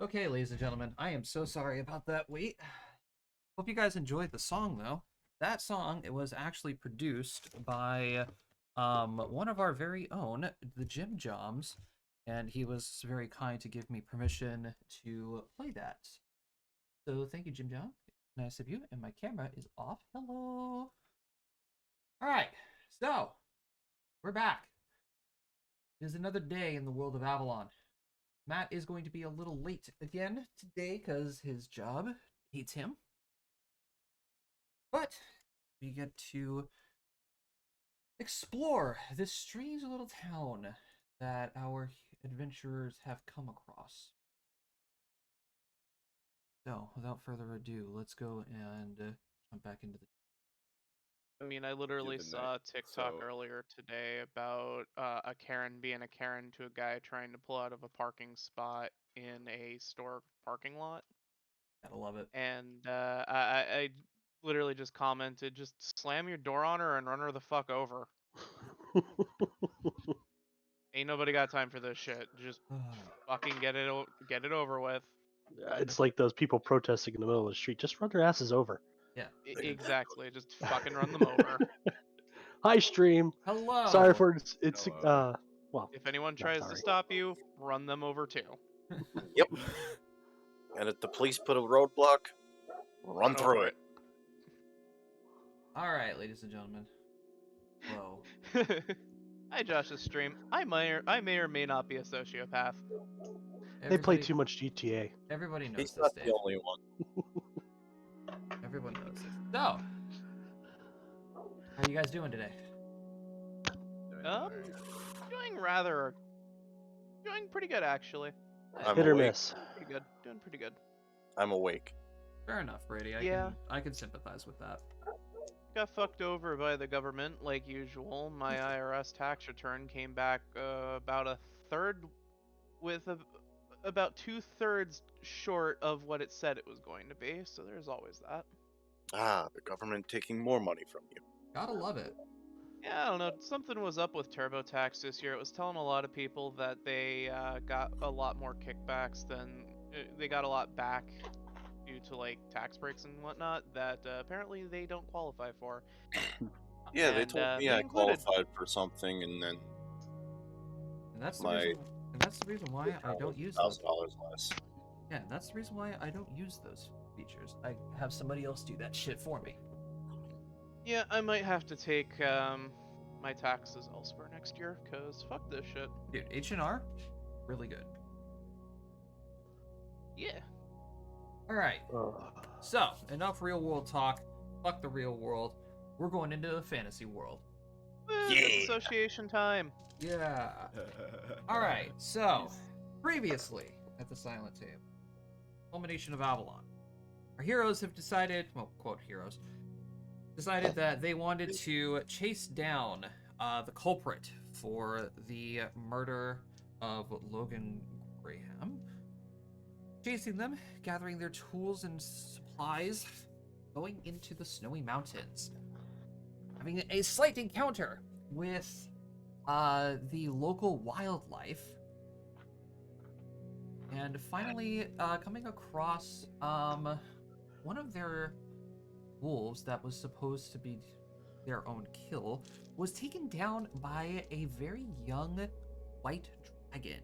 Okay, ladies and gentlemen, I am so sorry about that wait. Hope you guys enjoyed the song though. That song it was actually produced by one of our very own, the Jim Joms, and he was very kind to give me permission to play that. So thank you, Jim Jom. Nice of you. And my camera is off. Hello. All right. So we're back. It is another day in the world of Avalon. Matt is going to be a little late again today because his job hates him. But we get to explore this strange little town that our adventurers have come across. So, without further ado, let's go and jump back into the. I mean, I literally the night. saw a TikTok So earlier today about a Karen being a Karen to a guy trying to pull out of a parking spot in a store parking lot. Gotta love it. And I literally just commented, just slam your door on her and run her the fuck over. Ain't nobody got time for this shit. Just fucking get it over with. It's like those people protesting in the middle of the street. Just run their asses over. Yeah. Exactly. Just fucking run them over. Hi, stream. Hello. Sorry for it's Hello. well. If anyone No, tries to sorry. stop you, run them over too. Yep. And if the police put a roadblock, run through over it. All right, ladies and gentlemen. Whoa. Hi, Josh's stream. I may or may not be a sociopath. They play too much GTA. Everybody knows He's this, not Dave. the only one. Everyone knows this. So, how are you guys doing today? Doing pretty good actually. I'm Hit or awake. miss. Doing pretty good. I'm awake. Fair enough, Brady. Yeah. I can sympathize with that. Got fucked over by the government like usual. My IRS tax return came back about a third with about 2/3 short of what it said it was going to be. So there's always that. Ah, the government taking more money from you. Gotta love it. Yeah, I don't know. Something was up with TurboTax this year. It was telling a lot of people that they got a lot more kickbacks than they got a lot back due to like tax breaks and whatnot that apparently they don't qualify for. Yeah, they And, told me me I included. qualified for something, and then And that's the my reason. And that's the reason why I don't use those. $1,000 less. Yeah, that's the reason why I don't use those features. I have somebody else do that shit for me. Yeah, I might have to take my taxes elsewhere next year, cause fuck this shit. Dude, H&R, really good. Yeah. All right. So enough real world talk. Fuck the real world. We're going into the fantasy world. It's association time. Yeah. All right. So previously at the Silent Table, Culmination of Avalon, our heroes have decided, well, quote heroes, decided that they wanted to chase down the culprit for the murder of Logan Graham. Chasing them, gathering their tools and supplies, going into the snowy mountains. Having a slight encounter with the local wildlife. And finally coming across one of their wolves that was supposed to be their own kill was taken down by a very young white dragon.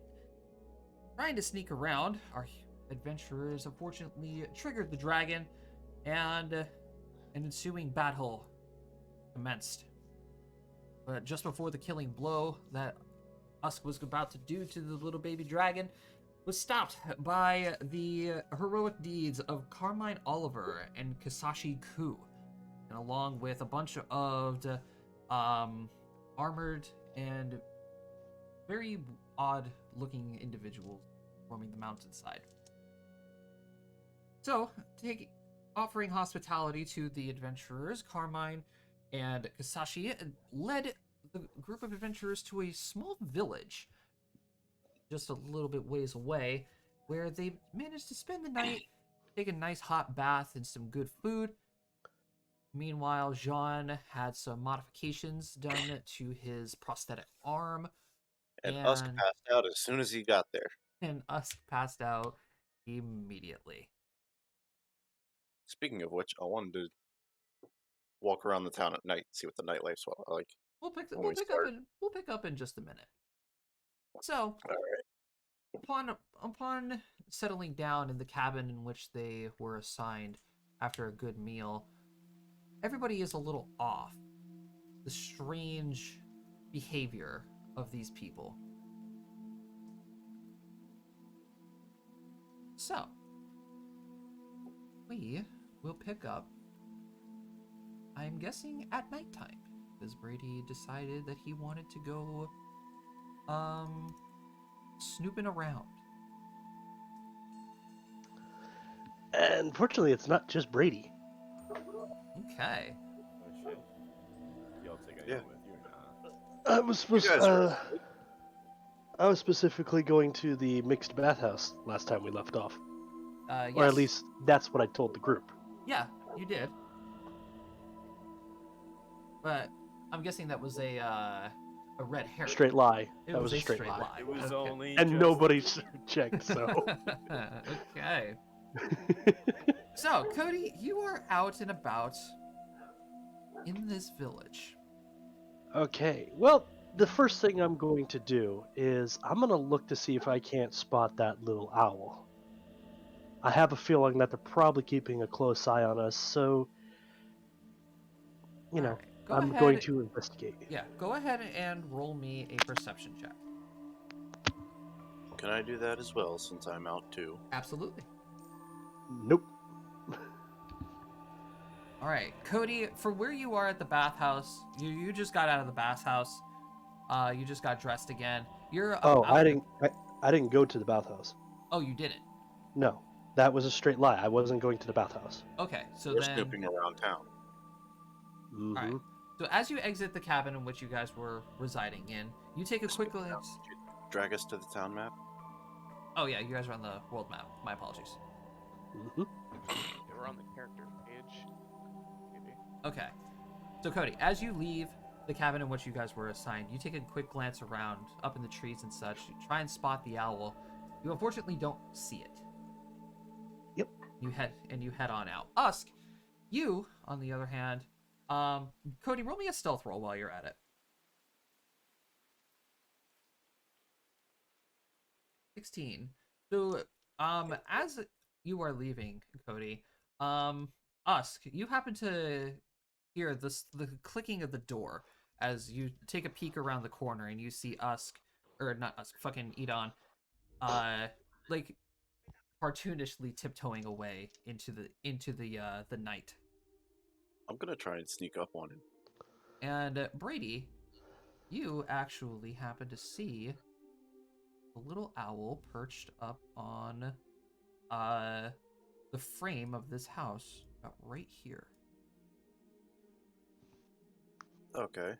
Trying to sneak around, our adventurers unfortunately triggered the dragon, and an ensuing battle commenced. But just before the killing blow that Usk was about to do to the little baby dragon was stopped by the heroic deeds of Carmine Oliver and Kisashi Ku, and along with a bunch of armored and very odd-looking individuals forming the mountainside. So, offering hospitality to the adventurers, Carmine and Kisashi led the group of adventurers to a small village just a little bit ways away, where they managed to spend the night, take a nice hot bath and some good food. Meanwhile, Jean had some modifications done to his prosthetic arm. And Usk passed out as soon as he got there. And Usk passed out immediately. Speaking of which, I wanted to walk around the town at night, see what the nightlife's like. We'll pick When we start. we'll pick up in just a minute. So, All right. upon settling down in the cabin in which they were assigned after a good meal, everybody is a little off. The strange behavior of these people. So, we will pick up, I'm guessing, at nighttime, because Brady decided that he wanted to go, snooping around. And fortunately, it's not just Brady. Okay. Oh shit. Y'all take Yeah. anyone with you or not? I was You supposed. guys are. I was specifically going to the mixed bathhouse last time we left off, Yes. or at least that's what I told the group. Yeah, you did. But I'm guessing that was a red herring. Straight lie. It That was was a straight lie. It was Okay. only And just... nobody checked. So. Okay. So, Cody, you are out and about in this village. Okay. Well, the first thing I'm going to do is I'm going to look to see if I can't spot that little owl. I have a feeling that they're probably keeping a close eye on us, so you know, Alright, go I'm ahead. going to investigate. Yeah, go ahead and roll me a perception check. Can I do that as well since I'm out too? Absolutely. Nope. All right, Cody, for where you are at the bathhouse, you just got out of the bathhouse. You just got dressed again. You're Oh, about- I didn't go to the bathhouse. Oh, you didn't. No, that was a straight lie. I wasn't going to the bathhouse. Okay, so We're then snooping around town. Mm-hmm. Alright. So as you exit the cabin in which you guys were residing in, you take a quick Snooping glance. around. Did you drag us to the town map? Oh yeah, you guys are on the world map. My apologies. Mm-hmm. They were on the character page. Maybe. Okay. So Cody, as you leave the cabin in which you guys were assigned, you take a quick glance around, up in the trees and such. You try and spot the owl. You unfortunately don't see it. Yep. You head on out. Usk, you, on the other hand, Cody, roll me a stealth roll while you're at it. 16. So, as you are leaving, Cody, Usk, you happen to hear the clicking of the door as you take a peek around the corner and you see Usk, or not Usk, fucking Edon, like cartoonishly tiptoeing away into the night. I'm gonna try and sneak up on him. And Brady, you actually happen to see a little owl perched up on the frame of this house, about right here. Okay.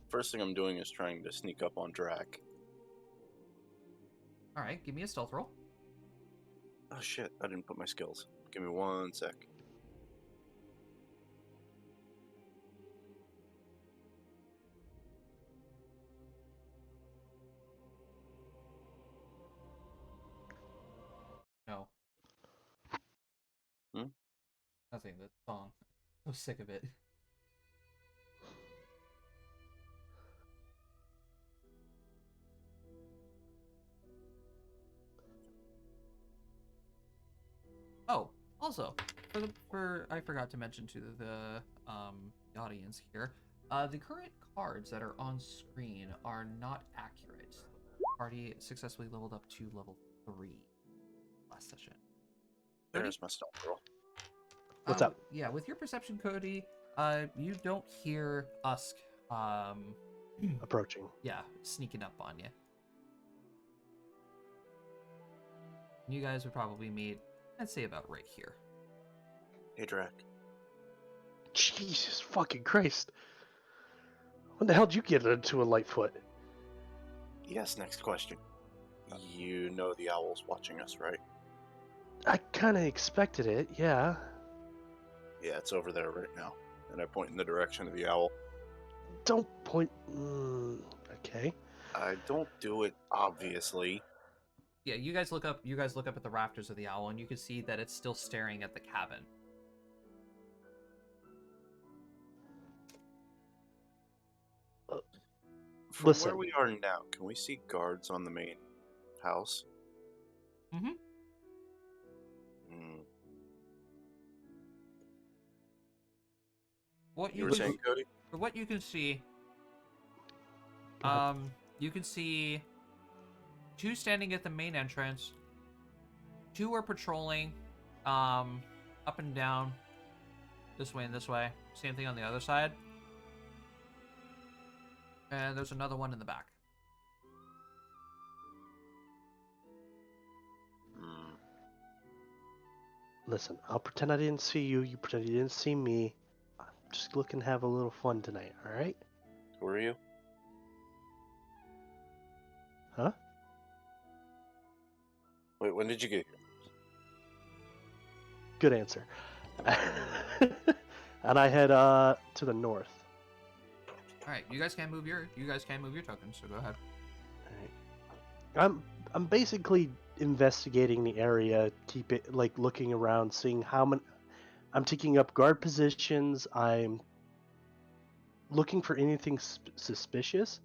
First thing I'm doing is trying to sneak up on Drac. All right, give me a stealth roll. Oh shit, I didn't put my skills. Give me 1 sec. No. Hmm? Nothing. That song. I'm so sick of it. Oh, also, for I forgot to mention to the audience here, the current cards that are on screen are not accurate. Party successfully leveled up to level 3 last session. Cody? There's my stealth roll. What's up? Yeah, with your perception, Cody, you don't hear Usk, Approaching. yeah, sneaking up on you. You guys would probably meet, I'd say, about right here. Hey Drac. Jesus fucking Christ! When the hell did you get into a Lightfoot? Yes, next question. You know the owl's watching us, right? I kind of expected it. Yeah. Yeah, it's over there right now. And I point in the direction of the owl. Don't point. Okay. I don't do it, obviously. Yeah, you guys look up. You guys look up at the rafters of the owl, and you can see that it's still staring at the cabin. From Listen. where we are now, can we see guards on the main house? Mm-hmm. Hmm. What You you were can saying, Cody? for what you can see, Go ahead. you can see 2 standing at the main entrance. 2 are patrolling, up and down, this way and this way. Same thing on the other side. And there's another one in the back. Hmm. Listen, I'll pretend I didn't see you. You pretend you didn't see me. I'm just looking to have a little fun tonight, all right? Who are you? Huh? Wait, when did you get here? Good answer. And I head to the north. All right, you guys can't move your tokens, so go ahead. All right. I'm basically investigating the area, keep it like looking around, seeing how many. I'm taking up guard positions. I'm looking for anything suspicious.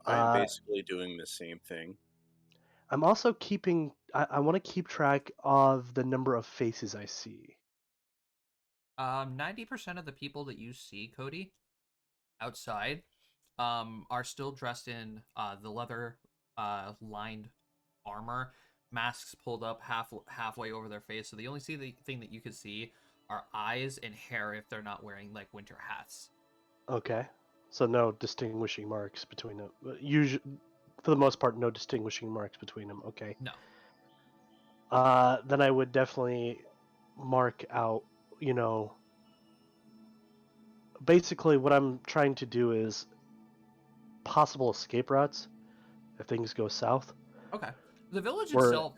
I'm basically doing the same thing. I'm also keeping. I want to keep track of the number of faces I see. 90% of the people that you see, Cody, outside, are still dressed in the leather lined armor, masks pulled up halfway over their face. So the only thing that you can see are eyes and hair if they're not wearing like winter hats. Okay. So no distinguishing marks between them. Usually, for the most part, no distinguishing marks between them. Okay. No. Then I would definitely mark out. Basically, what I'm trying to do is possible escape routes if things go south. Okay. The village Where- itself.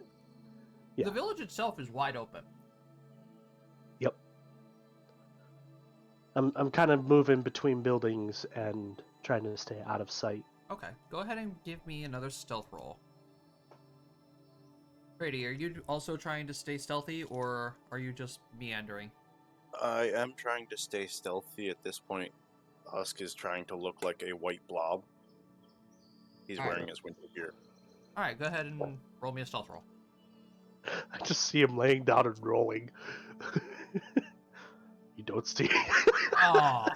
Yeah. The village itself is wide open. Yep. I'm kind of moving between buildings and trying to stay out of sight. Okay. Go ahead and give me another stealth roll. Brady, are you also trying to stay stealthy, or are you just meandering? I am trying to stay stealthy at this point. Husk is trying to look like a white blob. He's All right. wearing his winter gear. All right. Go ahead and roll me a stealth roll. I just see him laying down and rolling. You don't see. Oh.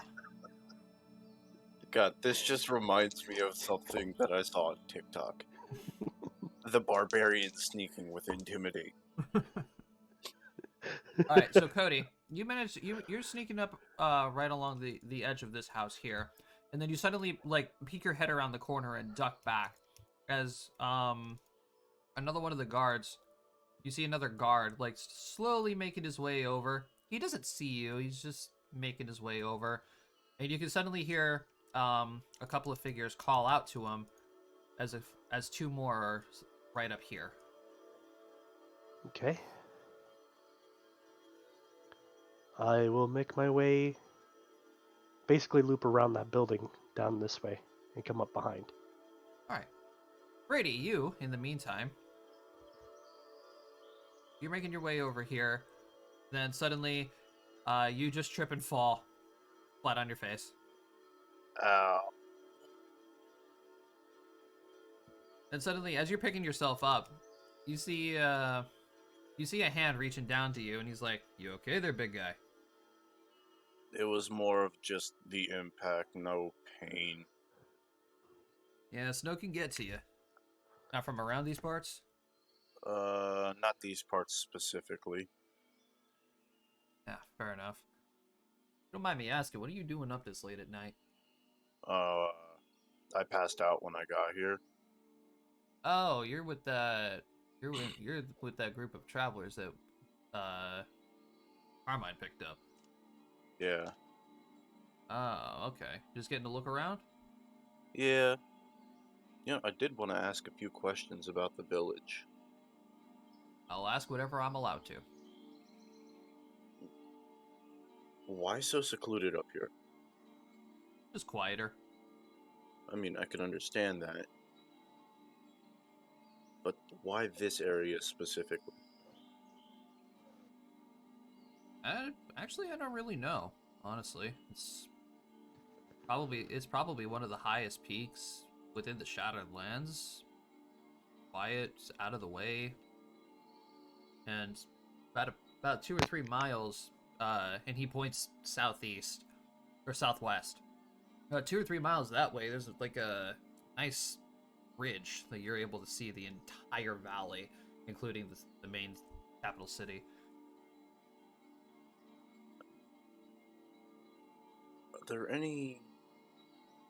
God, this just reminds me of something that I saw on TikTok. The barbarian sneaking with intimidate. All right, so Cody, you're sneaking up right along the edge of this house here, and then you suddenly like peek your head around the corner and duck back as another one of the guards. You see another guard like slowly making his way over. He doesn't see you. He's just making his way over, and you can suddenly hear a couple of figures call out to him as 2 more are right up here. Okay. I will make my way, basically loop around that building down this way and come up behind. All right. Brady, you, in the meantime, you're making your way over here. Then suddenly, you just trip and fall flat on your face. Ow. And suddenly, as you're picking yourself up, you see a hand reaching down to you, and he's like, "You okay there, big guy?" It was more of just the impact, no pain. Yeah, snow can get to you. Not from around these parts. Not these parts specifically. Yeah, fair enough. Don't mind me asking, what are you doing up this late at night? I passed out when I got here. Oh, you're with that. You're with that group of travelers that Carmine picked up. Yeah. Oh, okay. Just getting to look around? Yeah. I did want to ask a few questions about the village. I'll ask whatever I'm allowed to. Why so secluded up here? Just quieter. I mean, I can understand that. But why this area specifically? Actually, I don't really know. Honestly, it's probably one of the highest peaks within the Shattered Lands. Quiet, out of the way, and about 2 or 3 miles. And he points southeast or southwest. 2 or 3 miles that way, there's like a nice ridge that you're able to see the entire valley, including the main capital city. Are there any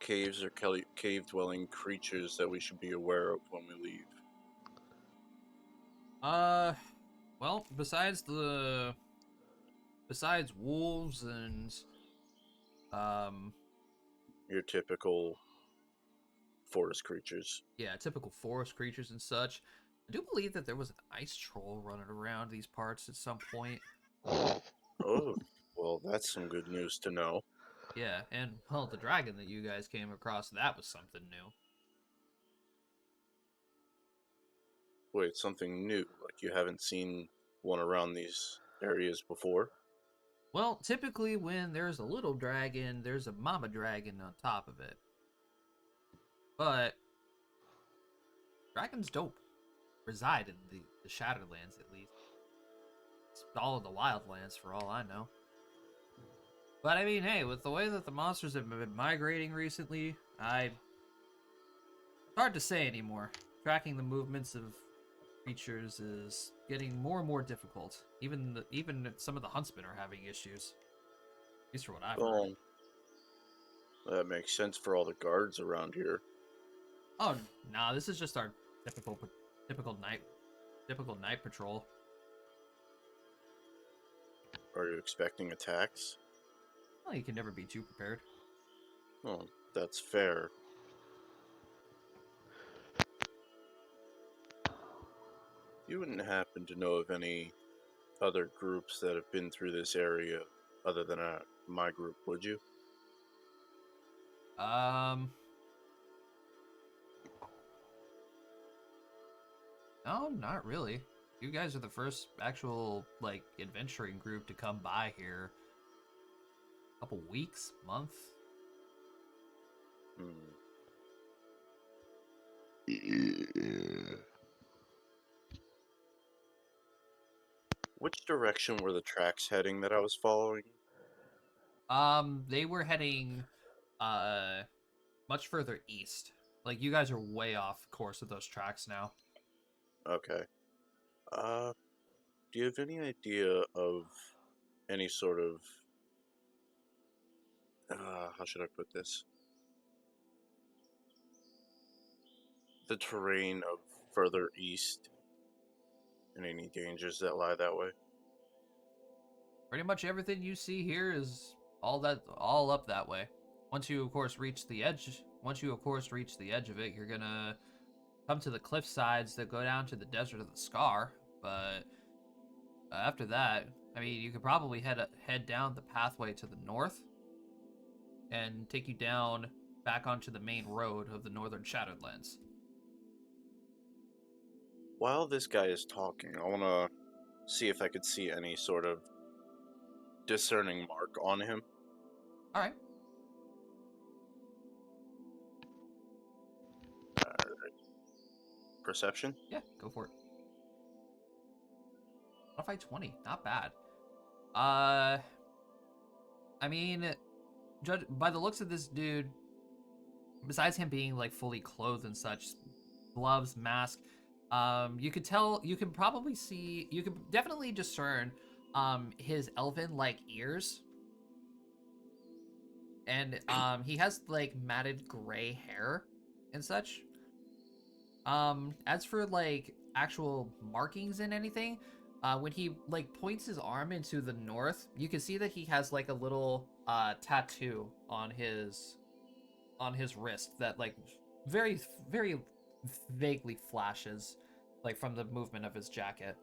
caves or cave-dwelling creatures that we should be aware of when we leave? Well, besides wolves and um, Your typical forest creatures. yeah, typical forest creatures and such. I do believe that there was an ice troll running around these parts at some point. Oh, well, that's some good news to know. Yeah, and well, the dragon that you guys came across, that was something new. Wait, something new, like you haven't seen one around these areas before? Well, typically when there's a little dragon, there's a mama dragon on top of it. But dragons don't reside in the Shadowlands, at least. It's all in the Wildlands, for all I know. But I mean, hey, with the way that the monsters have been migrating recently, it's hard to say anymore. Tracking the movements of creatures is getting more and more difficult. Even some of the huntsmen are having issues. At least for what I've heard. Oh, that makes sense for all the guards around here. Oh, nah, this is just our typical night patrol. Are you expecting attacks? Well, you can never be too prepared. Oh, that's fair. You wouldn't happen to know of any other groups that have been through this area other than my group, would you? No, not really. You guys are the first actual, like, adventuring group to come by here. A couple weeks, month. Hmm. Which direction were the tracks heading that I was following? They were heading, uh, much further east. Like, you guys are way off course of those tracks now. Okay. Do you have any idea of any sort of how should I put this? The terrain of further east and any dangers that lie that way? Pretty much everything you see here is all up that way. Once you, of course, reach the edge of it, you're gonna come to the cliff sides that go down to the desert of the Scar. But after that, I mean, you could probably head down the pathway to the north and take you down back onto the main road of the Northern Shadowlands. While this guy is talking, I want to see if I could see any sort of discerning mark on him. All right. Perception? Yeah, go for it. Modified 20, not bad. I mean, judge by the looks of this dude, besides him being like fully clothed and such, gloves, mask, you could tell, you can probably see, you can definitely discern, his elven-like ears, and he has like matted gray hair and such. As for like actual markings and anything, when he like points his arm into the north, you can see that he has like a little tattoo on his wrist that like very very vaguely flashes like from the movement of his jacket.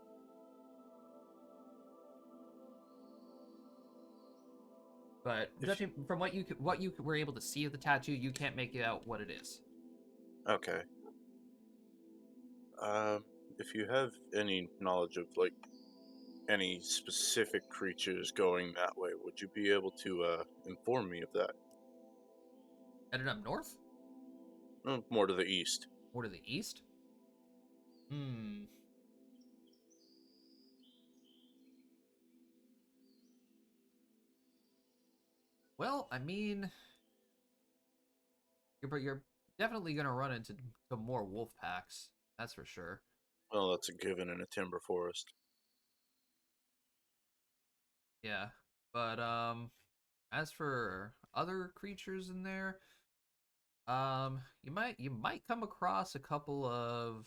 But judging from what you were able to see of the tattoo, you can't make out what it is. Okay. If you have any knowledge of like any specific creatures going that way, would you be able to inform me of that? Headed up north More to the east. or to the east? Hmm. Well, I mean, you're definitely gonna run into more wolf packs. That's for sure. Well, that's a given in a timber forest. Yeah, but as for other creatures in there, you might come across a couple of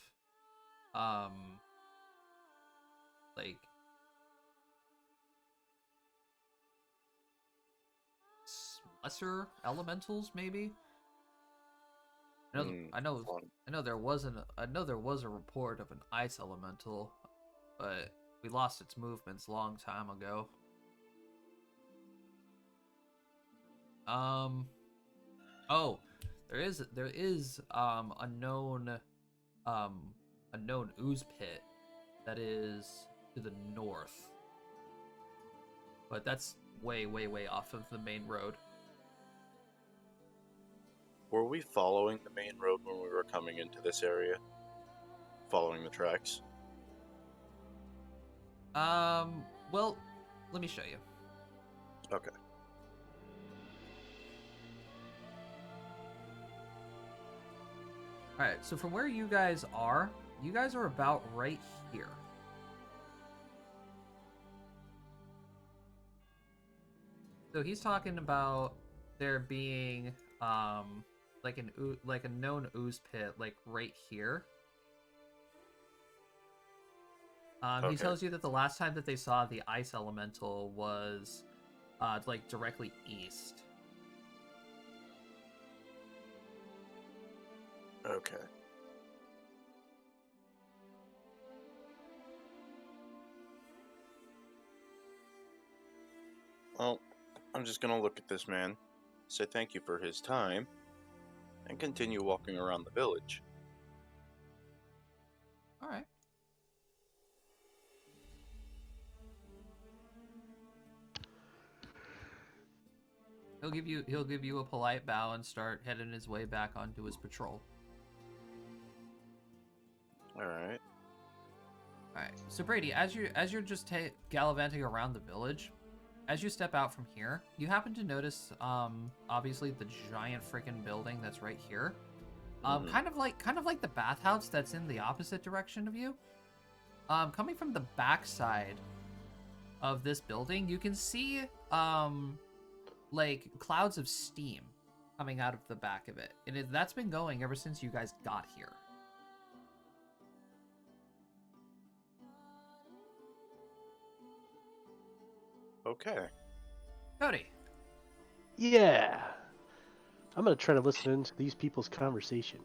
um like lesser elementals, maybe. I know, Hmm. I know, Fun. I know there was a report of an ice elemental, but we lost its movements a long time ago. Um, oh, there is um a known ooze pit that is to the north, but that's way off of the main road. Were we following the main road when we were coming into this area? Following the tracks? Well, let me show you. Okay. All right, so from where you guys are about right here. So he's talking about there being like a known ooze pit like right here. He Okay. tells you that the last time that they saw the ice elemental was like directly east. Okay. Well, I'm just gonna look at this man, say thank you for his time, and continue walking around the village. All right. He'll give you a polite bow and start heading his way back onto his patrol. Alright. All right. So Brady, as you're just gallivanting around the village, as you step out from here, you happen to notice obviously the giant freaking building that's right here. Mhm. Kind of like the bathhouse that's in the opposite direction of you. Coming from the backside of this building, you can see like clouds of steam coming out of the back of it. And that's been going ever since you guys got here. Okay. Cody. Yeah. I'm gonna try to listen into these people's conversation.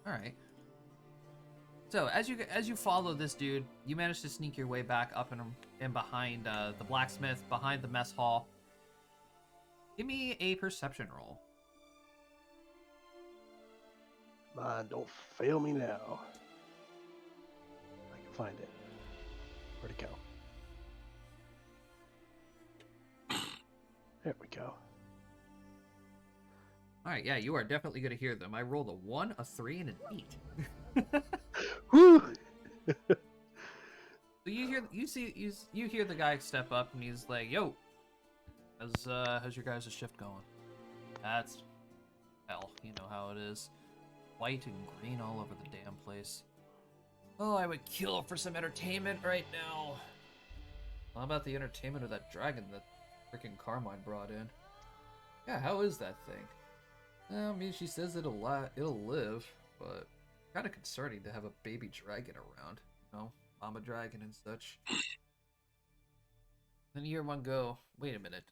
All right. So as you follow this dude, you manage to sneak your way back up and behind the blacksmith, behind the mess hall. Give me a perception roll. Come on, don't fail me now. I can find it. Where'd it go? There we go. All right, yeah, you are definitely gonna hear them. I rolled a 1, a 3, and an 8. Woo! So you hear the guy step up and he's like, "Yo, how's your guys' shift going?" That's hell, you know how it is. White and green all over the damn place. Oh, I would kill for some entertainment right now. How about the entertainment of that dragon that freaking Carmine brought in? Yeah, how is that thing? I mean, she says it'll live, but kind of concerning to have a baby dragon around, you know, mama dragon and such. Then you hear one go, wait a minute.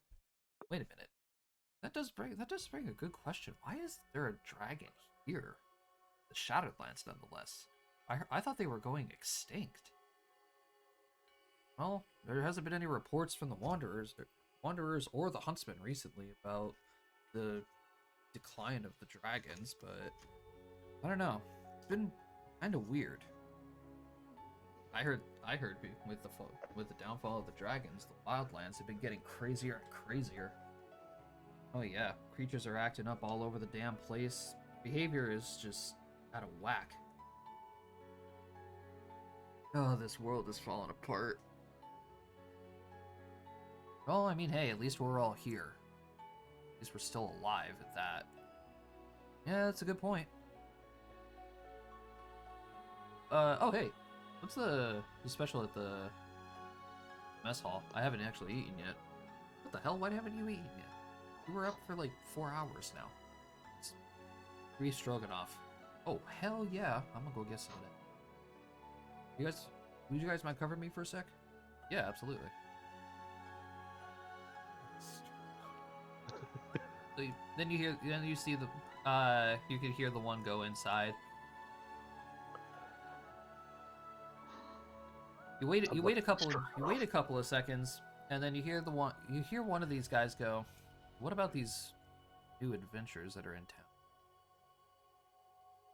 That does bring a good question. Why is there a dragon here? The Shadowlands, nonetheless. I thought they were going extinct. Well, there hasn't been any reports from the Wanderers or the Huntsmen recently about the decline of the dragons, but I don't know. It's been kind of weird. With the downfall of the dragons, the wildlands have been getting crazier and crazier. Oh yeah, creatures are acting up all over the damn place. Behavior is just out of whack. Oh, this world is falling apart. Well, I mean, hey, at least we're all here. At least we're still alive at that. Yeah, that's a good point. Oh hey, what's the special at the mess hall? I haven't actually eaten yet. What the hell? Why haven't you eaten yet? We were up for like 4 hours now. It's beef stroganoff. Oh hell yeah! I'm gonna go get some of that. Would you guys mind covering me for a sec? Yeah, absolutely. Then you see the, you could hear the one go inside. You wait a couple of seconds, and then you hear one of these guys go, "What about these new adventures that are in town?"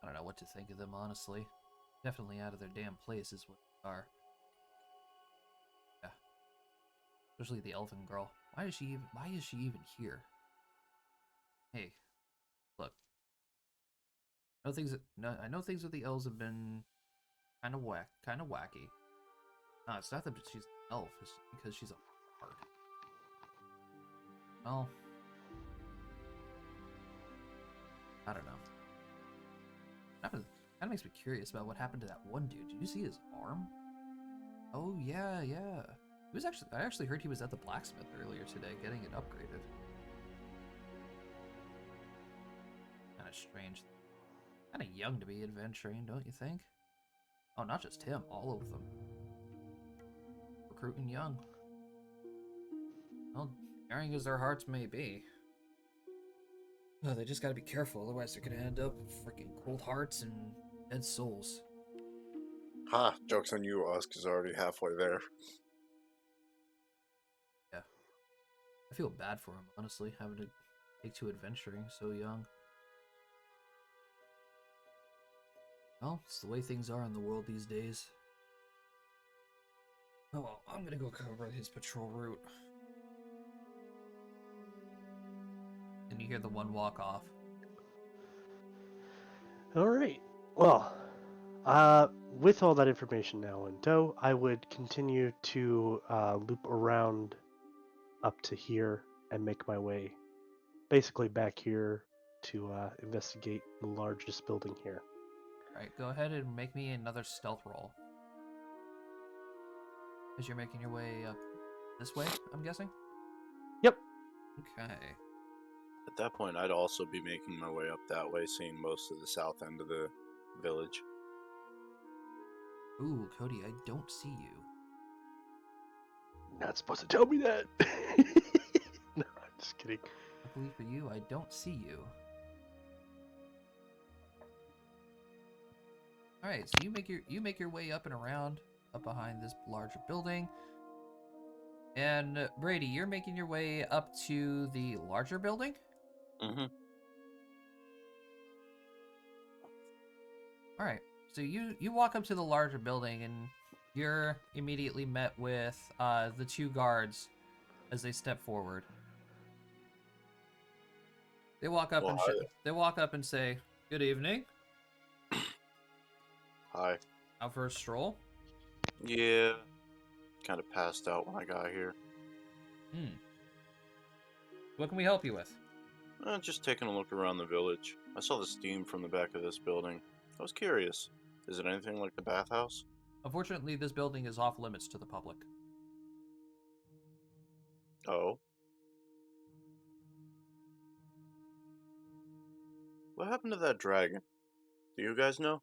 I don't know what to think of them, honestly. Definitely out of their damn place is what they are. Yeah. Especially the elven girl. Why is she even here? Hey, look. I know things with the elves have been kind of wacky. No, it's not that she's an elf, it's because she's a bard. Well, I don't know. Kind of makes me curious about what happened to that one dude. Did you see his arm? Oh yeah, yeah. I actually heard he was at the blacksmith earlier today getting it upgraded. Kind of strange. Kind of young to be adventuring, don't you think? Oh, not just him, all of them. Recruiting young. Well, daring as their hearts may be. Oh, they just gotta be careful, otherwise they're gonna end up with freaking cold hearts and dead souls. Ha! Joke's on you, Osk is already halfway there. Yeah. I feel bad for him, honestly, having to take to adventuring so young. Well, it's the way things are in the world these days. Oh well, I'm gonna go cover his patrol route. And you hear the one walk off. All right. Well, with all that information now in tow, I would continue to loop around up to here and make my way basically back here to investigate the largest building here. Alright, go ahead and make me another stealth roll. As you're making your way up this way, I'm guessing? Yep. Okay. At that point, I'd also be making my way up that way, seeing most of the south end of the village. Ooh, Cody, I don't see you. Not supposed to tell me that. No, I'm just kidding. Luckily for you, I don't see you. Alright, so you make your way up and around, up behind this larger building. And Brady, you're making your way up to the larger building? Mm-hmm. Alright, so you walk up to the larger building and you're immediately met with the two guards as they step forward. They walk up and say, "Good evening. Hi. Out for a stroll?" Yeah. Kind of passed out when I got here. What can we help you with? Just taking a look around the village. I saw the steam from the back of this building. I was curious. Is it anything like the bathhouse? Unfortunately, this building is off limits to the public. Oh. What happened to that dragon? Do you guys know?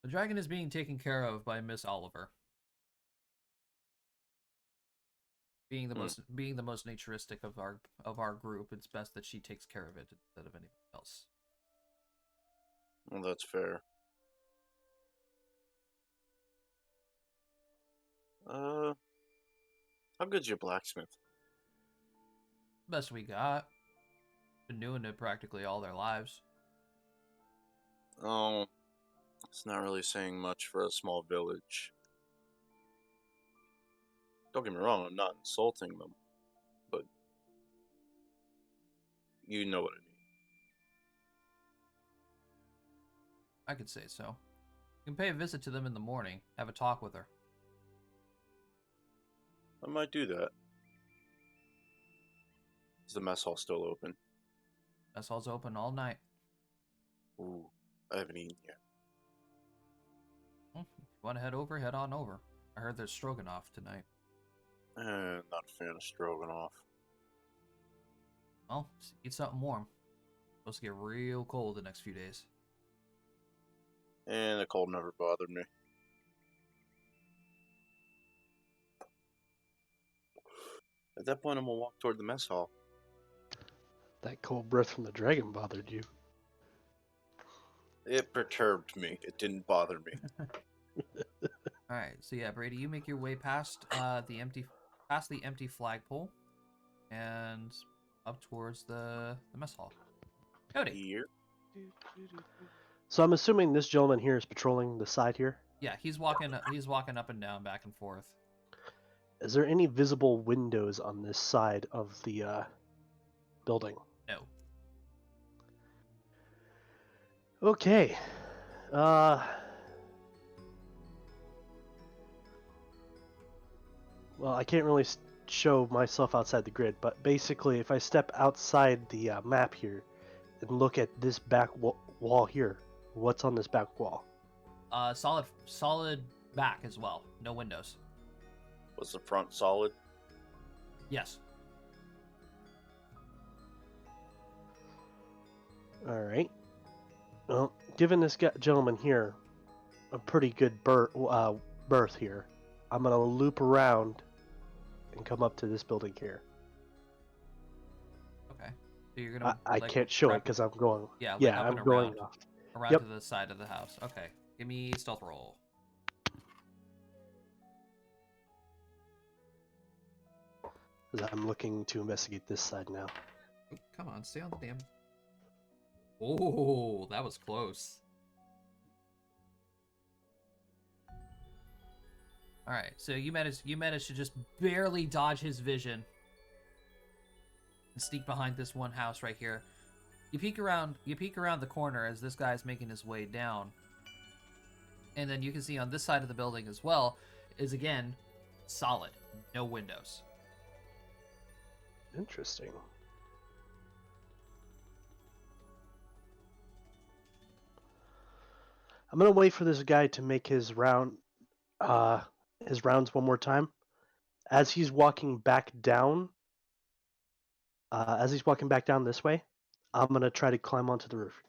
The dragon is being taken care of by Miss Oliver. Being the most naturistic of our group, it's best that she takes care of it instead of anybody else. Well, that's fair. How good's your blacksmith? Best we got. Been doing it practically all their lives. Oh, it's not really saying much for a small village. Don't get me wrong, I'm not insulting them, but you know what I mean. I could say so. You can pay a visit to them in the morning, have a talk with her. I might do that. Is the mess hall still open? Mess hall's open all night. Ooh, I haven't eaten yet. If you want to head over, head on over. I heard there's stroganoff tonight. Not a fan of stroganoff. Well, eat something warm. Supposed to get real cold the next few days. And the cold never bothered me. At that point, I'm gonna walk toward the mess hall. That cold breath from the dragon bothered you. It perturbed me. It didn't bother me. All right, so yeah, Brady, you make your way past the empty flagpole, and up towards the mess hall. Howdy. Here. So I'm assuming this gentleman here is patrolling the side here. Yeah, he's walking up and down, back and forth. Is there any visible windows on this side of the building? No. Okay. Well, I can't really show myself outside the grid, but basically, if I step outside the map here and look at this back wall here, what's on this back wall? Solid back as well. No windows. Was the front solid? Yes. All right. Well, given this gentleman here a pretty good berth here, I'm gonna loop around and come up to this building here. Okay. So you're gonna. I like, can't show it wrap- because I'm going. Yeah, like Yeah, up I'm and going around, off. around Yep. to the side of the house. Okay. Give me stealth roll. As I'm looking to investigate this side now. Oh, come on, stay on the damn. Oh, that was close. All right, so you managed to just barely dodge his vision and sneak behind this one house right here. You peek around the corner as this guy's making his way down. And then you can see on this side of the building as well is again solid, no windows. Interesting. I'm gonna wait for this guy to make his rounds one more time. As he's walking back down, this way, I'm gonna try to climb onto the roof.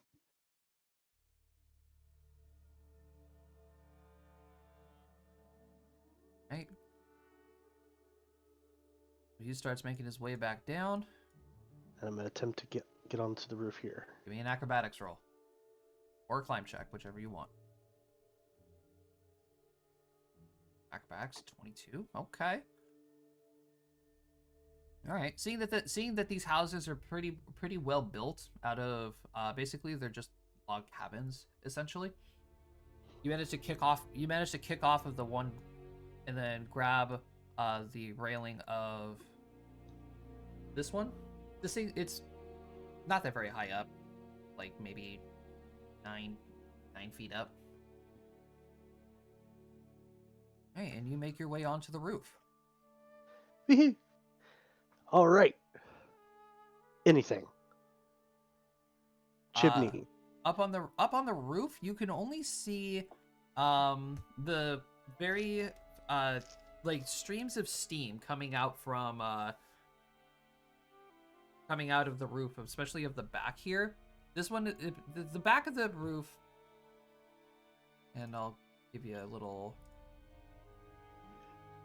Right. He starts making his way back down. And I'm gonna attempt to get onto the roof here. Give me an acrobatics roll. Or a climb check, whichever you want. Acrobatics 22. Okay. All right. Seeing that these houses are pretty well built out of basically they're just log cabins essentially. You managed to kick off of the one and then grab the railing of this one. This thing, it's not that very high up, like maybe 9 feet up. Hey, and you make your way onto the roof. All right. Anything. Chimney. Up on the roof, you can only see the very like streams of steam coming out of the roof, especially of the back here. This one, the back of the roof, and I'll give you a little.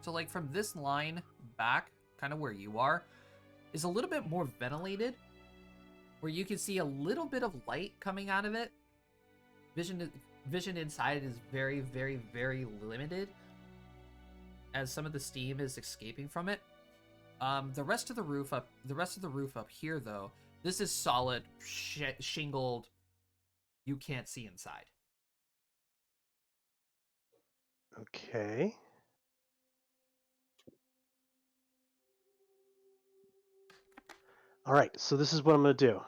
So like from this line back, kind of where you are, is a little bit more ventilated, where you can see a little bit of light coming out of it. Vision inside is very, very, very limited, as some of the steam is escaping from it. The rest of the roof up here, though, this is solid, shingled. You can't see inside. Okay. All right, so this is what I'm gonna do.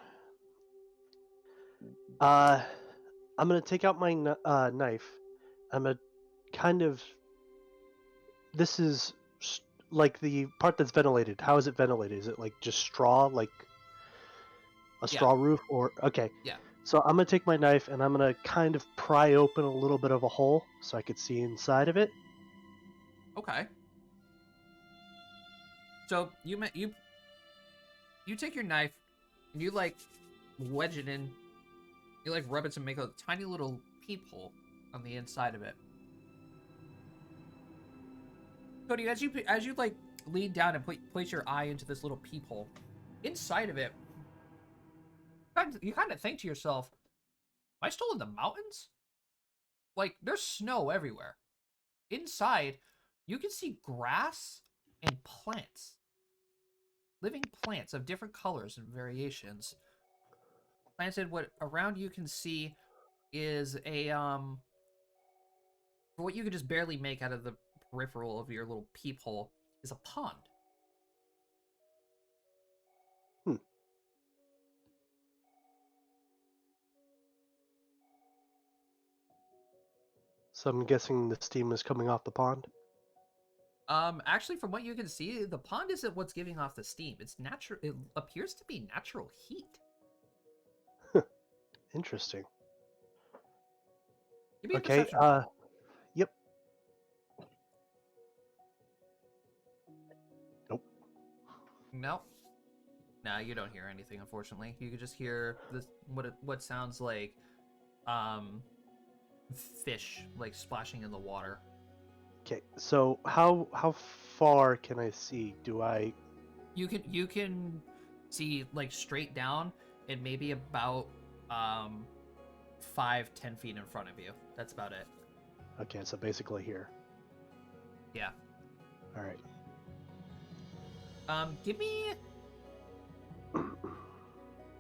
I'm gonna take out my knife. I'm gonna kind of. This is like the part that's ventilated. How is it ventilated? Is it like just straw, like a Yeah. straw roof, or okay? Yeah. So I'm gonna take my knife and I'm gonna kind of pry open a little bit of a hole so I could see inside of it. Okay. So you take your knife and you like wedge it in. You like rub it to make a tiny little peephole on the inside of it. Cody, as you like lean down and place your eye into this little peephole, inside of it, you kind of think to yourself, "Am I still in the mountains? Like there's snow everywhere." Inside, you can see grass and plants, living plants of different colors and variations. Planted, what around you can see is a what you could just barely make out of the peripheral of your little peephole is a pond. Hmm. So I'm guessing the steam is coming off the pond. Actually, from what you can see, the pond isn't what's giving off the steam. It's natural. It appears to be natural heat. Interesting. Give me a Okay. perception roll. Yep. Nope. No, no, you don't hear anything. Unfortunately, you could just hear this what sounds like, um, fish like splashing in the water. Okay. So how far can I see? Do I? You can see like straight down and maybe about 5-10 feet in front of you. That's about it. Okay. So basically here. Yeah. All right. Give me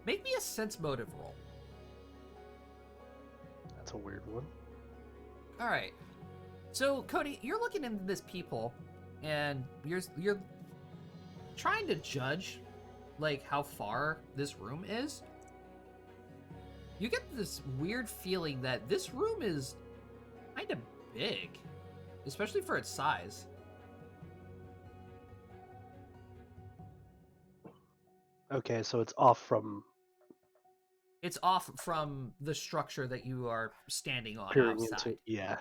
make me a sense motive roll. That's a weird one. All right. So Cody, you're looking into this peephole, and you're trying to judge like how far this room is. You get this weird feeling that this room is kind of big, especially for its size. Okay. So it's off from It's off from the structure that you are standing on peering outside. into. Yeah.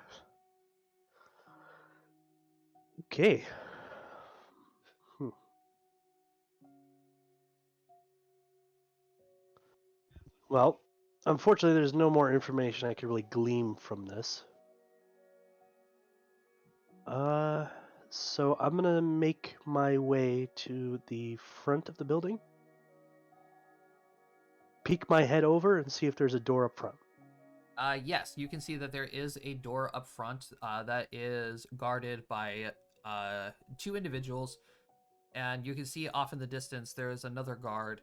Okay. Hmm. Well, unfortunately, there's no more information I could really glean from this. Uh, so I'm gonna make my way to the front of the building, peek my head over, and see if there's a door up front. Yes, you can see that there is a door up front that is guarded by two individuals, and you can see off in the distance there is another guard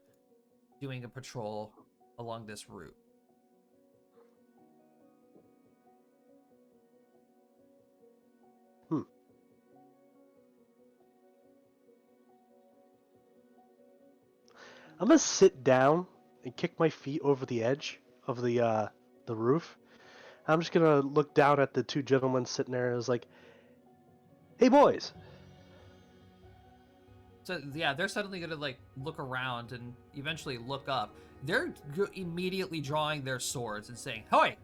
doing a patrol along this route. Hmm. I'm gonna sit down and kick my feet over the edge of the roof. I'm just gonna look down at the two gentlemen sitting there and I was like, "Hey boys, So yeah, they're suddenly gonna like look around and eventually look up. They're immediately drawing their swords and saying, "Hoy,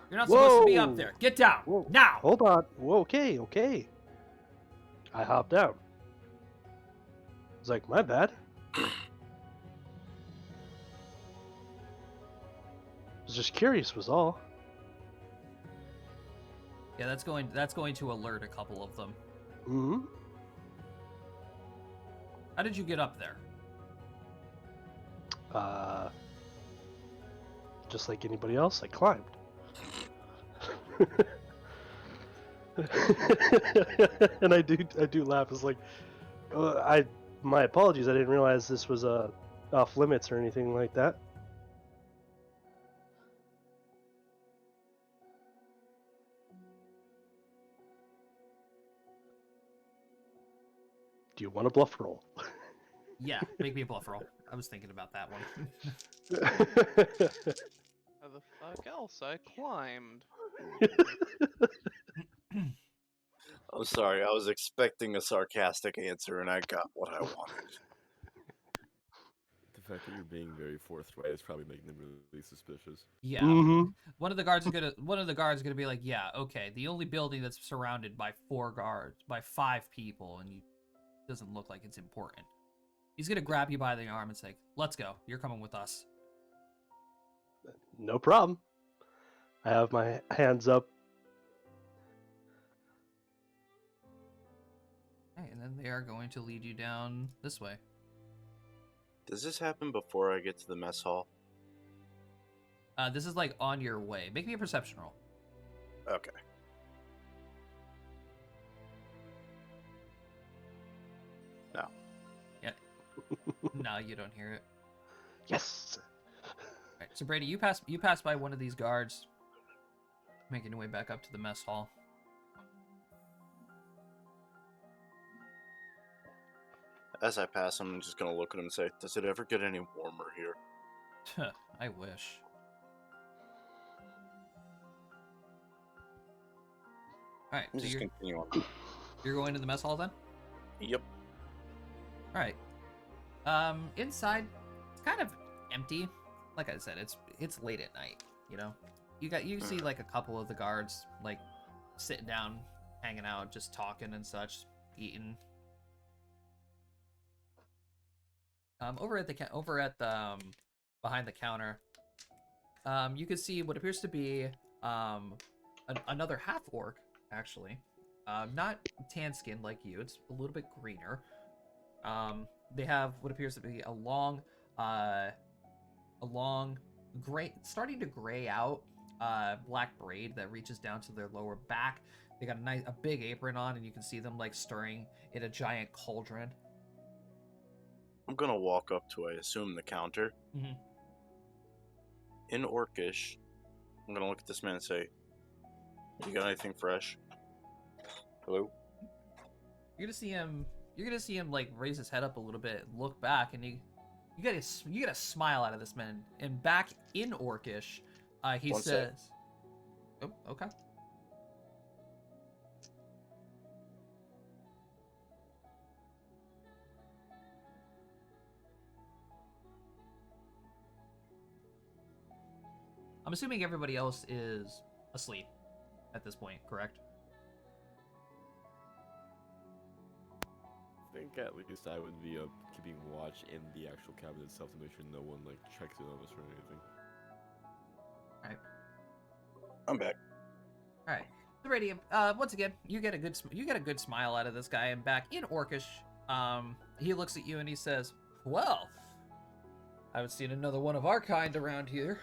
you're not supposed to be up whoa, there. Get down whoa, now!" hold on, whoa, okay, okay." I hopped down. I was like, "My bad." I was just curious, was all. Yeah, that's going to alert a couple of them. Hmm. How did you get up there? Uh, just like anybody else, I climbed. And I do laugh. It's like, my apologies. I didn't realize this was off limits or anything like that. Do you want a bluff roll? Yeah, make me a bluff roll. I was thinking about that one. How the fuck else? I climbed. I'm sorry, I was expecting a sarcastic answer and I got what I wanted. The fact that you're being very forthright is probably making them really suspicious. Yeah. hmm One of the guards is gonna be like, yeah, okay. The only building that's surrounded by 4 guards, by 5 people, and you doesn't look like it's important. He's gonna grab you by the arm and say, "Let's go. You're coming with us." No problem. I have my hands up. Okay, and then they are going to lead you down this way. Does this happen before I get to the mess hall? This is like on your way. Make me a perception roll. Okay. No. No, you don't hear it. Yes. Right, so Brady, you pass by one of these guards, making your way back up to the mess hall. As I pass him, I'm just gonna look at him and say, "Does it ever get any warmer here?" I wish. Alright, so Just you're continue on. going to the mess hall then? Yep. Alright. Inside, it's kind of empty. Like I said, it's late at night, you know? You see like a couple of the guards, like, sitting down, hanging out, just talking and such, eating. Over at the behind the counter, you can see what appears to be another half orc, actually. Not tan skinned like you. It's a little bit greener. They have what appears to be a long gray, starting to gray out, black braid that reaches down to their lower back. They got a big apron on, and you can see them like stirring in a giant cauldron. I'm gonna walk up to, I assume, the counter. Mhm. In Orcish, I'm gonna look at this man and say, "You got anything fresh?" Hello? You're gonna see him like raise his head up a little bit, look back, and you get a smile out of this man. And back in Orcish, he One sec. says, "Oh, okay." I'm assuming everybody else is asleep at this point, correct? I think at least I would be keeping watch in the actual cabin itself to make sure no one like checks in on us or anything. I'm back. All right. The Radium. Once again, you get a good smile out of this guy, and back in Orcish, he looks at you and he says, "Well, I haven't seen another one of our kind around here,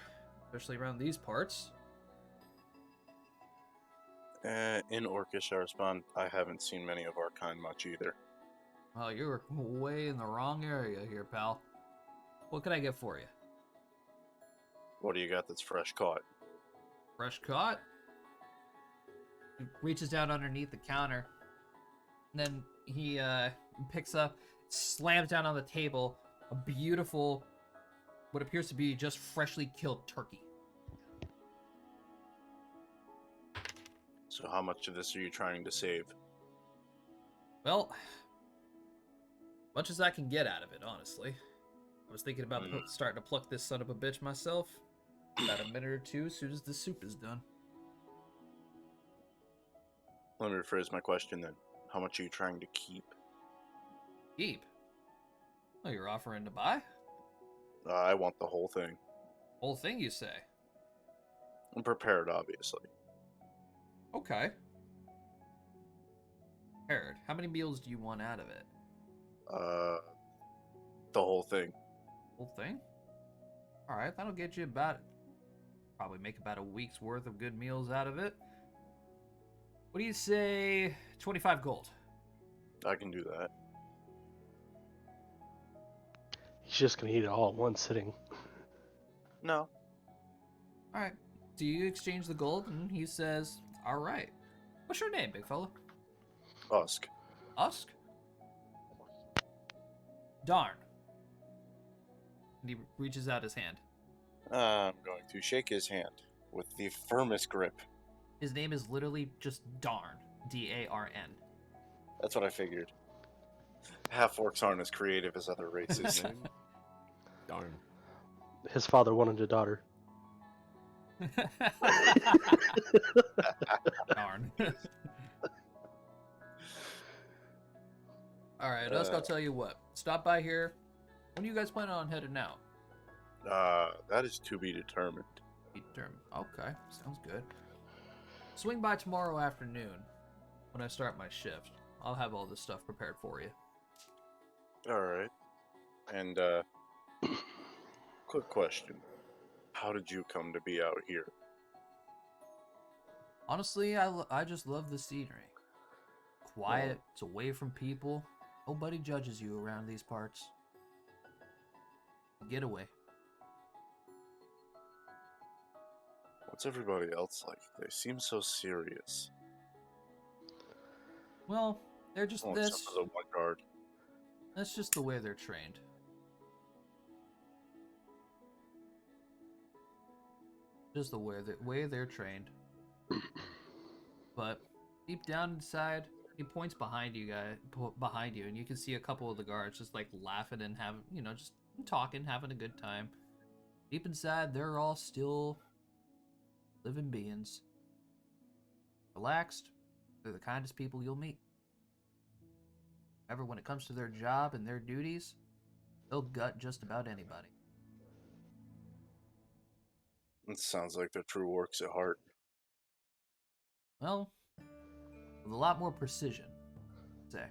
especially around these parts." In Orcish, I respond, "I haven't seen many of our kind much either." Well, you're way in the wrong area here, pal. What can I get for you? What do you got that's fresh caught? Fresh caught? He reaches down underneath the counter, and then he picks up, slams down on the table, a beautiful, what appears to be just freshly killed turkey. So how much of this are you trying to save? Well, much as I can get out of it, honestly. I was thinking about starting to pluck this son of a bitch myself. About a minute or two as soon as the soup is done. Let me rephrase my question then. How much are you trying to keep? Keep? Oh, you're offering to buy? I want the whole thing. Whole thing, you say? I'm prepared, obviously. Okay. Herod, how many meals do you want out of it? The whole thing. Whole thing? Alright, that'll get you about... probably make about a week's worth of good meals out of it. What do you say, 25 gold? I can do that. He's just gonna eat it all in one sitting. No. Alright. Do you exchange the gold? And he says, alright. What's your name, big fella? Usk. Usk? Darn. And he reaches out his hand. I'm going to shake his hand with the firmest grip. His name is literally just Darn. D-A-R-N. That's what I figured. Half-orcs aren't as creative as other His races. name? Darn. His father wanted a daughter. Darn. All right, Usk, I'll tell you what. Stop by here. When do you guys plan on heading out? That is to be determined. Okay, sounds good. Swing by tomorrow afternoon when I start my shift. I'll have all this stuff prepared for you. Alright. And, quick question. How did you come to be out here? Honestly, I just love the scenery. Quiet, it's away from people. Nobody judges you around these parts. Getaway. What's everybody else like? They seem so serious. Well, they're just Well, except for the one guard. That's just the way they're trained. Just the way they're trained. But deep down inside, he points behind you, and you can see a couple of the guards just like laughing and having, just talking, having a good time. Deep inside, they're all still living beings. Relaxed. They're the kindest people you'll meet. However, when it comes to their job and their duties, they'll gut just about anybody. It sounds like they're true orcs at heart. Well, with a lot more precision, say.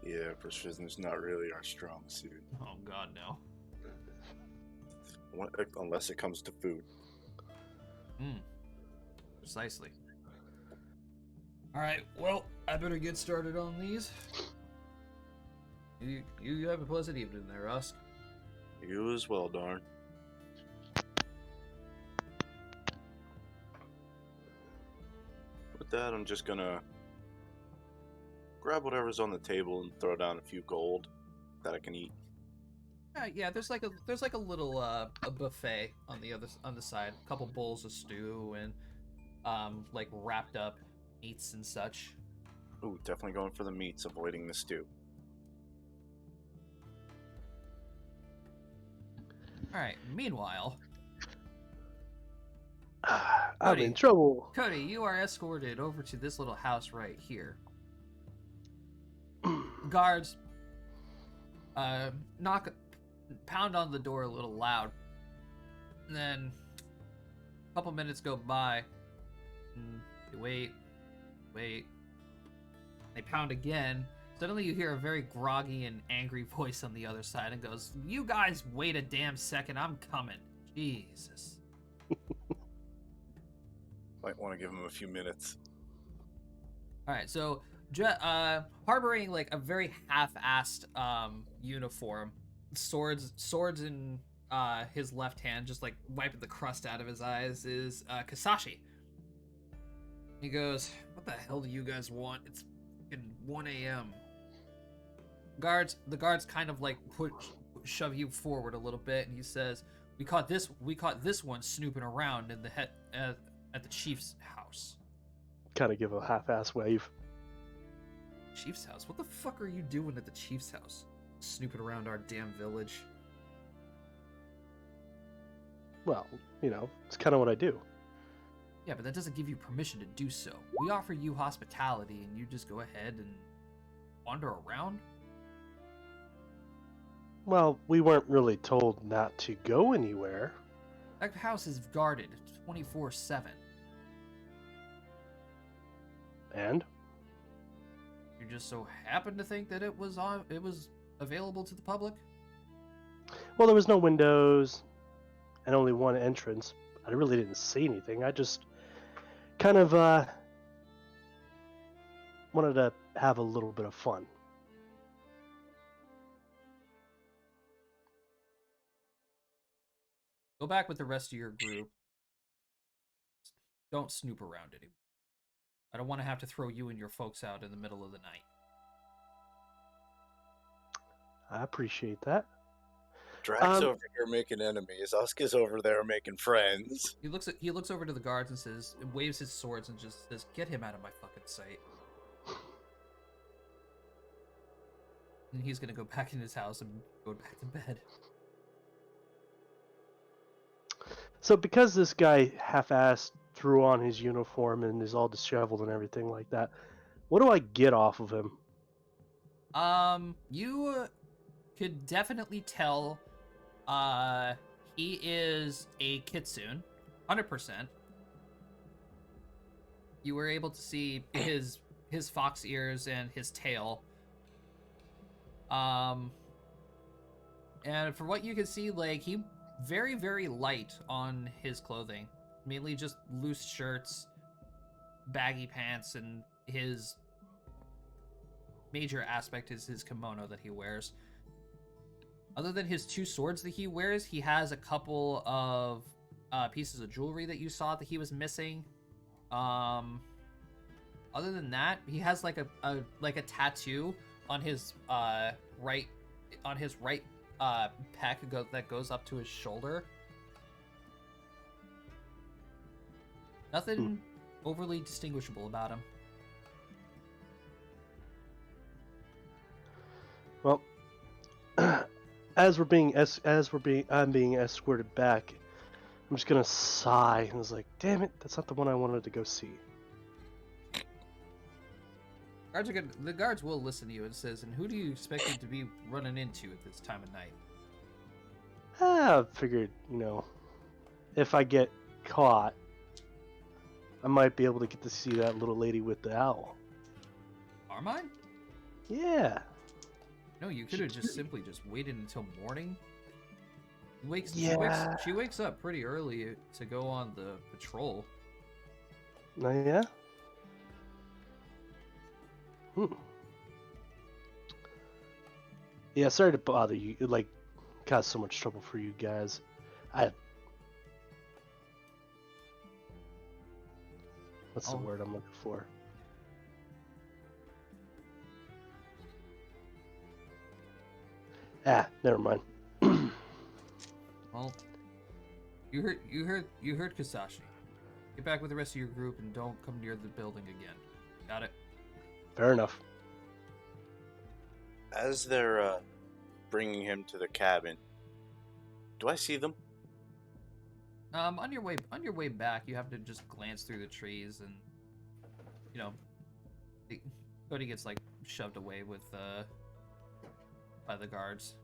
Yeah, precision's not really our strong suit. Oh God, no. Unless it comes to food. Precisely. All right, well, I better get started on these. You have a pleasant evening there, Usk. You as well, Darn. With that, I'm just gonna grab whatever's on the table and throw down a few gold that I can eat. Yeah. There's like a little a buffet on the side. A couple bowls of stew and like wrapped up meats and such. Ooh, definitely going for the meats, avoiding the stew. All right. Meanwhile, I'm Cody. in trouble. Cody, you are escorted over to this little house right here. Guards pound on the door a little loud. And then a couple minutes go by. They wait. They pound again. Suddenly you hear a very groggy and angry voice on the other side and goes, "You guys wait a damn second, I'm coming." Jesus. Might want to give him a few minutes. Alright, so harboring like a very half-assed uniform, swords in his left hand, just like wiping the crust out of his eyes, is Kasashi. He goes, "What the hell do you guys want? It's fucking 1 a.m. The guards kind of like shove you forward a little bit, and he says, we caught this one snooping around in the at the chief's house." Kind of give a half-ass wave. Chief's house? What the fuck are you doing at the chief's house? Snooping around our damn village. Well, it's kind of what I do. Yeah, but that doesn't give you permission to do so. We offer you hospitality and you just go ahead and wander around? Well, we weren't really told not to go anywhere. That house is guarded 24/7. And? You just so happened to think that it was available to the public? Well, there was no windows and only one entrance. I really didn't see anything. I just kind of wanted to have a little bit of fun. Go back with the rest of your group. Don't snoop around anymore. I don't want to have to throw you and your folks out in the middle of the night. I appreciate that. Drax Um, over here making enemies. Uska's over there making friends. He looks over to the guards and says, waves his swords and just says, "Get him out of my fucking sight." And he's gonna go back in his house and go back to bed. So because this guy half-assed threw on his uniform and is all disheveled and everything like that, what do I get off of him? You could definitely tell, he is a kitsune, 100%. You were able to see his fox ears and his tail. And from what you can see, like, he very, very light on his clothing. Mainly just loose shirts, baggy pants, and his major aspect is his kimono that he wears. Other than his 2 swords that he wears, he has a couple of pieces of jewelry that you saw that he was missing. Other than that, he has like a tattoo on his right pec that goes up to his shoulder. Nothing overly distinguishable about him. Well, I'm being escorted back. I'm just gonna sigh and was like, "Damn it, that's not the one I wanted to go see." The guards will listen to you and says, "And who do you expect you to be running into at this time of night?" I figured, if I get caught, I might be able to get to see that little lady with the owl. Armine? Yeah. No, you could have just simply just waited until morning. Yeah. She wakes up pretty early to go on the patrol. No, yeah. Yeah, sorry to bother you. It, caused so much trouble for you guys. What's the word I'm looking for? Never mind. Well, you heard Kasashi. Get back with the rest of your group and don't come near the building again. Got it? Fair enough. As they're bringing him to the cabin, do I see them? On your way back, you have to just glance through the trees and, Cody gets shoved away with by the guards.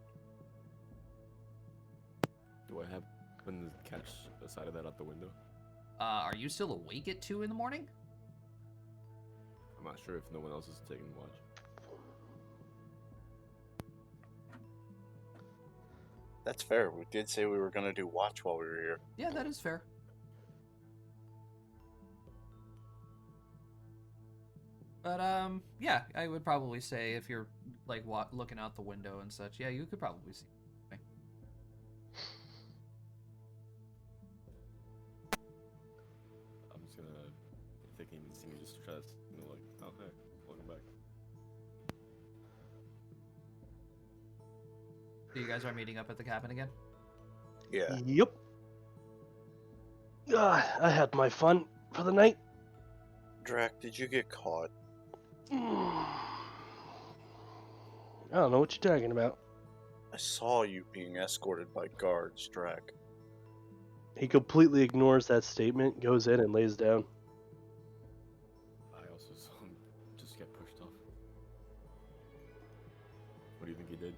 Do I happen to catch a side of that out the window? Are you still awake at 2 in the morning? I'm not sure if no one else is taking watch. That's fair. We did say we were going to do watch while we were here. Yeah, that is fair. But yeah, I would probably say if you're looking out the window and such, yeah, you could probably see. I'm just gonna, if they can even see me, just try to, oh hey, welcome back. So you guys are meeting up at the cabin again? Yeah. Yep. I had my fun for the night. Drac, did you get caught? I don't know what you're talking about. I saw you being escorted by guards, Drac. He completely ignores that statement, goes in and lays down. I also saw him just get pushed off. What do you think he did?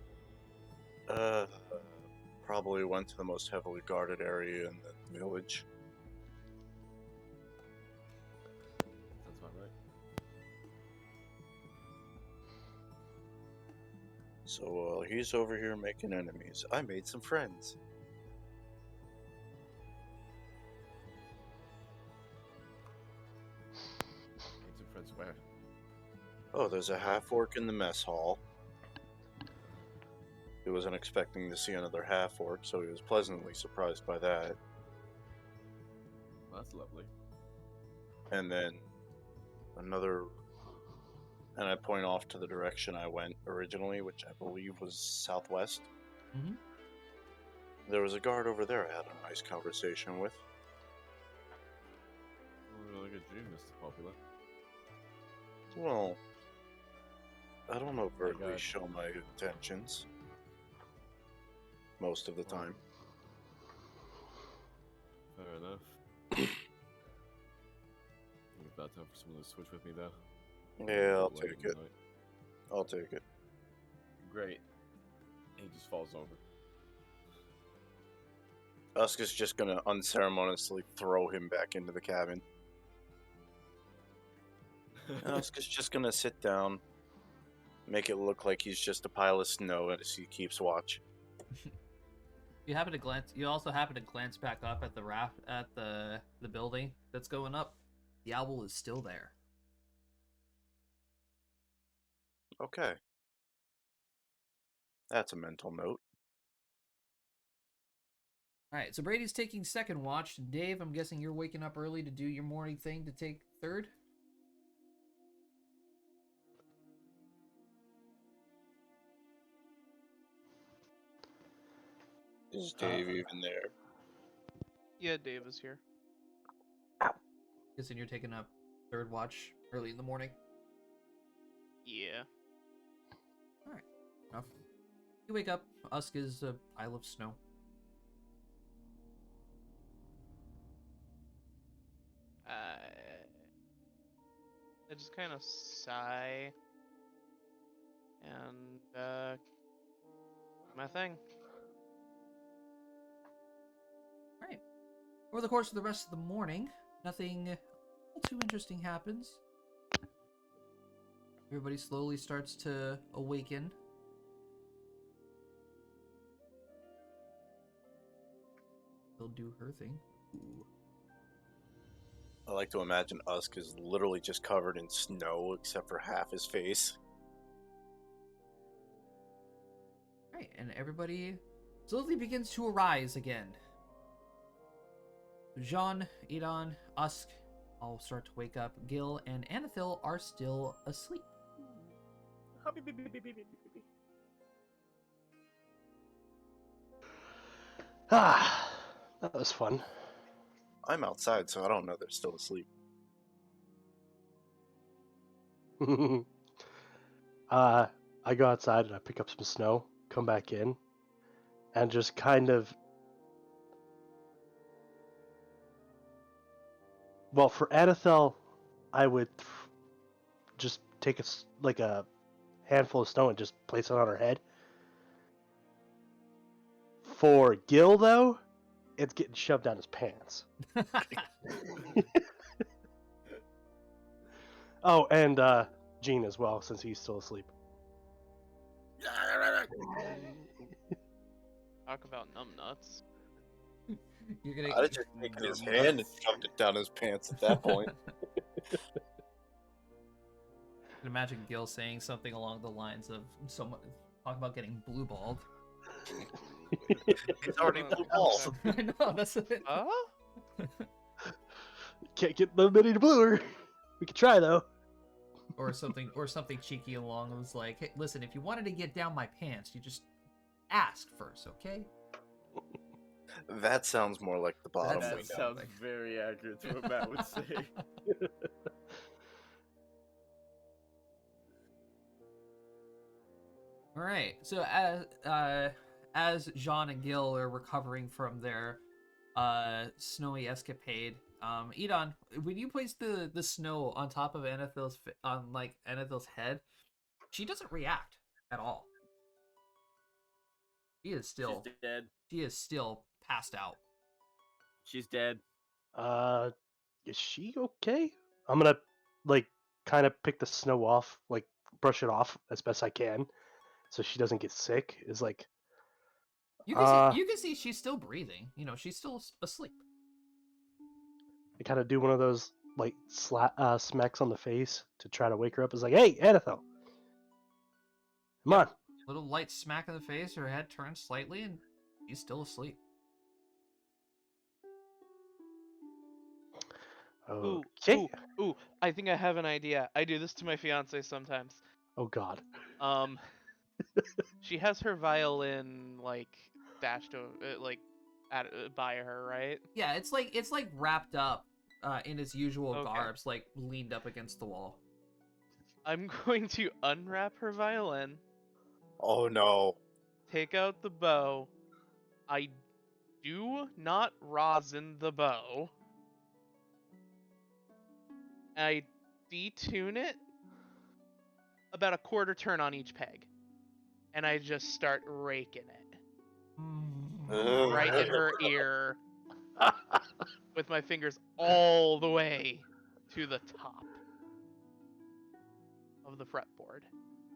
Probably went to the most heavily guarded area in the village. Sounds about right. So while he's over here making enemies, I made some friends. Made some friends where? Oh, there's a half-orc in the mess hall. He wasn't expecting to see another half-orc, so he was pleasantly surprised by that. Well, that's lovely. And then another... And I point off to the direction I went originally, which I believe was southwest. Mm-hmm. There was a guard over there I had a nice conversation with. Oh, like a dream, Mr. Popular. Well, I don't overtly God. show my intentions. Most of the time. Fair enough. Think about time for someone to switch with me, though. Yeah, I'll Late in take the it. night. I'll take it. Great. He just falls over. Usk is just gonna unceremoniously throw him back into the cabin. Usk is just gonna sit down, make it look like he's just a pile of snow as he keeps watch. You happen to glance. You also happen to glance back up at the raft at the building that's going up. The owl is still there. Okay. That's a mental note. All right, so Brady's taking second watch. Dave, I'm guessing you're waking up early to do your morning thing to take third. Is Dave even there? Yeah, Dave is here. Guessing you're taking up third watch early in the morning. Yeah. All right, enough. You wake up. Usk is a pile of snow. I just kind of sigh and my thing. All right. Over the course of the rest of the morning, nothing too interesting happens. Everybody slowly starts to awaken. She'll do her thing. Ooh. I like to imagine Usk is literally just covered in snow except for half his face. Right, and everybody slowly begins to arise again. Jean, Edon, Usk all start to wake up. Gil and Anathil are still asleep. Ah, that was fun. I'm outside, so I don't know they're still asleep. I go outside and I pick up some snow, come back in, and just kind of. Well, for Anathel, I would just take like a handful of snow and just place it on her head. For Gil, though, it's getting shoved down his pants. Oh, and Gene as well, since he's still asleep. Talk about numbnuts. You're gonna. I'd have just taken his hand and shoved it down his pants at that point. Imagine Gil saying something along the lines of someone talk about getting blue balled. He's already blue balls. I know, that's it. Can't get them any bluer. We could try though. Or something cheeky along was like, hey, listen, if you wanted to get down my pants, you just ask first, okay? That sounds more like the bottom That's- way That down. sounds very accurate to what Matt would say. All right. So as Jean and Gil are recovering from their snowy escapade, Edon, when you place the snow on top of Anathil's Anathil's head, she doesn't react at all. She is still She's dead. She is still passed out. She's dead. Is she okay? I'm gonna like kind of pick the snow off, like brush it off as best I can, so she doesn't get sick. Is like, You can see she's still breathing. You know, she's still asleep. I kind of do one of those like smacks on the face to try to wake her up. It's like, hey, Anathel, come on. Little light smack in the face. Her head turns slightly, and she's still asleep. Okay. Ooh, I think I have an idea. I do this to my fiance sometimes. Oh God. She has her violin like dashed to like by her, right? Yeah, it's like wrapped up in its usual Okay. garbs, like leaned up against the wall. I'm going to unwrap her violin, Oh no. take out the bow. I do not rosin the bow. I detune it about a quarter turn on each peg, and I just start raking it right in her ear with my fingers all the way to the top of the fretboard.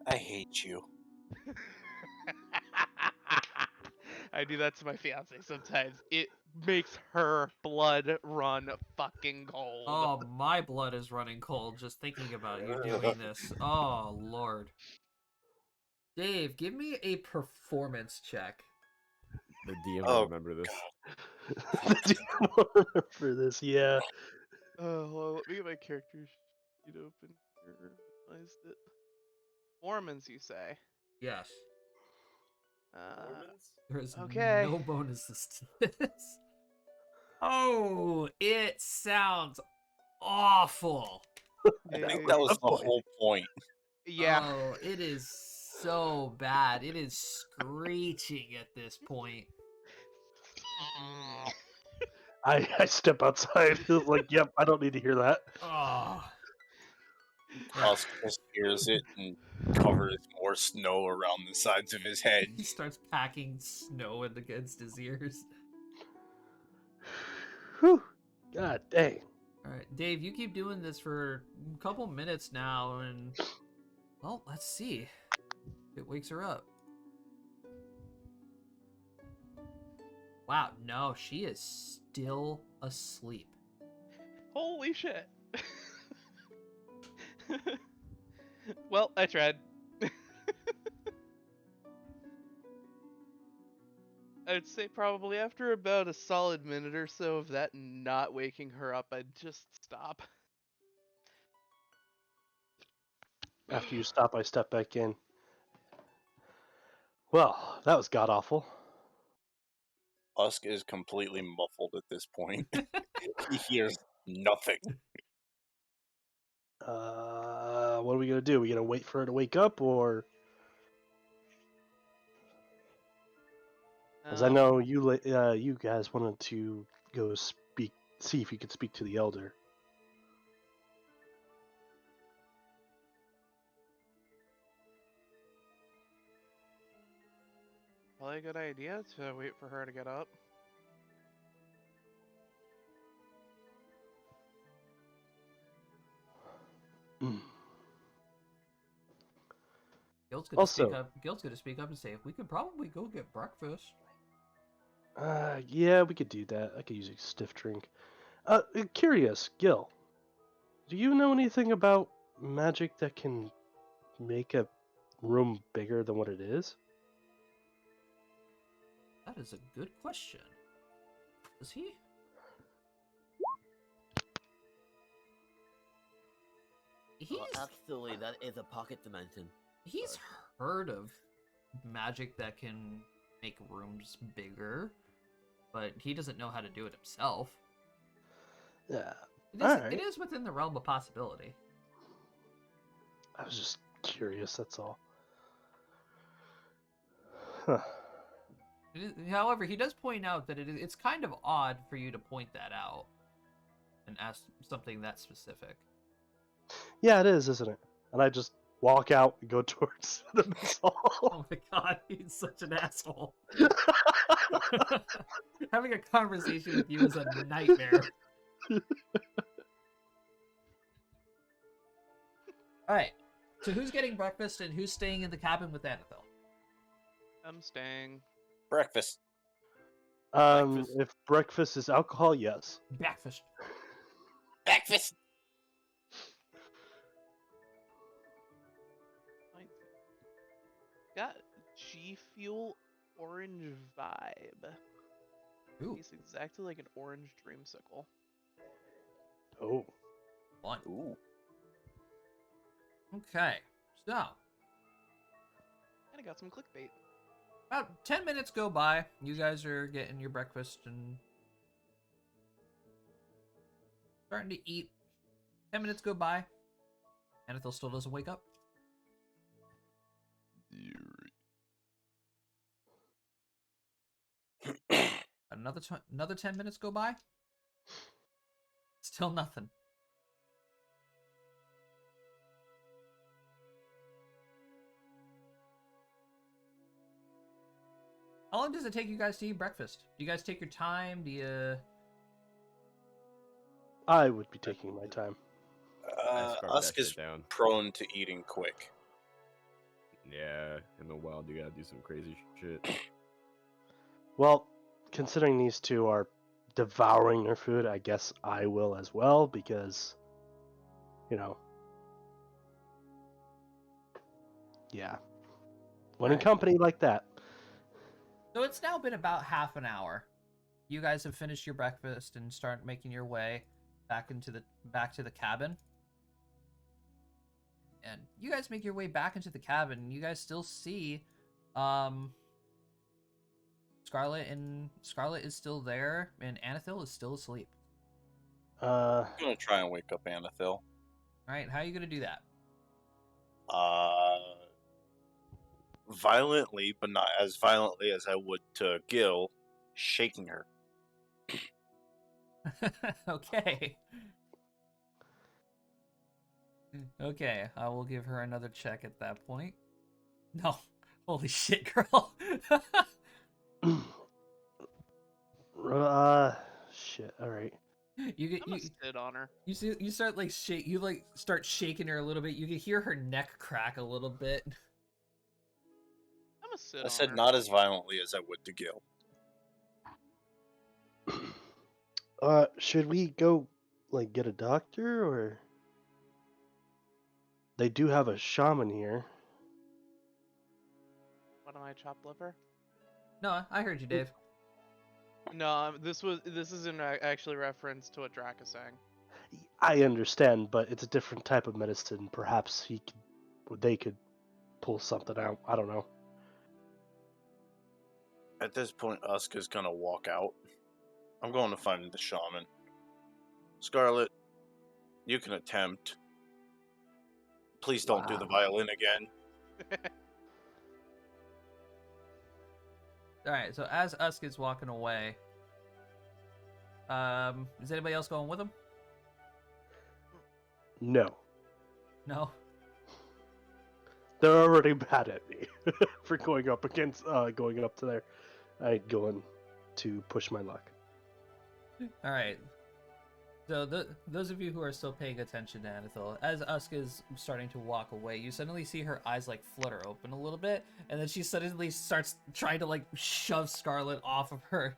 I hate you. I do that to my fiance sometimes. It makes her blood run fucking cold. Oh, my blood is running cold just thinking about you doing this. Oh, Lord. Dave, give me a performance check. The DM Oh, will remember this. The DM will remember this, yeah. Oh, well, let me get my character sheet open here. Minimized it. Performance, you say? Yes. There is Okay. no bonuses to this. Oh, it sounds awful. I Hey, think that was the point. whole point. yeah. Oh, it is so bad. It is screeching at this point. I step outside, like, yep, I don't need to hear that. Oh. Tusk just hears it and covers more snow around the sides of his head. He starts packing snow against his ears. Whew. God dang. All right, Dave, you keep doing this for a couple minutes now, and well, let's see if it wakes her up. Wow, no, she is still asleep. Holy shit. Well, I tried. I'd say probably after about a solid minute or so of that not waking her up, I'd just stop. After you stop, I step back in. Well, that was god awful. Tusk is completely muffled at this point. He hears nothing. What are we gonna do? We gonna wait for her to wake up, or? As I know you guys wanted to go speak, see if you could speak to the elder. Probably a good idea to wait for her to get up. Mm. Gil's gonna speak Also, up. Gil's gonna speak up and say, "We could probably go get breakfast." yeah, we could do that. I could use a stiff drink. Curious, Gil, do you know anything about magic that can make a room bigger than what it is? That is a good question. Does he? Well, actually, that is a pocket dimension. He's heard of magic that can make rooms bigger, but he doesn't know how to do it himself. Yeah. It Alright. is within the realm of possibility. I was just curious, that's all. Huh. However, he does point out that it's kind of odd for you to point that out and ask something that specific. Yeah, it is, isn't it? And I just walk out and go towards the missile. Oh my god, he's such an asshole. Having a conversation with you is a nightmare. Alright, so who's getting breakfast and who's staying in the cabin with Anethel? I'm staying. Breakfast. Breakfast. If breakfast is alcohol, yes. Breakfast. Breakfast. Got G Fuel orange vibe. Ooh, Tastes exactly like an orange dreamsicle. Oh. fun. Ooh. Okay, so, And I got some clickbait. About 10 minutes go by. You guys are getting your breakfast and starting to eat. 10 minutes go by. Anethel still doesn't wake up. Another 10 minutes go by. Still nothing. How long does it take you guys to eat breakfast? Do you guys take your time? Do you... I would be taking my time. I scarf that Usk shit is down. prone to eating quick. Yeah, in the wild you gotta do some crazy shit. Well, considering these two are devouring their food, I guess I will as well because, you know, yeah. When in Alright. company like that. So it's now been about half an hour. You guys have finished your breakfast and start making your way back to the cabin. And you guys make your way back into the cabin, and you guys still see Scarlet is still there, and Anethil is still asleep. Uh, I'm gonna try and wake up Anethil. Alright, how are you gonna do that? Violently, but not as violently as I would to Gil, shaking her. Okay. Okay, I will give her another check at that point. No. Holy shit, girl. shit. All right. You get I'm gonna sit on her. you start like start shaking her a little bit. You can hear her neck crack a little bit. I'm gonna sit I on said her. not as violently as I would to Gil. Should we go, like, get a doctor, or they do have a shaman here? Why don't I chop liver? No, I heard you, Dave. No, this is in actually reference to what Drac is saying. I understand, but it's a different type of medicine. Perhaps they could pull something out. I don't know. At this point, Usk is gonna walk out. I'm going to find the shaman. Scarlet, you can attempt. Please don't do the Wow. violin again. Alright, so as Usk is walking away, is anybody else going with him? No, No? they're already mad at me for going up to there. I going to push my luck. Alright. So those of you who are still paying attention to Anethil, as Usk is starting to walk away, you suddenly see her eyes like flutter open a little bit, and then she suddenly starts trying to like shove Scarlet off of her.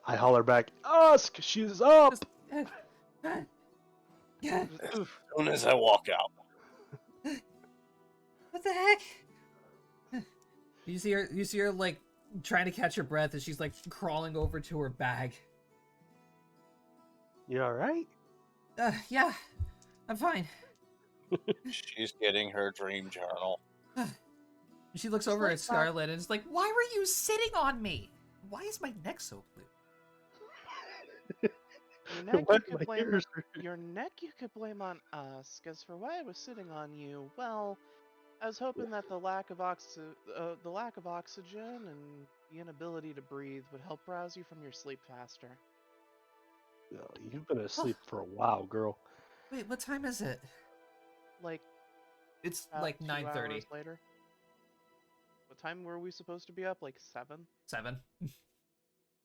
I holler back, Usk, she's up! Yeah. As soon as I walk out. What the heck? You see her like trying to catch her breath as she's like crawling over to her bag. You alright? Yeah, I'm fine. She's getting her dream journal. She looks over at Scarlet and is like, "Why were you sitting on me? Why is my neck so blue?" Your neck, Why you my could blame ears your neck. You could blame on us, because for why I was sitting on you, well, I was hoping that the lack of oxygen and the inability to breathe would help rouse you from your sleep faster. Oh, you've been asleep for a while, girl. Wait, what time is it? Like It's about like 2 9:30. hours later. What time were we supposed to be up? Like 7? 7.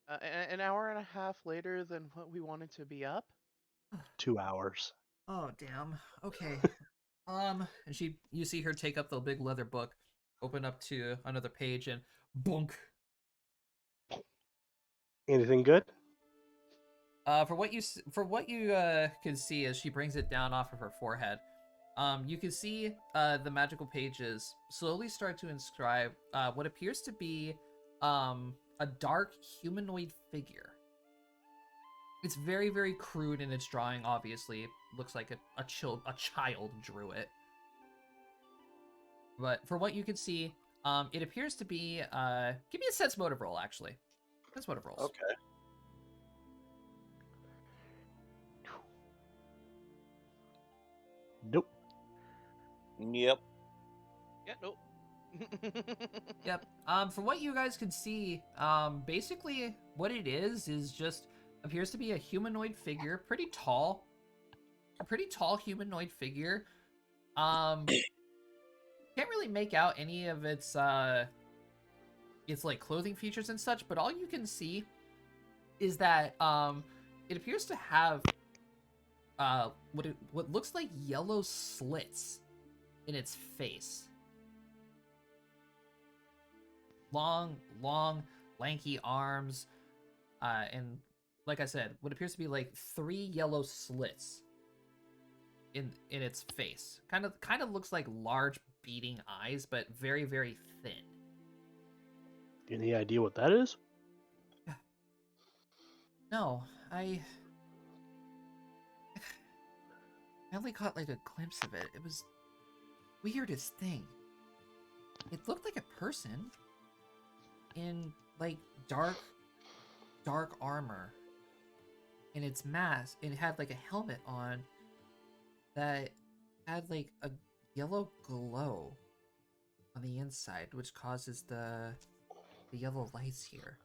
An hour and a half later than what we wanted to be up. 2 hours. Oh damn. Okay. And you see her take up the big leather book, open up to another page, and bunk. Anything good? For what you can see as she brings it down off of her forehead, you can see the magical pages slowly start to inscribe what appears to be a dark humanoid figure. It's very, very crude in its drawing. Obviously, it looks like a child drew it. But for what you can see, It appears to be give me a sense motive roll actually. Sense motive rolls. Okay. Nope. Yep. Yeah, nope. Yep. From what you guys can see, basically what it is just appears to be a humanoid figure, pretty tall. A pretty tall humanoid figure. Can't really make out any of its like clothing features and such, but all you can see is that it appears to have what looks like yellow slits in its face. Long, lanky arms, and like I said, what appears to be like 3 yellow slits in its face. Kind of looks like large beating eyes, but very, very thin. Any idea what that is? No, I only caught like a glimpse of it. It was weirdest thing. It looked like a person in like dark armor. And its mask, it had like a helmet on that had like a yellow glow on the inside, which causes the yellow lights here.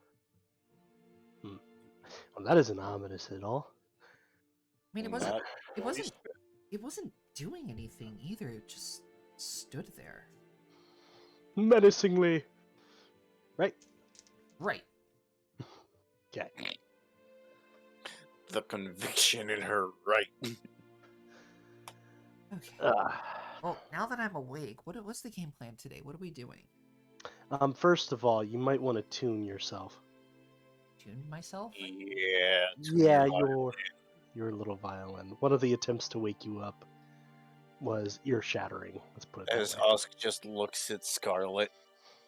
Well, that isn't ominous at all. I mean, it Not wasn't doing anything either. It just stood there. Menacingly. Right? Right. Okay. the conviction in her right. Okay. Well, now that I'm awake, what's the game plan today? What are we doing? First of all, you might want to tune yourself. Tune myself? Yeah. Yeah, your little violin. One of the attempts to wake you up was ear shattering. Let's put it that As way. Usk just looks at Scarlet.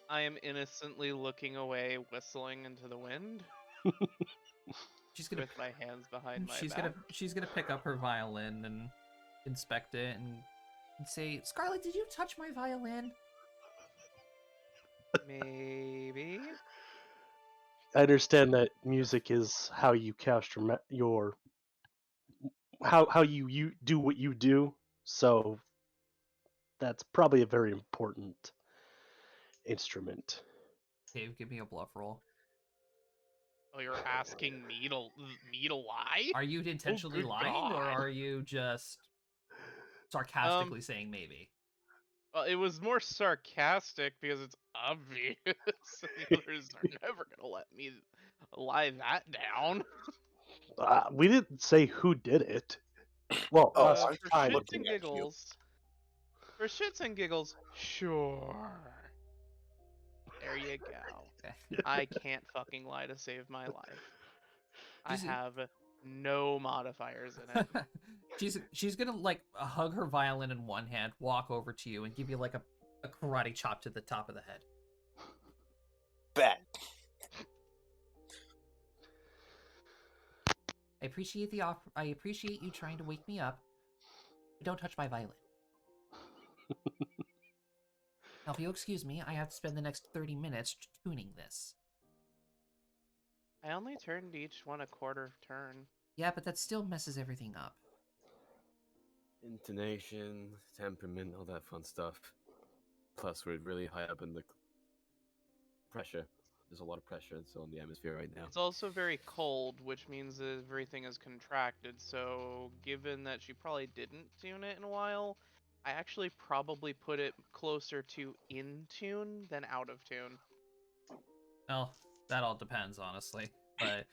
I am innocently looking away, whistling into the wind She's gonna with my hands behind my back. she's gonna pick up her violin and inspect it and say, Scarlet, did you touch my violin? Maybe. I understand that music is how you cast your how you do what you do. So that's probably a very important instrument. Dave, give me a bluff roll. Oh, you're asking me to lie? Are you intentionally good lying, or God. are you just sarcastically saying maybe? Well, it was more sarcastic because it's obvious. The others are never gonna let me lie that down. We didn't say who did it. Well, Oh, us I'm For kind of shits and did. giggles. For shits and giggles, sure. There you go. Okay. I can't fucking lie to save my life. I Just- have no modifiers in it. she's gonna like hug her violin in one hand, walk over to you, and give you like a karate chop to the top of the head. bet. I appreciate the offer. I appreciate you trying to wake me up. But don't touch my violin. Now, if you'll excuse me, I have to spend the next 30 minutes tuning this. I only turned each one a quarter turn. Yeah, but that still messes everything up. Intonation, temperament, all that fun stuff. Plus, we're really high up in the pressure. There's a lot of pressure on the atmosphere right now. It's also very cold, which means that everything is contracted, so given that she probably didn't tune it in a while, I actually probably put it closer to in tune than out of tune. Well, that all depends, honestly. But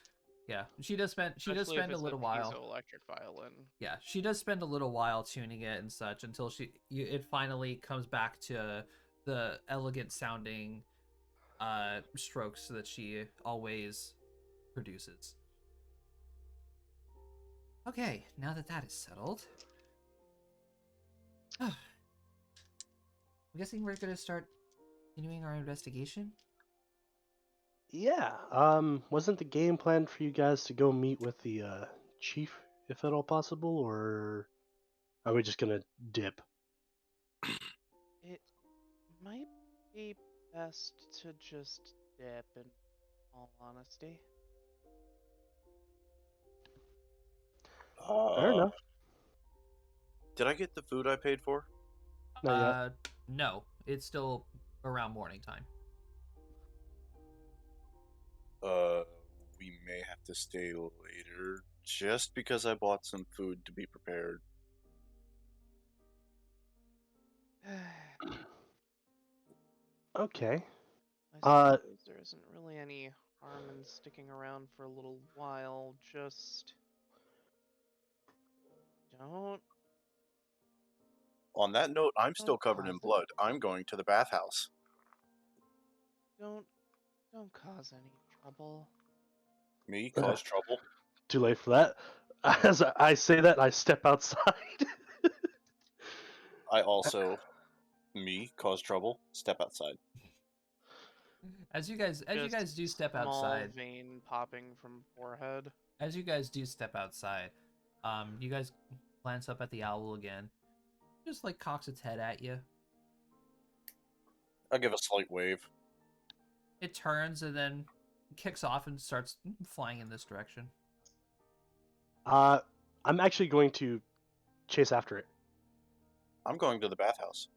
yeah, she does spend Especially if a it's little while. piezoelectric violin. Yeah, she does spend a little while tuning it and such until it finally comes back to the elegant sounding strokes that she always produces. Okay, now that is settled, I'm guessing we're gonna start continuing our investigation. Yeah. Wasn't the game plan for you guys to go meet with the chief, if at all possible, or are we just gonna dip? It might be best to just dip, in all honesty. Fair Uh, enough. did I get the food I paid for? Not yet. No, it's still around morning time. We may have to stay later just because I bought some food to be prepared. Okay. I Uh, suppose there isn't really any harm in sticking around for a little while. Just don't On that note, I'm still don't covered in cause blood. I'm going to the bathhouse. don't don't cause any trouble. Me cause trouble? Too late for that. As I say that, I step outside. I also, me cause trouble? Step outside. As you guys Just do step small outside, vein popping from forehead. you guys glance up at the owl again. Just like cocks its head at you. I give a slight wave. It turns and then kicks off and starts flying in this direction. I'm actually going to chase after it. I'm going to the bathhouse.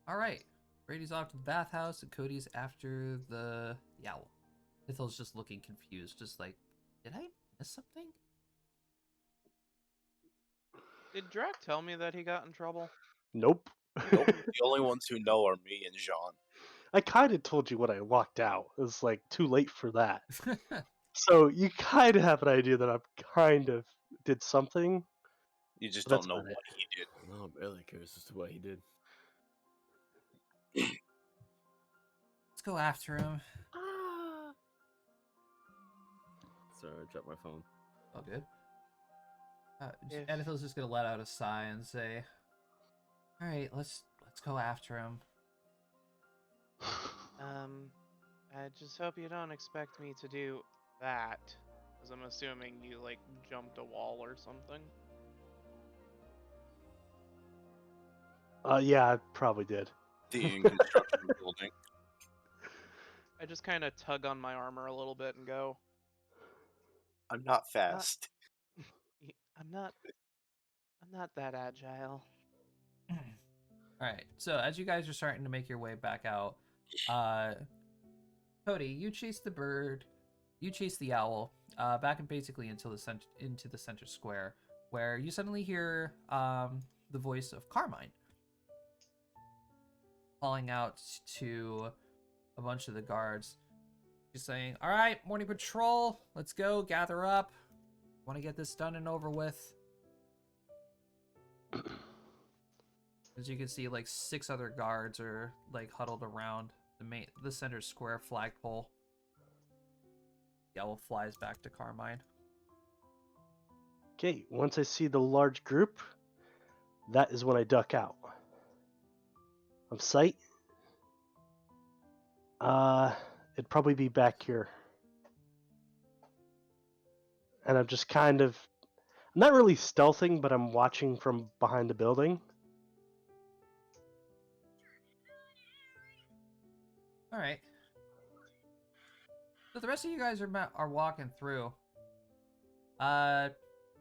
All right, Brady's off to the bathhouse, and Cody's after the owl. Ithel's just looking confused, just like, did I miss something? Did Drac tell me that he got in trouble? Nope. Nope. The only ones who know are me and Jean. I kind of told you when I walked out. It was like too late for that. So you kind of have an idea that I kind of did something. You just But that's don't know about it. what he did. No, I'm barely curious as to what he did. Let's go after him. Sorry, I dropped my phone. Oh, good. If- Edithel's just gonna let out a sigh and say, "All right, let's go after him." I just hope you don't expect me to do that, because I'm assuming you like jumped a wall or something. Yeah, I probably did. The in construction building. I just kind of tug on my armor a little bit and go, I'm not fast. I'm not that agile. All right. So as you guys are starting to make your way back out, Cody, you chase the bird, you chase the owl, back and basically into the center square, where you suddenly hear the voice of Carmine calling out to a bunch of the guards. She's saying, "All right, morning patrol, let's go, gather up. Want to get this done and over with." As you can see, like 6 other guards are like huddled around the center square flagpole. The owl flies back to Carmine. Okay, once I see the large group, that is when I duck out of sight. It'd probably be back here. And I'm just kind of, I'm not really stealthing, but I'm watching from behind the building. All right. So the rest of you guys are walking through.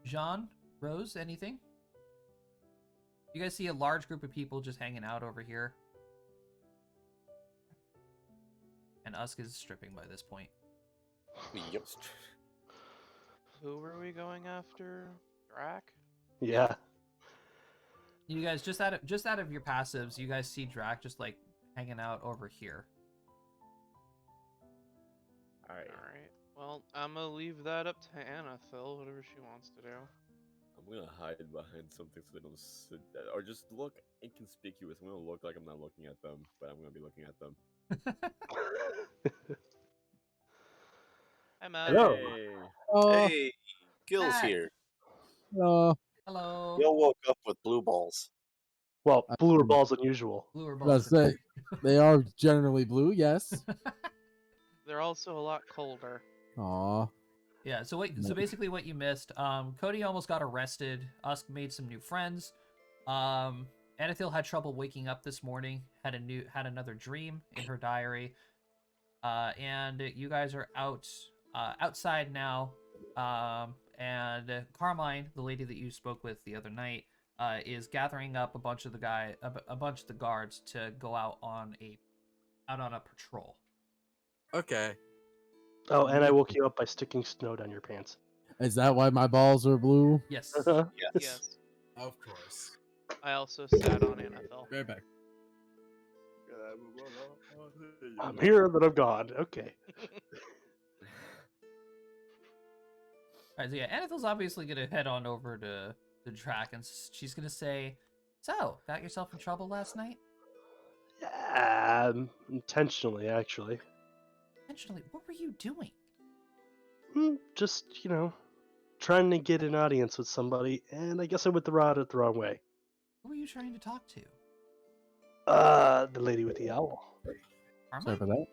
Jean, Rose, anything? You guys see a large group of people just hanging out over here. And Usk is stripping by this point. Yep. Who were we going after? Drac? Yeah. You guys just out of your passives, you guys see Drac just like hanging out over here. Alright. Alright. Well, I'm gonna leave that up to Anathil, whatever she wants to do. I'm gonna hide behind something so they don't sit there. Or just look inconspicuous. I'm gonna look like I'm not looking at them, but I'm gonna be looking at them. Hi, Matt. Hello. Hey! Hey, Gil's Matt. here. Hello. Gil woke up with blue balls. Well, bluer balls than usual. Bluer Let's balls. say they are generally blue, yes. They're also a lot colder. Aw. Yeah, so basically what you missed, Cody almost got arrested. Usk made some new friends. Anethil had trouble waking up this morning. Had another dream in her diary. And you guys are outside now. And Carmine, the lady that you spoke with the other night, is gathering up a bunch of the guards to go out on a patrol. Okay. Oh, and I woke you up by sticking snow down your pants. Is that why my balls are blue? Yes. Yes. Of course. I also sat on Anethel. Right back. I'm here, then I'm gone. Okay. Alright, so yeah, Anethel's obviously gonna head on over to the track, and she's gonna say, "So, got yourself in trouble last night?" Yeah, intentionally, actually. Intentionally, what were you doing? Just, trying to get an audience with somebody, and I guess I went the wrong way. Who were you trying to talk to? The lady with the owl. Sorry Carmine? for that.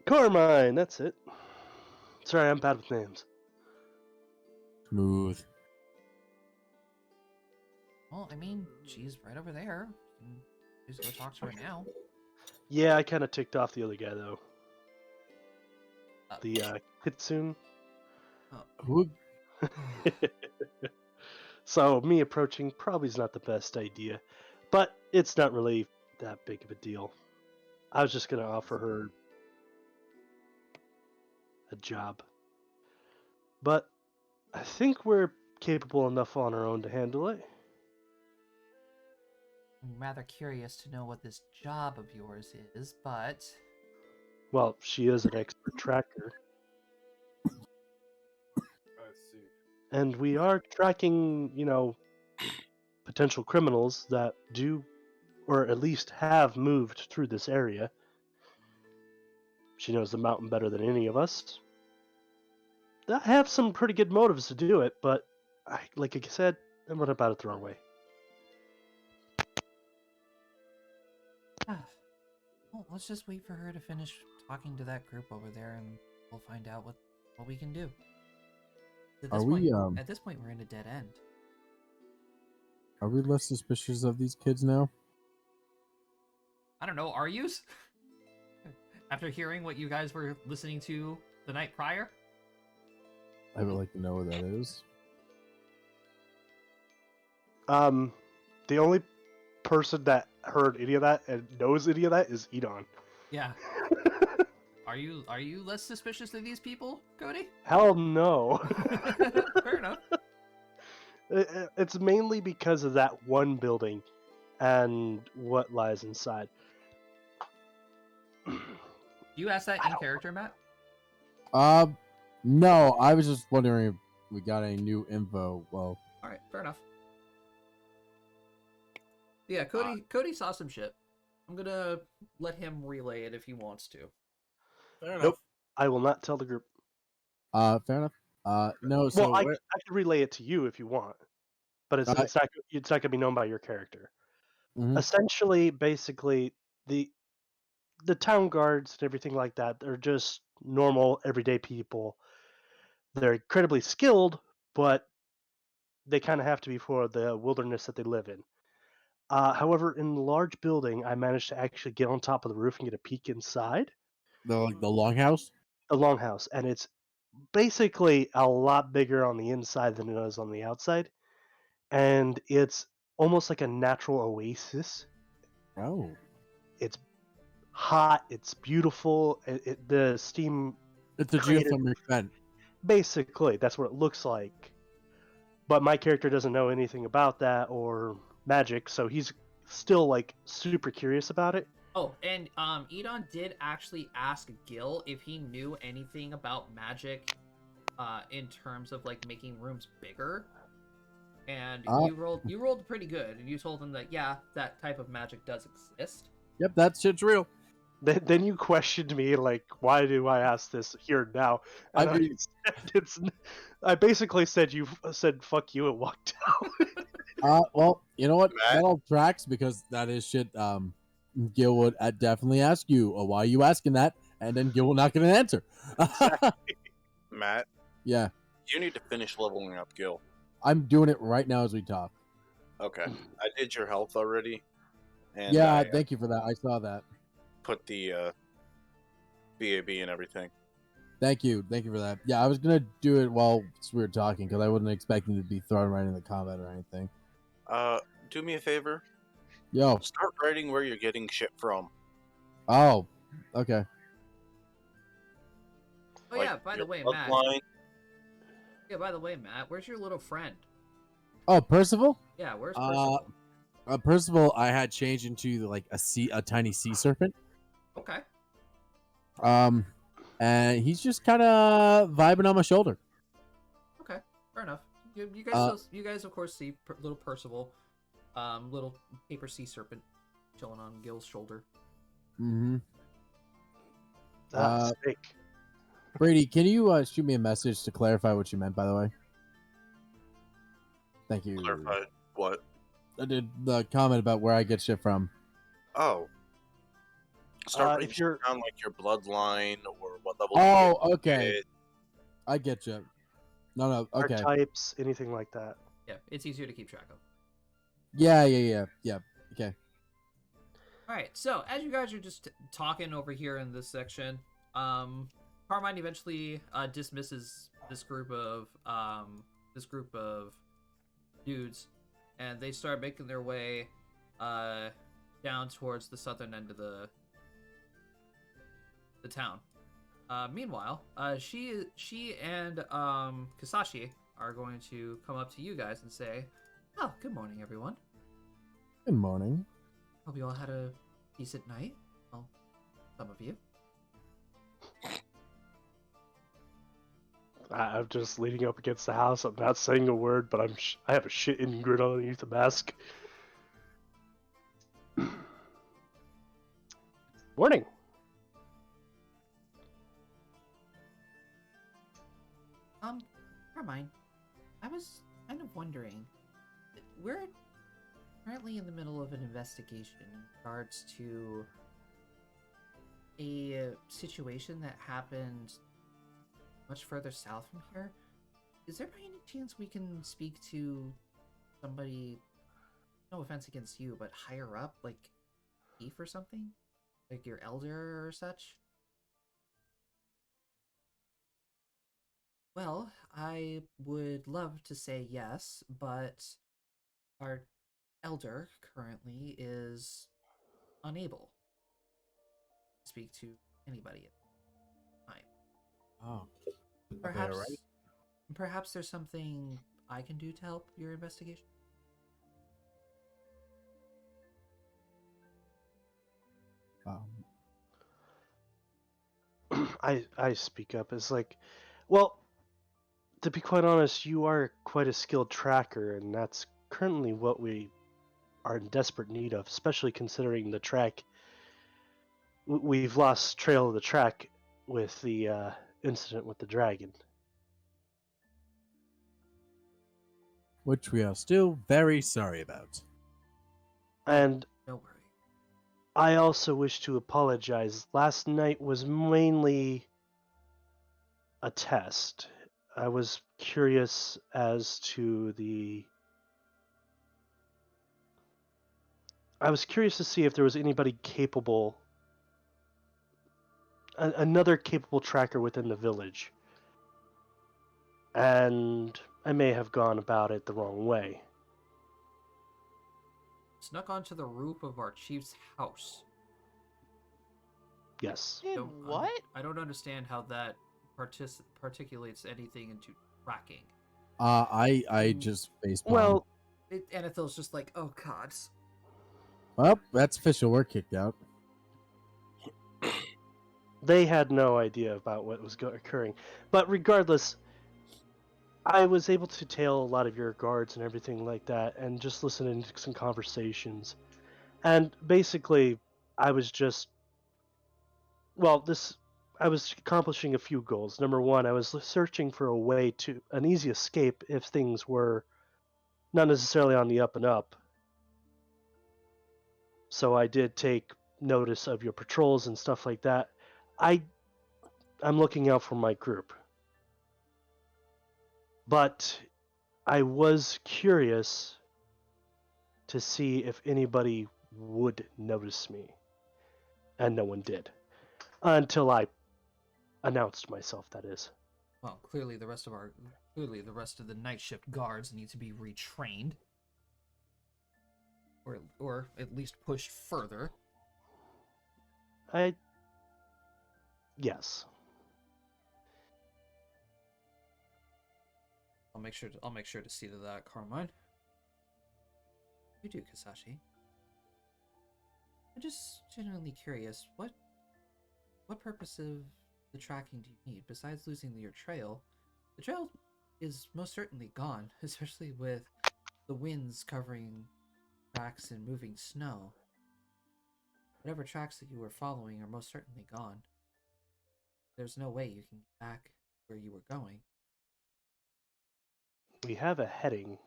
Carmine, that's it. Sorry, I'm bad with names. Smooth. Well, I mean, she's right over there. Just go talk to her now. Yeah, I kind of ticked off the other guy, though. Uh, The Kitsune. Who? So, me approaching probably is not the best idea, but it's not really that big of a deal. I was just going to offer her a job. But I think we're capable enough on our own to handle it. I'm rather curious to know what this job of yours is, but Well, she is an expert tracker. I see. And we are tracking, potential criminals that do, or at least have moved through this area. She knows the mountain better than any of us. I have some pretty good motives to do it, but like I said, I went about it the wrong way. well, let's just wait for her to finish talking to that group over there, and we'll find out what we can do. At this point, we're in a dead end. Are we less suspicious of these kids now? I don't know. Are you? After hearing what you guys were listening to the night prior? I would like to know what that is. The only person that heard any of that and knows any of that is Edon. Yeah. Are you less suspicious of these people, Cody? Hell no. Fair enough. It's mainly because of that one building and what lies inside. You asked that in character, Matt? No, I was just wondering if we got any new info. Well, All right, fair enough. Yeah, Cody saw some shit. I'm gonna let him relay it if he wants to. Fair enough. Nope. I will not tell the group. fair enough. No, so Well, I can relay it to you if you want, but it's not gonna be known by your character. Mhm. Essentially, basically, the town guards and everything like that, they're just normal, everyday people. They're incredibly skilled, but they kind of have to be for the wilderness that they live in. However, in the large building, I managed to actually get on top of the roof and get a peek inside the longhouse. the longhouse, and it's basically a lot bigger on the inside than it is on the outside, and it's almost like a natural oasis. Oh, It's hot, it's beautiful. The steam, it's a created- geothermal vent. basically, that's what it looks like. But my character doesn't know anything about that or magic, so he's still like super curious about it. Oh, and Edon did actually ask Gil if he knew anything about magic, in terms of like making rooms bigger. And you rolled pretty good, and you told him that yeah, that type of magic does exist. Yep, that shit's real. Then you questioned me like, why do I ask this here now? And I mean- I basically said fuck you and walked out. Well, you know what? Matt? That all tracks because that is shit. Gil would definitely ask you, why are you asking that? And then Gil will not get an answer. Matt, Yeah, you need to finish leveling up Gil. I'm doing it right now as we talk. Okay. I did your health already. And Yeah, I thank you for that. I saw that. put the BAB and everything. Thank you for that. Yeah, I was gonna do it while we were talking because I wasn't expecting to be thrown right in the comment or anything. Do me a favor. Yo, Start writing where you're getting shit from. oh, okay. Oh Like yeah, by the your way, Matt. bloodline. Yeah, by the way, Matt, where's your little friend? Oh, Percival. Yeah, where's Percival? Percival, I had changed into like a tiny sea serpent. Okay. And he's just kind of vibing on my shoulder. Okay, fair enough. You guys, you guys, of course, see little Percival, little paper sea serpent, chilling on Gil's shoulder. Mm-hmm. Sick. Brady, can you shoot me a message to clarify what you meant? By the way, thank you. Clarify what? I did the comment about where I get shit from. Oh. Start writing If you're down like your bloodline or what level. Oh, okay. I get you. No, okay. archetypes, anything like that. Yeah, it's easier to keep track of. Yeah. Okay. All right, so as you guys are just talking over here in this section, Carmine eventually dismisses this group of dudes, and they start making their way down towards the southern end of the town. Meanwhile, she and Kasashi are going to come up to you guys and say, "Oh, good morning, everyone. Good morning. Hope you all had a decent night. Well, some of you." I'm just leaning up against the house. I'm not saying a word, but I have a shit-eating grin underneath the mask. Morning. Carmine, I was kind of wondering. We're currently in the middle of an investigation in regards to a situation that happened much further south from here. Is there by any chance we can speak to somebody, no offense against you, but higher up, like chief or something? Like your elder or such? Well, I would love to say yes, but our elder currently is unable to speak to anybody at the time. Oh. Perhaps, perhaps there's something I can do to help your investigation. I speak up. It's like, well, to be quite honest, you are quite a skilled tracker, and that's currently what we are in desperate need of, especially considering the track. We've lost trail of the track with the incident with the dragon. Which we are still very sorry about. And No worry. I also wish to apologize. Last night was mainly a test. I was curious as to I was curious to see if there was anybody capable, another capable tracker within the village. And I may have gone about it the wrong way. Snuck onto the roof of our chief's house. Yes. Did what? I don't understand how that particulates anything into tracking. I just facepalmed. Well, Anathel's just like, oh god. Well, that's official. We're kicked out. they had no idea about what was occurring. But regardless, I was able to tail a lot of your guards and everything like that, and just listen to some conversations. And basically, I was just, well, I was accomplishing a few goals. Number one, I was searching for a way to an easy escape if things were not necessarily on the up and up. So I did take notice of your patrols and stuff like that. I'm looking out for my group. But I was curious to see if anybody would notice me. And no one did. Until I announced myself, that is. Well, clearly the rest of the night shift guards need to be retrained. Or at least pushed further. Yes. I'll make sure to see to that, Carmine. You do, Kasashi. I'm just genuinely curious, what purpose of the tracking do you need besides losing your trail? The trail is most certainly gone, especially with the winds covering tracks and moving snow. Whatever tracks that you were following are most certainly gone. There's no way you can get back where you were going. We have a heading,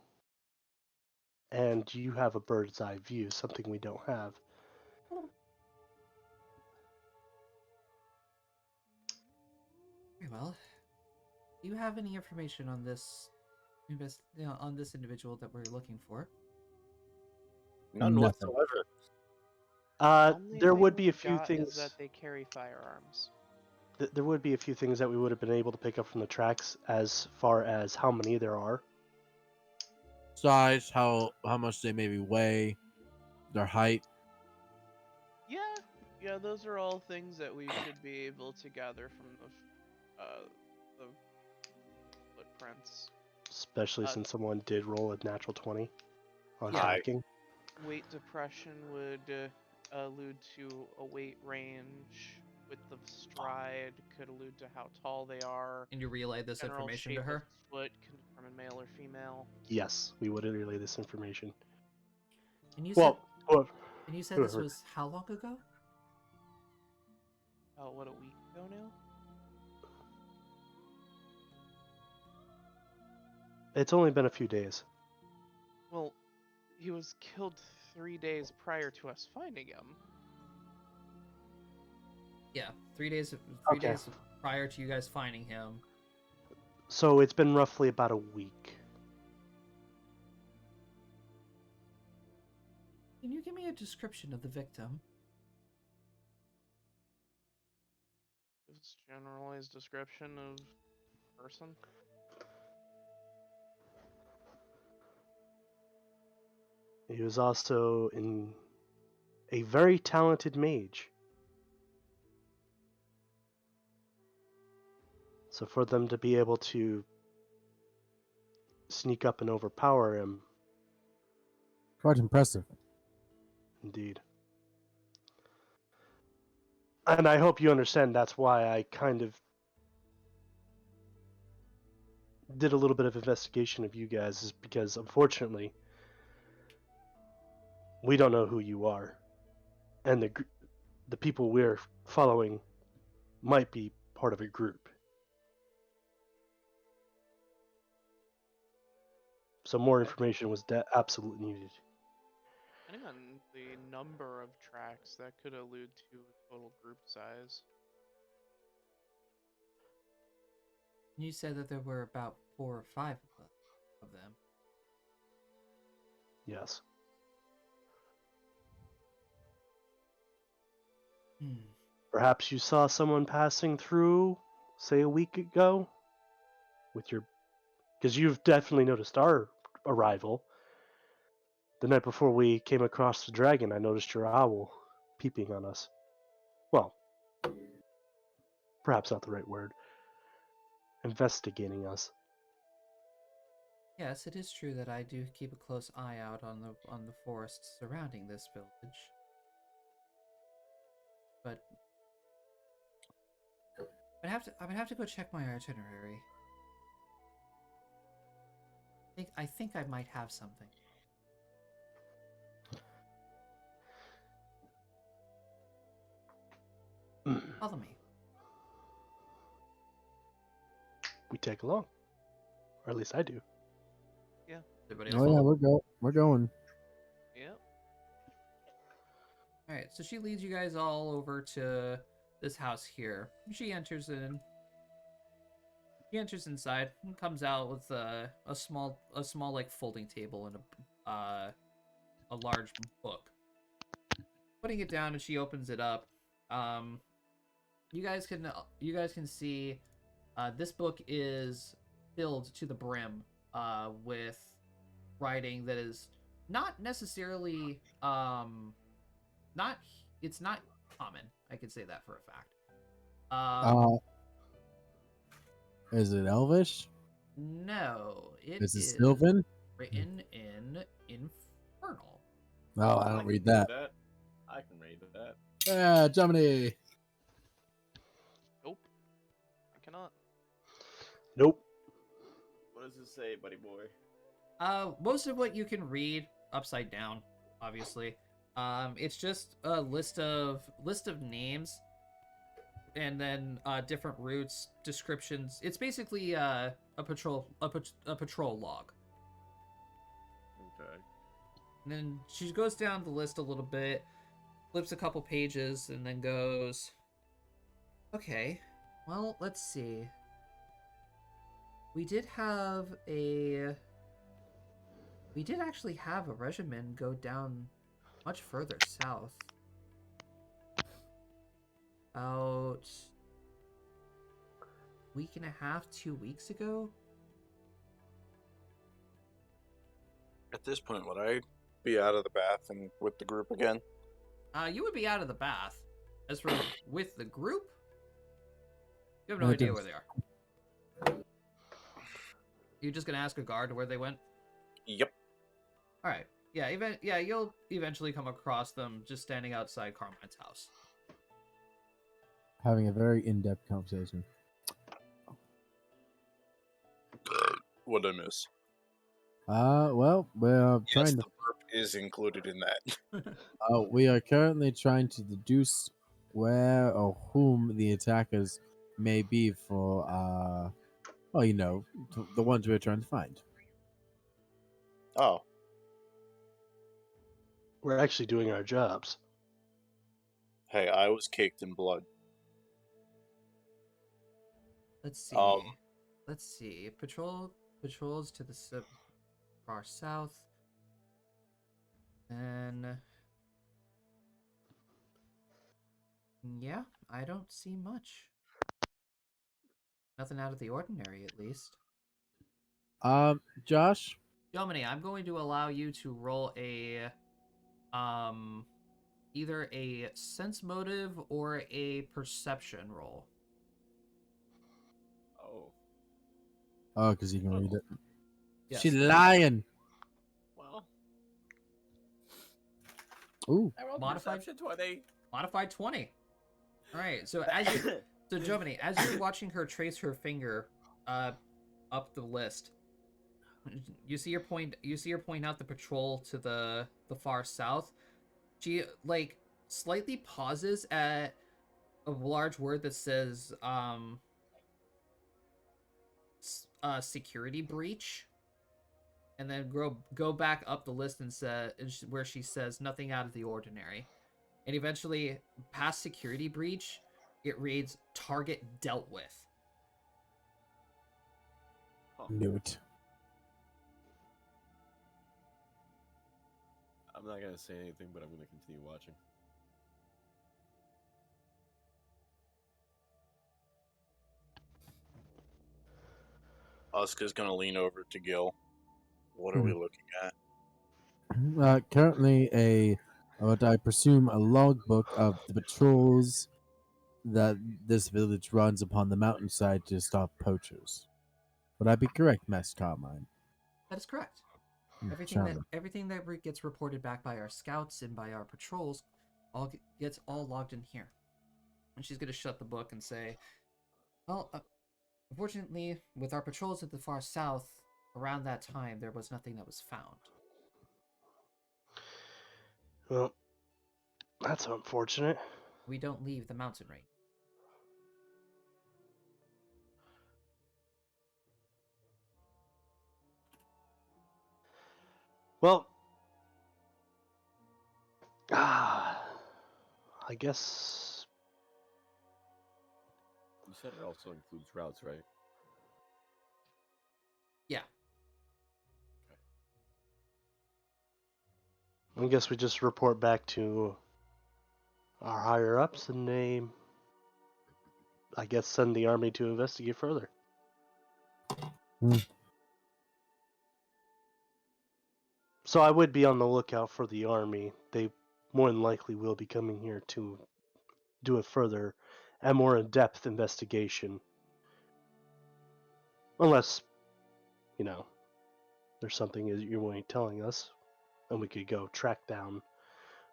and you have a bird's eye view, something we don't have. Very well. Do you have any information on this on this individual that we're looking for? None Nothing. whatsoever. Only There thing would be a we've few got things. is that they carry firearms. There would be a few things that we would have been able to pick up from the tracks, as far as how many there are. Size, how much they maybe weigh, their height. Yeah, those are all things that we should be able to gather from the footprints. Especially Uh, since someone did roll a natural 20 on Yeah. tracking. Weight depression would allude to a weight range. Width of stride could allude to how tall they are. And you relay this General information shape to her? of foot can determine male or female. Yes, we would relay this information. And you Well, said this was how long ago? Oh, what, a week ago now? it's only been a few days. Well, he was killed 3 days prior to us finding him. Yeah, 3 days. Okay. Days prior to you guys finding him. So it's been roughly about a week. Can you give me a description of the victim? His generalized description of person. He was also a very talented mage. So for them to be able to sneak up and overpower him, Quite impressive. indeed. And I hope you understand that's why I kind of did a little bit of investigation of you guys, is because unfortunately we don't know who you are, and the people we're following might be part of a group. So more information was absolutely needed. Depending on the number of tracks, that could allude to a total group size. You said that there were about 4 or 5 of them. Yes. Perhaps you saw someone passing through, say a week ago, with your, because you've definitely noticed our arrival. The night before we came across the dragon, I noticed your owl peeping on us. Well, perhaps not the right word. Investigating us. Yes, it is true that I do keep a close eye out on the forests surrounding this village. But I would have to go check my itinerary. I think I might have something. Follow me. We take along, or at least I do. Everybody else Oh yeah, follow? we're going. Yep. All right, so she leads you guys all over to this house here. She enters in. She enters inside and comes out with a small like folding table and a large book. putting it down, and she opens it up. You guys can see this book is filled to the brim with writing that is not necessarily not it's not common. I can say that for a fact. Is it Elvish? No, it Is it is Sylvan? written in Infernal. No, I I don't can read that. I can read that. Yeah, Germany. Nope. I cannot. Nope. What does it say, buddy boy? Most of what you can read upside down, obviously. It's just a list of names, and then different routes, descriptions. It's basically a patrol log. Okay. And then she goes down the list a little bit, flips a couple pages, and then goes, okay, well, let's see. We did actually have a regiment go down much further south. About a week and a half, 2 weeks ago. At this point, would I be out of the bath and with the group again? You would be out of the bath. As for with the group, you have no I idea don't. where they are. You're just gonna ask a guard where they went? Yep. All right. Yeah. You'll eventually come across them just standing outside Carmine's house. Having a very in-depth conversation. What did I miss? Well, we're Yes, trying the to. burp is included in that. We are currently trying to deduce where or whom the attackers may be for. Well, you know, the ones we're trying to find. Oh, We're actually doing our jobs. hey, I was caked in blood. Let's see. Um, Let's see. Patrols to the far south. And yeah, I don't see much. Nothing out of the ordinary, at least. Josh. Domini, I'm going to allow you to roll either a sense motive or a perception roll. Oh. Oh, because you can read it. Yes. She's lying. Well. Ooh. I rolled Modified? perception 20. Modified 20. All right. So Domini, as you're watching her trace her finger up the list, you see her point out the patrol to the far south. She like slightly pauses at a large word that says security breach, and then go back up the list and where she says nothing out of the ordinary, and eventually past security breach it reads target dealt with. Knew it. I'm not gonna say anything, but I'm gonna continue watching. Asuka's gonna lean over to Gil. What are we looking at? Currently what I presume a logbook of the patrols that this village runs upon the mountainside to stop poachers. Would I be correct, Master Carmine? That is correct. Charming. Everything that gets reported back by our scouts and by our patrols gets all logged in here. And she's going to shut the book and say, well, unfortunately, with our patrols at the far south, around that time, there was nothing that was found. Well, that's unfortunate. We don't leave the mountain range. Well, I guess. You said it also includes routes, right? Yeah. I guess we just report back to our higher ups, and they, I guess, send the army to investigate further. Hmm. So I would be on the lookout for the army. They more than likely will be coming here to do a further and more in-depth investigation. Unless, there's something that you're willing telling us, and we could go track down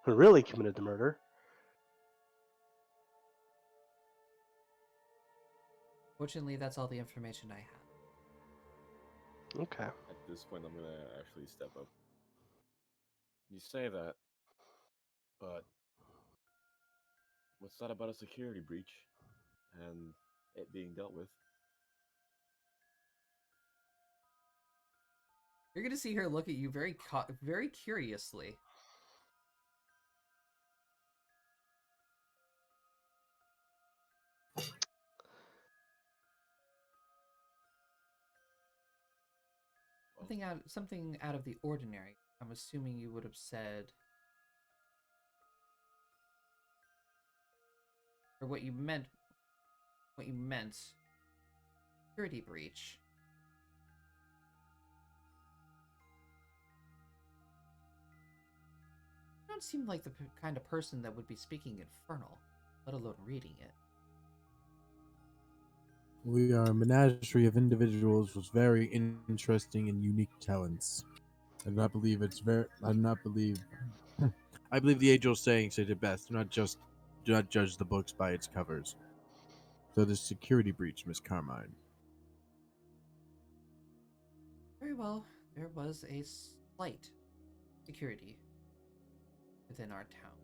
who really committed the murder. Fortunately, that's all the information I have. Okay. At this point, I'm gonna actually step up. You say that, but what's that about a security breach and it being dealt with? You're gonna see her look at you very curiously. Something out of the ordinary. I'm assuming you would have said, or what you meant, security breach. You don't seem like the kind of person that would be speaking Infernal, let alone reading it. We are a menagerie of individuals with very interesting and unique talents. I do not believe it's very. I do not believe. I believe the age-old saying said it best. Do not judge the books by its covers. So the security breach, Miss Carmine. Very well, there was a slight security within our town,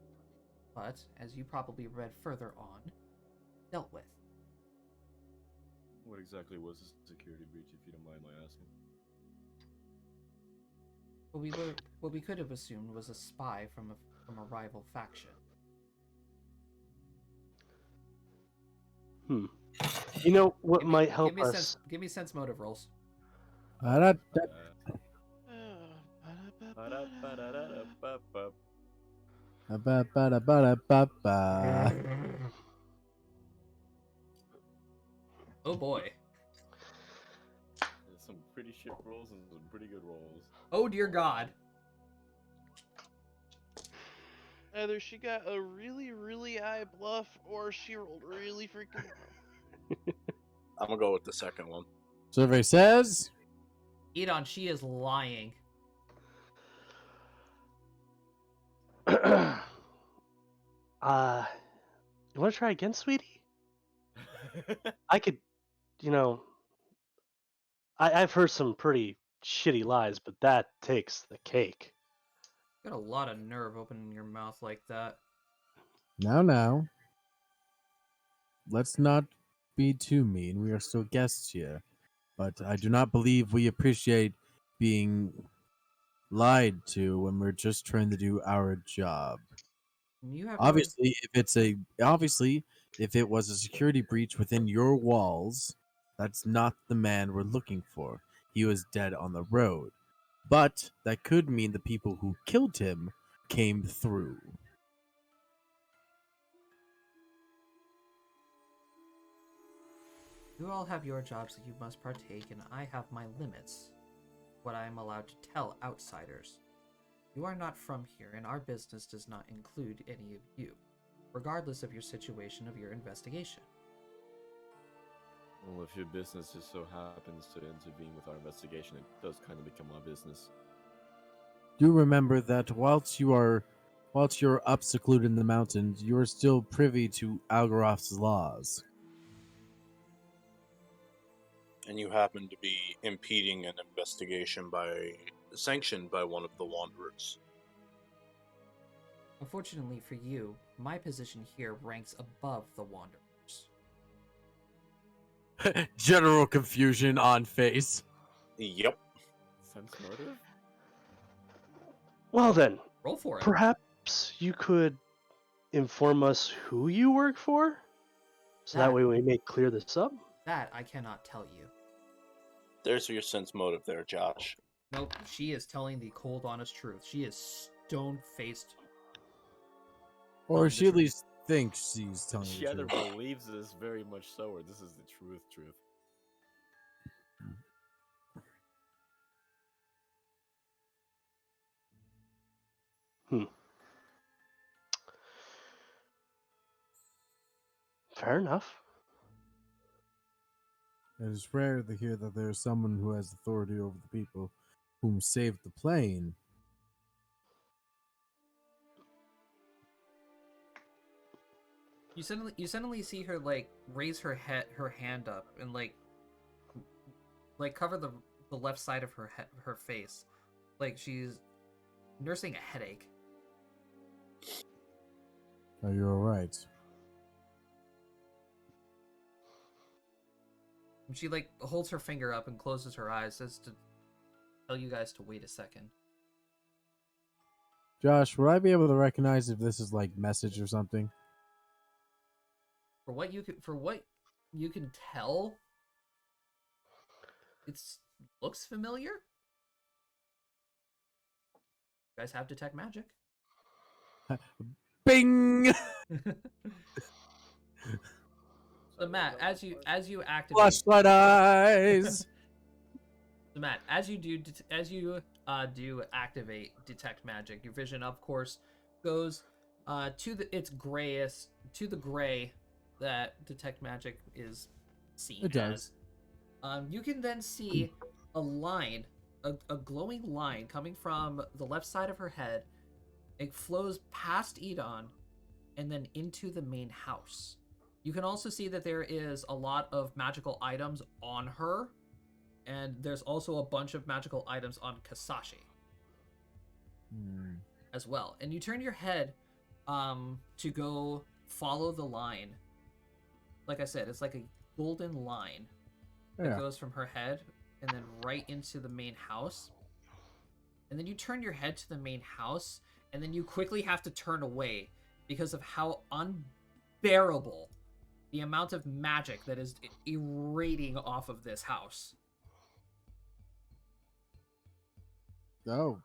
but as you probably read further on, dealt with. What exactly was a security breach, if you don't mind my asking? What we could have assumed was a spy from a rival faction. You know what might help give me us? Give me sense motive rolls. Ba-da-ba-da-da-ba-ba. Ba-ba-da-ba-da-ba-ba. Oh boy. There's some pretty shit rolls and some pretty good rolls. Oh dear God. Either she got a really, really high bluff, or she rolled really freaking low. I'm gonna go with the second one. Survey says. Edon, she is lying. You want to try again, sweetie? I could, I've heard some pretty shitty lies, but that takes the cake. You got a lot of nerve opening your mouth like that. Now. Let's not be too mean. We are still guests here. But I do not believe we appreciate being lied to when we're just trying to do our job. You have Obviously, if it was a security breach within your walls, that's not the man we're looking for. He was dead on the road. But that could mean the people who killed him came through. You all have your jobs that you must partake, and I have my limits. What I am allowed to tell outsiders. You are not from here, and our business does not include any of you, regardless of your situation of your investigation. Well, if your business just so happens to intervene with our investigation, it does kind of become our business. Do remember that whilst you're up secluded in the mountains, you are still privy to Algaroth's laws. And you happen to be impeding an investigation sanctioned by one of the Wanderers. Unfortunately for you, my position here ranks above the Wanderers. General confusion on face. Yep. Sense motive? Well then, Roll for it. perhaps you could inform us who you work for? So that way we may clear this up? That I cannot tell you. There's your sense motive there, Josh. Nope, she is telling the cold, honest truth. She is stone-faced. Or she at least think she's telling She the either truth. believes this very much so, or this is the truth. Fair enough. It is rare to hear that there is someone who has authority over the people whom saved the plane. You suddenly see her like raise her hand up and like cover the left side of her face, like she's nursing a headache. Are you alright? And she like holds her finger up and closes her eyes as to tell you guys to wait a second. Josh, would I be able to recognize if this is like message or something? For what you can tell, it's looks familiar. You guys have detect magic. Bing! So Matt, as you activate, Flashlight eyes! so Matt, as you do activate detect magic, your vision of course goes to the gray that detect magic is seen It does. as. You can then see a line, a glowing line coming from the left side of her head. It flows past Edon and then into the main house. You can also see that there is a lot of magical items on her, and there's also a bunch of magical items on Kasashi as well. And you turn your head to go follow the line. Like I said, it's like a golden line that goes from her head and then right into the main house. And then you turn your head to the main house, and then you quickly have to turn away because of how unbearable the amount of magic that is irradiating off of this house. Oh.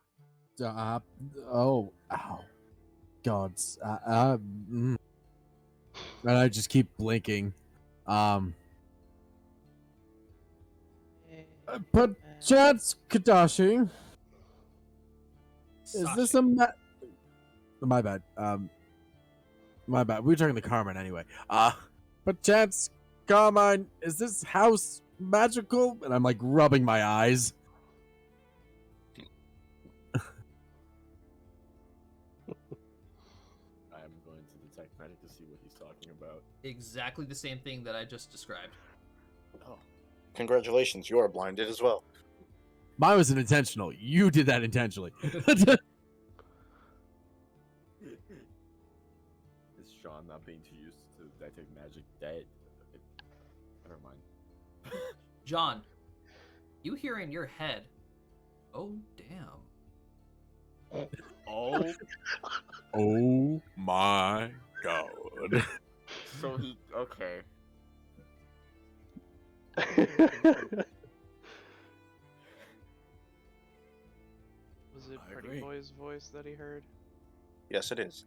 Ow. Gods. And I just keep blinking. But chance, Kadashi. Is this a my bad. My bad. We were talking to Carmine anyway. But chance, Carmine, is this house magical? And I'm like rubbing my eyes. I'm going to detect magic to see what he's talking about. Exactly the same thing that I just described. Oh, congratulations! You are blinded as well. Mine wasn't intentional. You did that intentionally. Is Sean not being too used to detect magic dead? Never mind. John, you hear in your head, "Oh damn." Oh, Oh my god. so he okay. Was it I Pretty agree. Boy's voice that he heard? Yes, it is.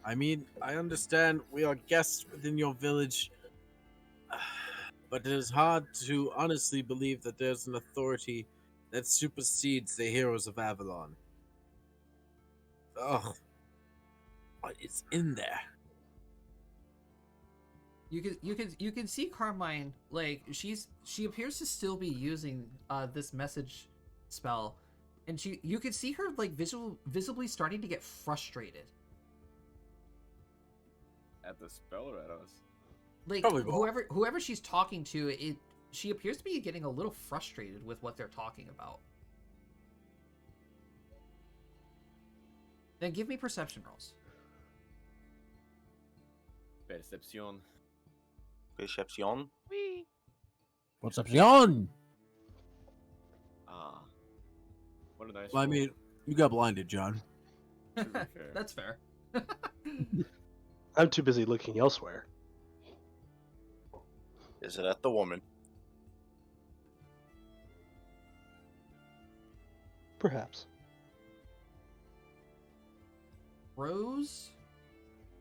I mean, I understand we are guests within your village, but it is hard to honestly believe that there's an authority that supersedes the heroes of Avalon. Ugh. What is in there? You can see Carmine, like she appears to still be using this message spell, and you can see her like visibly starting to get frustrated. At the spell or at us? Like Probably both. whoever she's talking to, she appears to be getting a little frustrated with what they're talking about. Then give me perception rolls. Perception. Perception. Wee. What's up, Leon? Ah. What a nice Well, I roll, mean, you got blinded, John. to be fair. That's fair. I'm too busy looking elsewhere. Is it at the woman? Perhaps. Rose,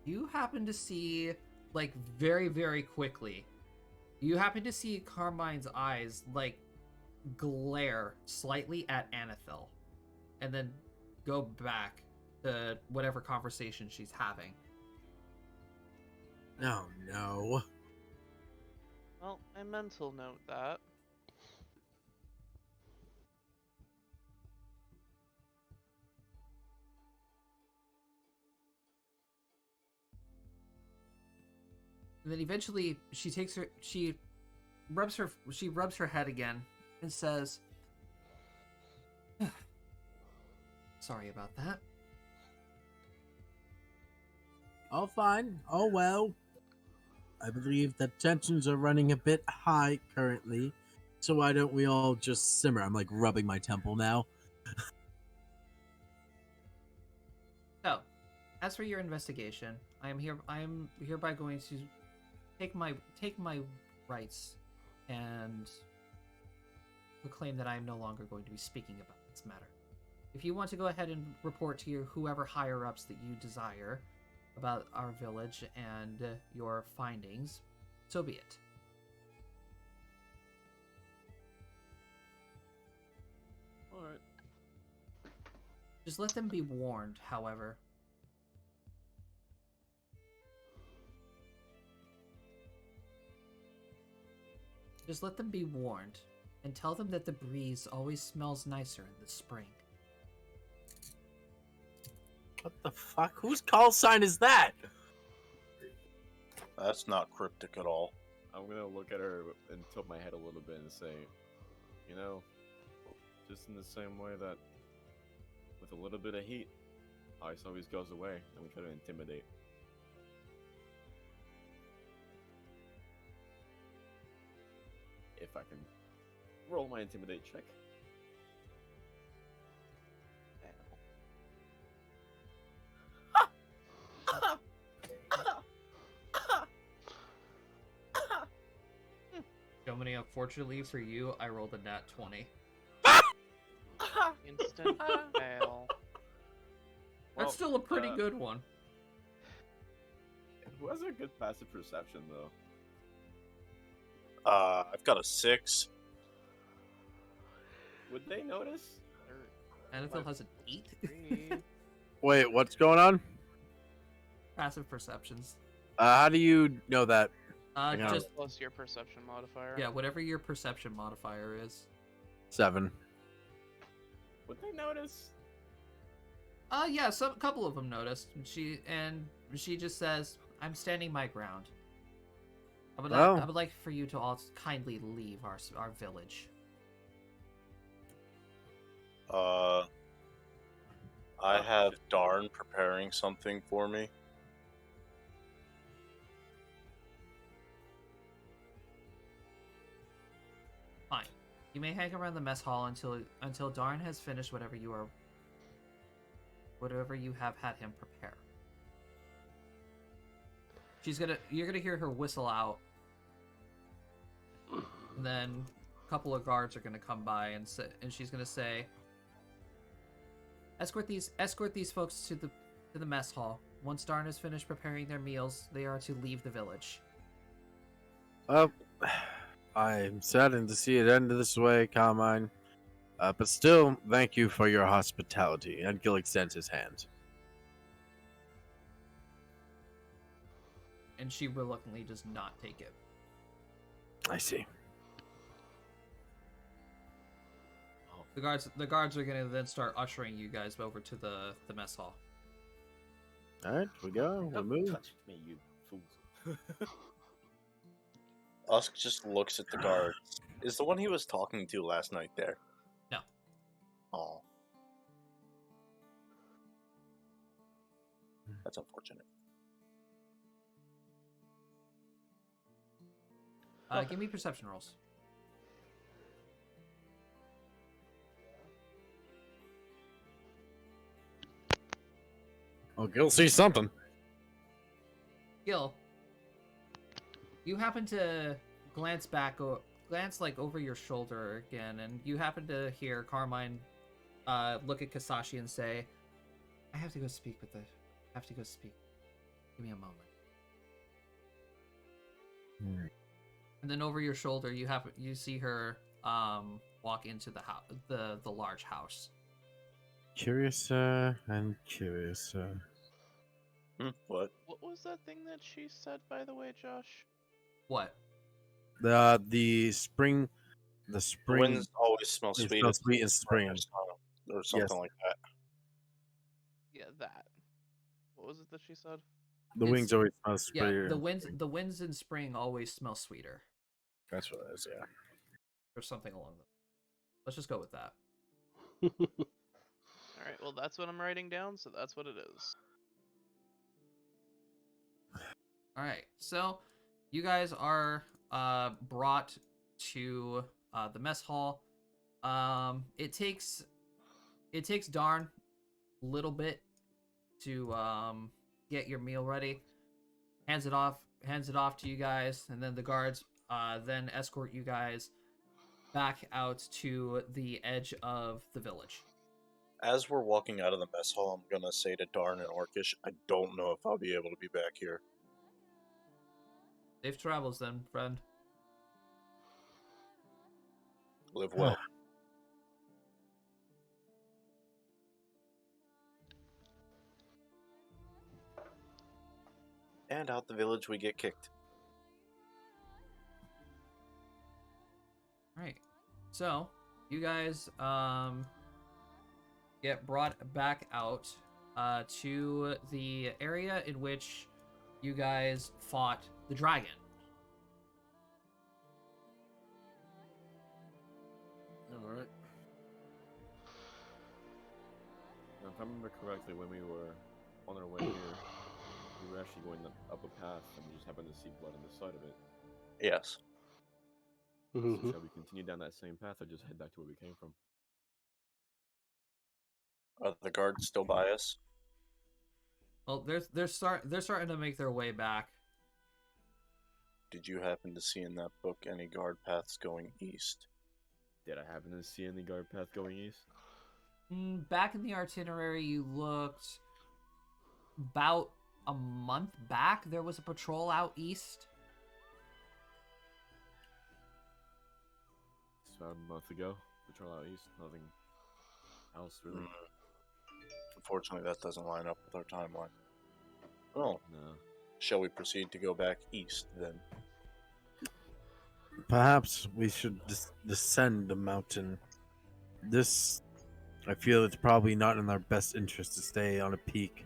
you happen to see, like, very, very quickly, you happen to see Carmine's eyes, like, glare slightly at Anethel, and then go back to whatever conversation she's having. Oh no. Well, I mental note that. And then eventually she rubs her head again and says, "Sorry about that." All fine. All well. I believe that tensions are running a bit high currently, so why don't we all just simmer? I'm like rubbing my temple now. So, as for your investigation, I am hereby going to take my rights and proclaim that I am no longer going to be speaking about this matter. If you want to go ahead and report to whoever higher ups that you desire about our village and your findings, so be it. Alright. Just let them be warned, however. Just let them be warned, and tell them that the breeze always smells nicer in the spring. What the fuck? Whose call sign is that? That's not cryptic at all. I'm gonna look at her and tilt my head a little bit and say, you know, just in the same way that with a little bit of heat, ice always goes away and we try to intimidate. If I can roll my intimidate check. Domini, unfortunately for you, I rolled a nat 20. Instant fail. That's still a pretty good one. Who has a good passive perception though? I've got a 6. Would they notice? Anethel has an 8. 3. Wait, what's going on? Passive perceptions. How do you know that? Hang on. Just Plus your perception modifier. yeah, whatever your perception modifier is. 7. Would they notice? Yeah, a couple of them noticed. She just says, "I'm standing my ground. I would like for you to all kindly leave our village." I have Darn preparing something for me. Fine. You may hang around the mess hall until Darn has finished whatever you have had him prepare. You're gonna hear her whistle out, and then a couple of guards are gonna come by and she's gonna say, escort these folks to the mess hall. Once Darn has finished preparing their meals, they are to leave the village. Well, I'm saddened to see it end this way, Carmine. But still, thank you for your hospitality. And Gil extends his hand. And she reluctantly does not take it. I see. The guards are gonna then start ushering you guys over to the mess hall. Alright, we go. We Don't move. touch me, you fools. Usk just looks at the guards. Is the one he was talking to last night there? No. Oh. That's unfortunate. Give me perception rolls. Oh, Gil sees something. Gil, you happen to glance like over your shoulder again, and you happen to hear Carmine look at Kasashi and say, "I have to go speak with the. Have to go speak. Give me a moment." And then over your shoulder, you see her walk into the house, the large house. Curiouser and curiouser. What? What was that thing that she said, by the way, Josh? What? The spring, the The spring. winds always smell It sweet. smells sweet in spring. Or something Yes. like that. Yeah, that. What was it that she said? The It's- wings always smell Yeah, sweeter. the winds in spring always smell sweeter, That's what it is. Yeah. or something along those. Let's just go with that. All right, well, that's what I'm writing down, so that's what it is. All right, so you guys are brought to the mess hall. It takes Darn a little bit to get your meal ready. Hands it off to you guys, and then the guards then escort you guys back out to the edge of the village. As we're walking out of the mess hall, I'm gonna say to Darn and Orcish, I don't know if I'll be able to be back here. Safe travels then, friend. Live well. And out the village we get kicked. All right. So, you guys get brought back out to the area in which you guys fought the dragon. Alright. Now, if I remember correctly, when we were on our way here, we were actually going up a path and we just happened to see blood on the side of it. Yes. So Mhm. shall we continue down that same path or just head back to where we came from? Are the guards still by us? Well, they're starting to make their way back. Did you happen to see in that book any guard paths going east? Did I happen to see any guard path going east? Back in the itinerary, you looked about a month back. There was a patrol out east. It's about a month ago. Patrol out east. Nothing else really. Unfortunately, that doesn't line up with our timeline. Well, No. shall we proceed to go back east then? Perhaps we should descend the mountain. I feel it's probably not in our best interest to stay on a peak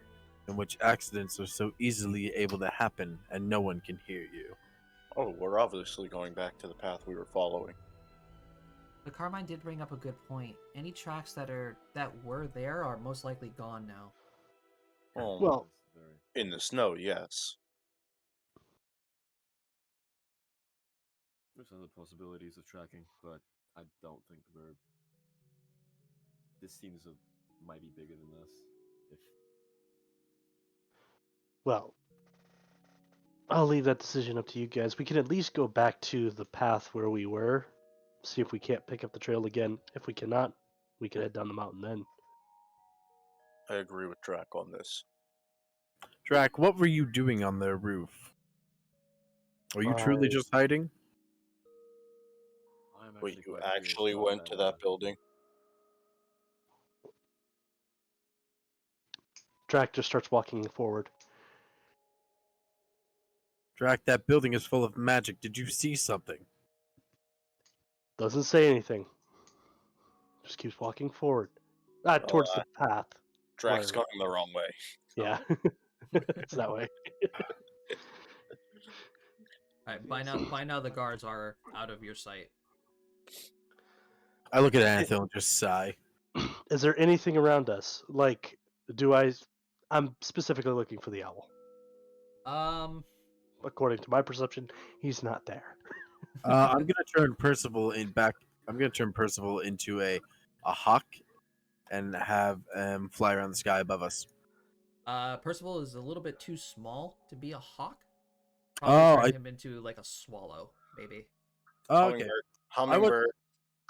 in which accidents are so easily able to happen and no one can hear you. Oh, we're obviously going back to the path we were following. The Carmine did bring up a good point. Any tracks that were there are most likely gone now. Well, That's very... In the snow, yes. There's other possibilities of tracking, but I don't think we're... This seems might be bigger than us. If well, I'll leave that decision up to you guys. We can at least go back to the path where we were, see if we can't pick up the trail again. If we cannot, we can head down the mountain then. I agree with Drac on this. Drac, what were you doing on the roof? Are you truly just hiding? I'm Wait, you quite curious actually about went to that building? Drac just starts walking forward. Drac, that building is full of magic. Did you see something? Doesn't say anything. Just keeps walking forward. Towards the path. Drac's Where- going the wrong way. Yeah. It's that way. All right, by now the guards are out of your sight. I look at Anthil and just sigh. Is there anything around us? Like, I'm specifically looking for the owl. According to my perception, he's not there. I'm gonna turn Percival I'm gonna turn Percival into a hawk, and have fly around the sky above us. Percival is a little bit too small to be a hawk. Oh, Probably turn him into like a swallow, maybe. Oh, okay. Hummingbird.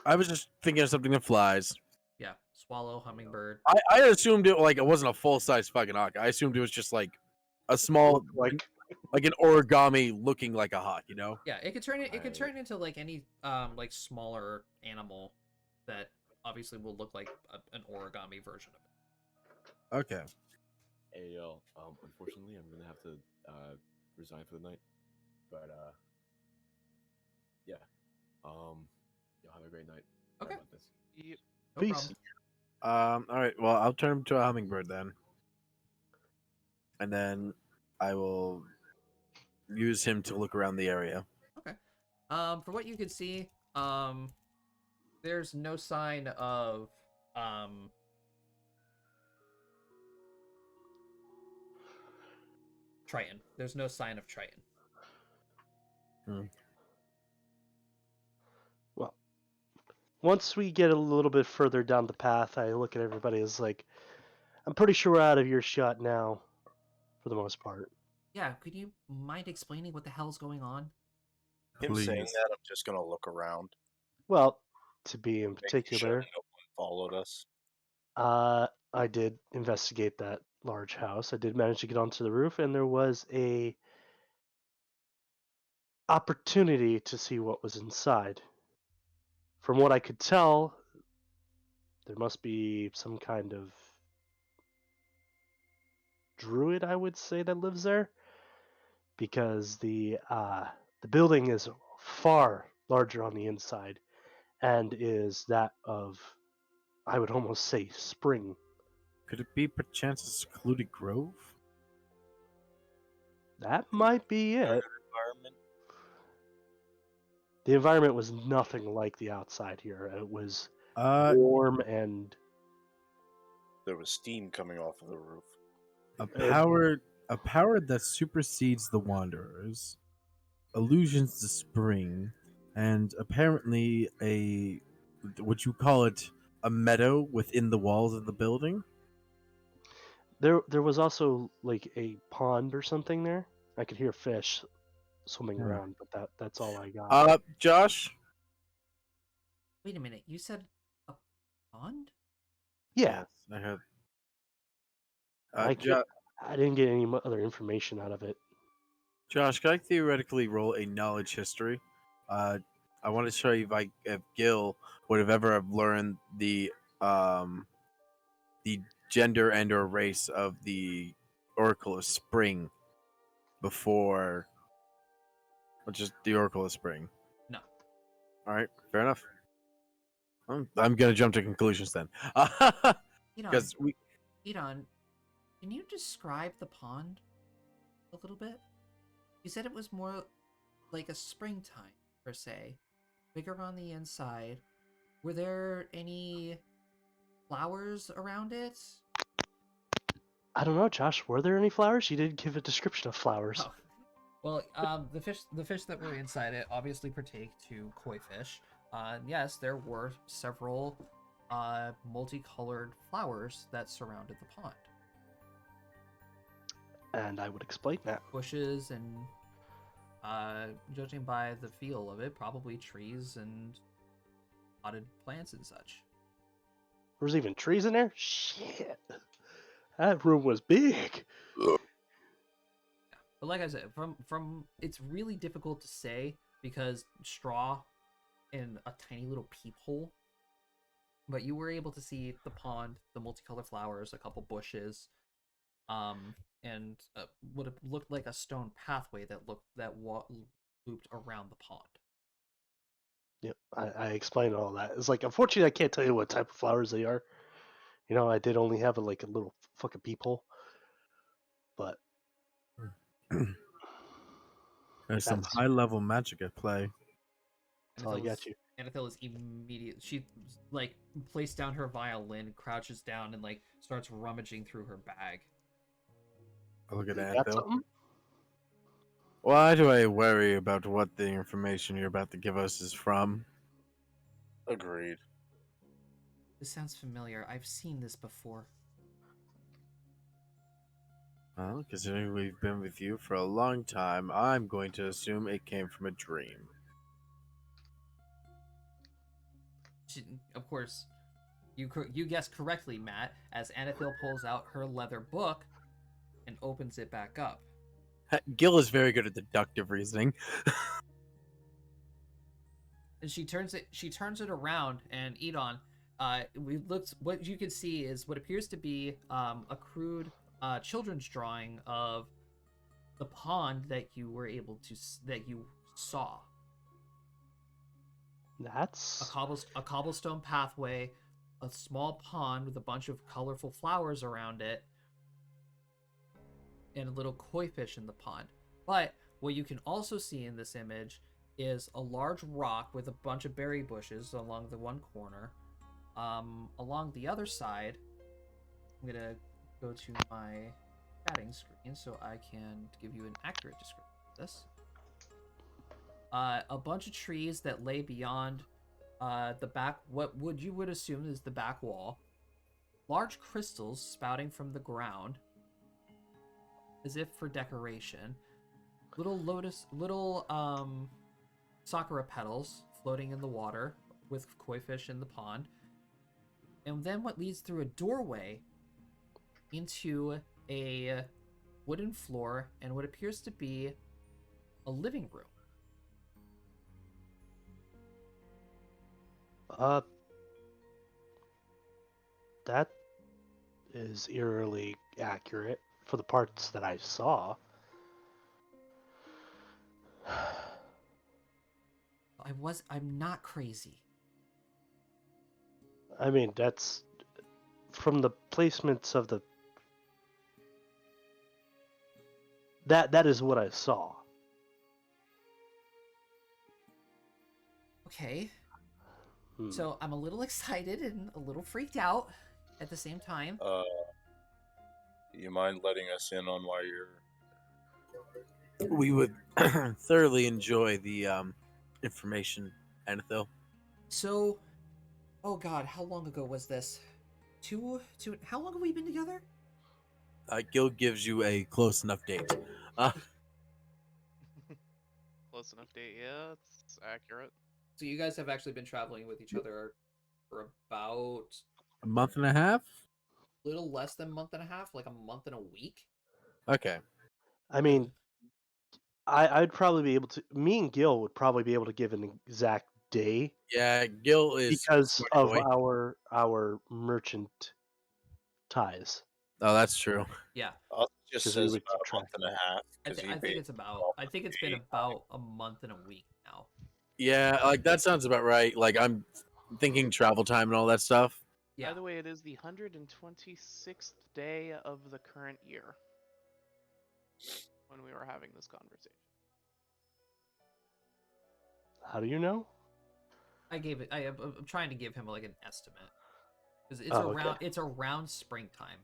I was just thinking of something that flies. Yeah, swallow, hummingbird. I assumed it like it wasn't a full size fucking hawk. I assumed it was just like a small, Like like an origami looking like a hawk. You know? Yeah, it could turn it. It could I- turn into like any like smaller animal that obviously will look like an origami version of it. Okay. Hey, yo, unfortunately, I'm gonna have to resign for the night. But yeah, y'all have a great night. Sorry Okay. about this. Yep. No Peace. problem. All right. Well, I'll turn him to a hummingbird then, and then I will use him to look around the area. Okay. For what you can see, there's no sign of Triton. There's no sign of Triton. Well, once we get a little bit further down the path, I look at everybody as like, I'm pretty sure we're out of earshot now, for the most part. Yeah, could you mind explaining what the hell's going on? Him saying Please. that, I'm just gonna look around, Well, to be in making sure particular, no one followed us. I did investigate that large house. I did manage to get onto the roof, and there was a opportunity to see what was inside. From what I could tell, there must be some kind of druid, I would say, that lives there, because the building is far larger on the inside, and is that of, I would almost say, spring. Could it be perchance a secluded grove? That might be it. Environment. The environment was nothing like the outside here. It was Uh, warm and There was steam coming off of the roof. a power that supersedes the Wanderers, allusions to spring, and apparently a, would you call it, a meadow within the walls of the building? there was also like a pond or something there. I could hear fish swimming Hmm. around, but that's all I got. Josh, Wait a minute, you said a pond? Yeah, I had. I could, I didn't get any other information out of it. Josh, can I theoretically roll a knowledge history? I want to show you if Gil would have ever have learned the gender and or race of the Oracle of Spring before, or just the Oracle of Spring. No. All right, fair enough. I'm gonna jump to conclusions then, Edon, because we. Edon, can you describe the pond a little bit? You said it was more like a springtime, per se. Bigger on the inside. Were there any flowers around it? I don't know, Josh. Were there any flowers? You didn't give a description of flowers. Oh. Well, the fish that were inside it obviously partake to koi fish. Yes, there were several multicolored flowers that surrounded the pond. And I would explain that. Bushes and, judging by the feel of it, probably trees and potted plants and such. There was even trees in there? Shit. That room was big. But like I said, from it's really difficult to say because straw in a tiny little peephole. But you were able to see the pond, the multicolored flowers, a couple bushes, and what it looked like a stone pathway that looped around the pond. Yep, I explained all that. It's like, unfortunately, I can't tell you what type of flowers they are. You know, I did only have like a little fucking peephole. But There's some That's- high level magic at play. that's all I got you. Anethel is immediate. She like placed down her violin, crouches down, and like starts rummaging through her bag. I look at You that got though. something? Why do I worry about what the information you're about to give us is from? Agreed. This sounds familiar. I've seen this before. Well, considering we've been with you for a long time, I'm going to assume it came from a dream. Of course, You guessed correctly, Matt, as Anethil pulls out her leather book and opens it back up. Gil is very good at deductive reasoning. And she turns it around, and Edon, we looked. What you can see is what appears to be a crude children's drawing of the pond that you were able to that you saw. That's A cobblestone pathway, a small pond with a bunch of colorful flowers around it, and a little koi fish in the pond. But what you can also see in this image is a large rock with a bunch of berry bushes along the one corner. Along the other side, I'm gonna go to my chatting screen so I can give you an accurate description of this. A bunch of trees that lay beyond the back, you would assume is the back wall. Large crystals spouting from the ground, as if for decoration. Little sakura petals floating in the water with koi fish in the pond. And then what leads through a doorway into a wooden floor and what appears to be a living room. That is eerily accurate for the parts that I saw. I'm not crazy. I mean, that's from the placements of the that is what I saw. Okay. Hmm. So I'm a little excited and a little freaked out at the same time. You mind letting us in on why you're? We would thoroughly enjoy the information, Anethil. So, oh god, how long ago was this? How long have we been together? Gil gives you a close enough date. Close enough date, yeah, it's accurate. So you guys have actually been traveling with each other for about A month and a half? a little less than a month and a half, like a month and a week. Okay. I mean, I'd probably be able to. Me and Gil would probably be able to give an exact day Yeah, Gil is because smart of boy. our merchant ties. Oh, that's true. Yeah, Us just 'Cause we says would about keep a month and a half. 'Cause he I think paid it's about. 12 I think it's been about a month and a week now. Yeah, like that sounds about right. Like I'm thinking travel time and all that stuff. Yeah. By the way, it is the 126th day of the current year when we were having this conversation. How do you know? I'm trying to give him like an estimate because Okay. it's around springtime.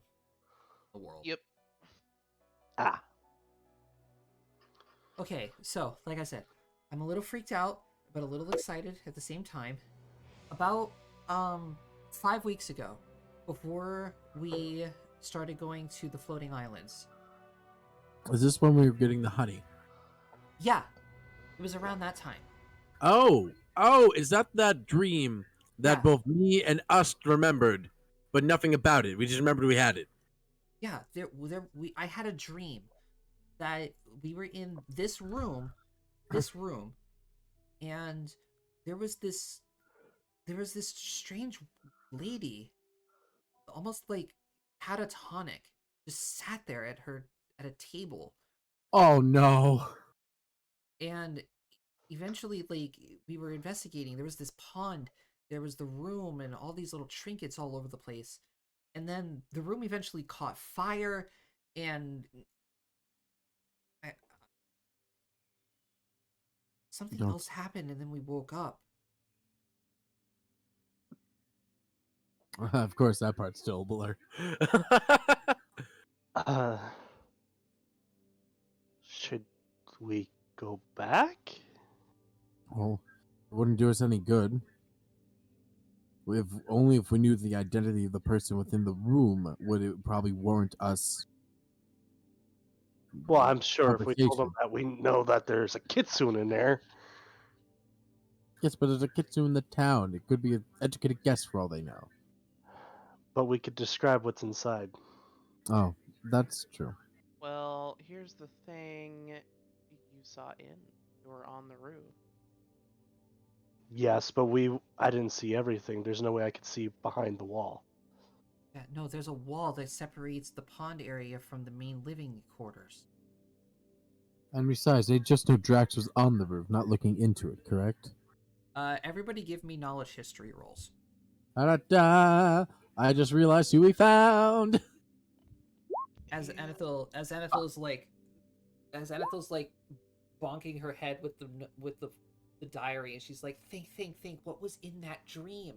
In the world. Yep. Ah. Okay, so like I said, I'm a little freaked out, but a little excited at the same time. About 5 weeks ago, before we started going to the floating islands. Is this when we were getting the honey? Yeah, it was around that time. Oh, is that dream that Yeah. both me and us remembered, but nothing about it? We just remembered we had it. Yeah, I had a dream that we were in this room, and there was this strange lady, almost like catatonic, just sat there at a table, Oh no. and eventually, like, we were investigating. There was this pond, there was the room, and all these little trinkets all over the place, and then the room eventually caught fire, and something Okay. else happened, and then we woke up. Of course, that part's still a blur. Should we go back? Well, it wouldn't do us any good. If only if we knew the identity of the person within the room would it probably warrant us. Well, I'm sure if we told them conversation. that we know that there's a kitsune in there. Yes, but there's a kitsune in the town. It could be an educated guess for all they know. But we could describe what's inside. Oh, that's true. Well, here's the thing. You saw in. You were on the roof. Yes, but I didn't see everything. There's no way I could see behind the wall. Yeah, no, there's a wall that separates the pond area from the main living quarters. And besides, they just know Drax was on the roof, not looking into it, correct? Everybody give me knowledge history rolls. Da-da-da! I just realized who we found! As Anethil's like bonking her head with the diary, and she's like, think. What was in that dream?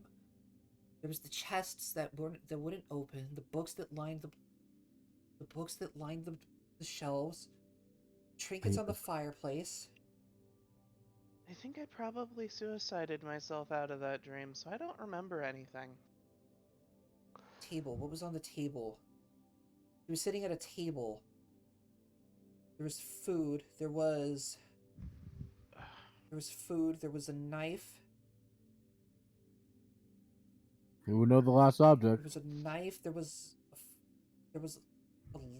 There was the chests that wouldn't open, the books that lined the shelves, trinkets on the Paper. fireplace. I think I probably suicided myself out of that dream, so I don't remember anything. Table. What was on the table? He was sitting at a table. There was food. There was food. There was a knife. Who would know the last object? There was a knife. There was a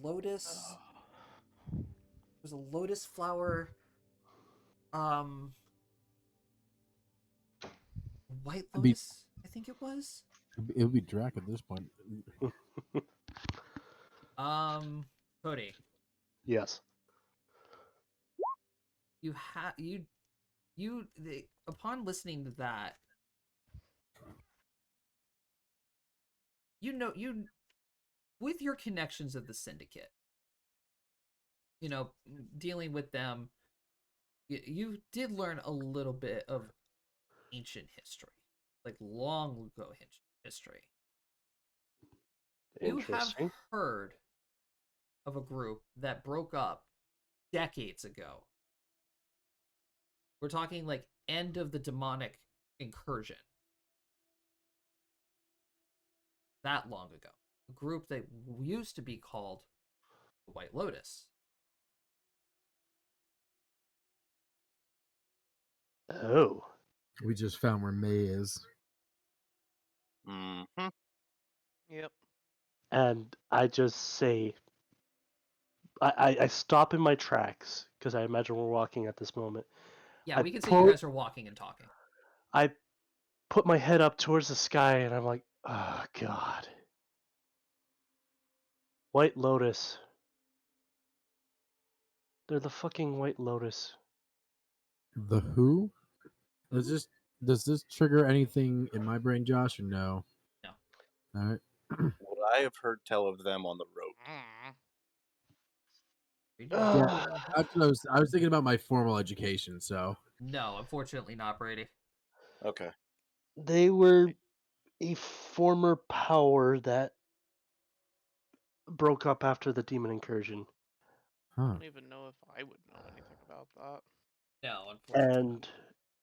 lotus. There was a lotus flower. White Could be- lotus. I think it was. It would be Drac at this point. Cody, Yes. upon listening to that, you with your connections of the syndicate, dealing with them, you did learn a little bit of ancient history, like long ago history. You have Interesting. heard of a group that broke up decades ago. We're talking like end of the demonic incursion. That long ago. A group that used to be called the White Lotus. Oh. We just found where May is. Mm-hmm. Yep. And I just say, I stop in my tracks because I imagine we're walking at this moment. Yeah, I we can see you guys are walking and talking. I put my head up towards the sky and I'm like, oh god. White Lotus. They're the fucking White Lotus. The who? Does this trigger anything in my brain, Josh, or no? No. Alright. What I have heard tell of them on the road. Yeah, Ugh. I was thinking about my formal education, so. No, unfortunately not, Brady. Okay. They were a former power that broke up after the demon incursion. I Huh. don't even know if I would know anything about that. No, unfortunately. And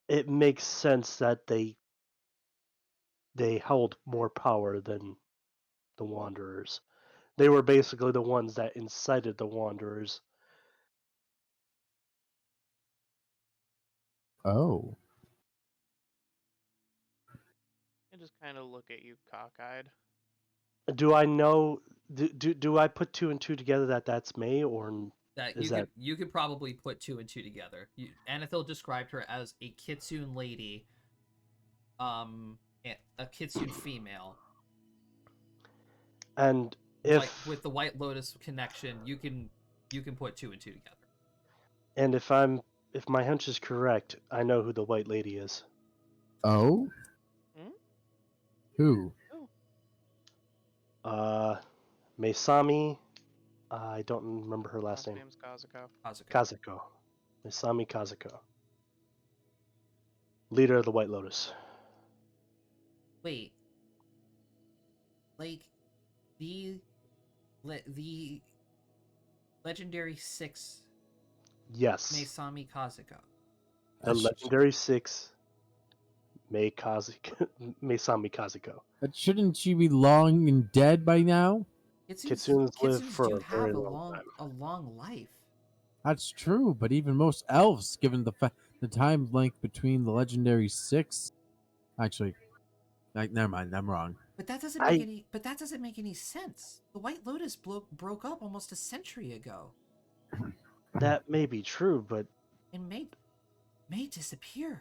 it makes sense that they held more power than the Wanderers. They were basically the ones that incited the Wanderers. Oh. I just kind of look at you cockeyed. Do I know? Do I put two and two together that that's May, or That is you could probably put two and two together. Anethil described her as a kitsune lady, a kitsune female. and if With the White Lotus connection, you can put two and two together. and if my hunch is correct, I know who the White Lady is. Oh? Hmm? Who? Mesami. I don't remember her last name. name's Kazuko. Kazuko. Mesami Kazuko. Leader of the White Lotus. Wait, like the legendary 6 Yes. Mesami Kazuko. The legendary 6 Mesami Kazuko. But shouldn't she be long and dead by now? Kitsunes live for do a very have long time. a long life. That's true, but even most elves, given the time length between the legendary 6, actually, never mind, I'm wrong. But that doesn't make any. But that doesn't make any sense. The White Lotus broke up almost a century ago, That may be true, but and May disappeared.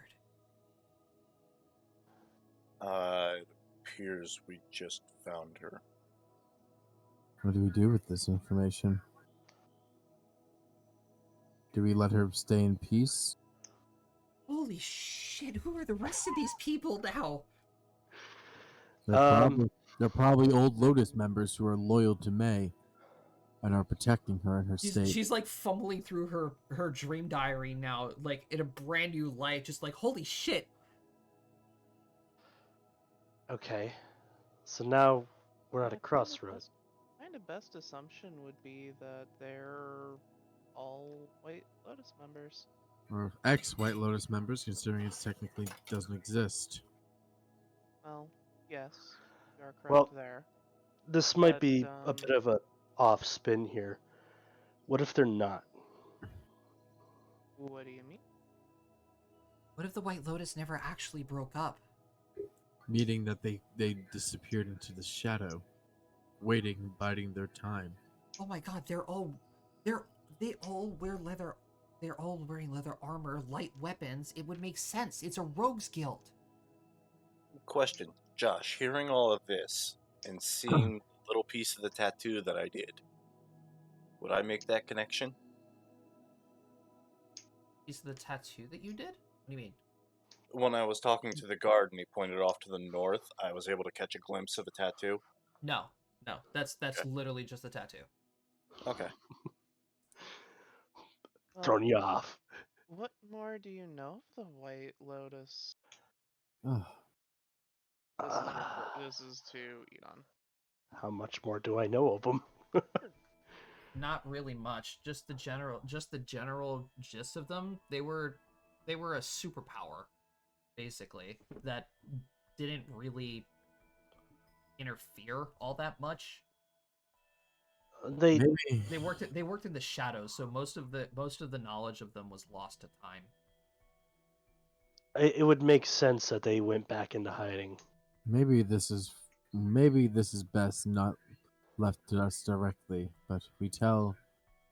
It appears we just found her. What do we do with this information? Do we let her stay in peace? Holy shit! Who are the rest of these people now? They're probably old Lotus members who are loyal to May and are protecting her and her state. She's like fumbling through her dream diary now, like in a brand new light, just like holy shit. okay. So now we're at a crossroads. Kind of best assumption would be that they're all White Lotus members. Or ex-White Lotus members, considering it technically doesn't exist. Well, yes, you are correct Well, there. This might But, be a bit of a off spin here. What if they're not? What do you mean? What if the White Lotus never actually broke up? Meaning that they disappeared into the shadow, waiting, biding their time. Oh my god, they all wear leather. They're all wearing leather armor, light weapons. It would make sense. It's a rogues guild. Question, Josh, hearing all of this and seeing the little piece of the tattoo that I did, would I make that connection? Piece of the tattoo that you did? What do you mean? When I was talking to the guard and he pointed off to the north, I was able to catch a glimpse of a tattoo. No, that's Okay. literally just a tattoo. Okay. Throwing you off. What more do you know of the White Lotus? Oh, This is to Edon. How much more do I know of them? Not really much. Just the general gist of them. They were a superpower, basically, that didn't really interfere all that much. They maybe. They worked in the shadows, so most of the knowledge of them was lost to time. it would make sense that they went back into hiding. Maybe this is best not left to us directly, but we tell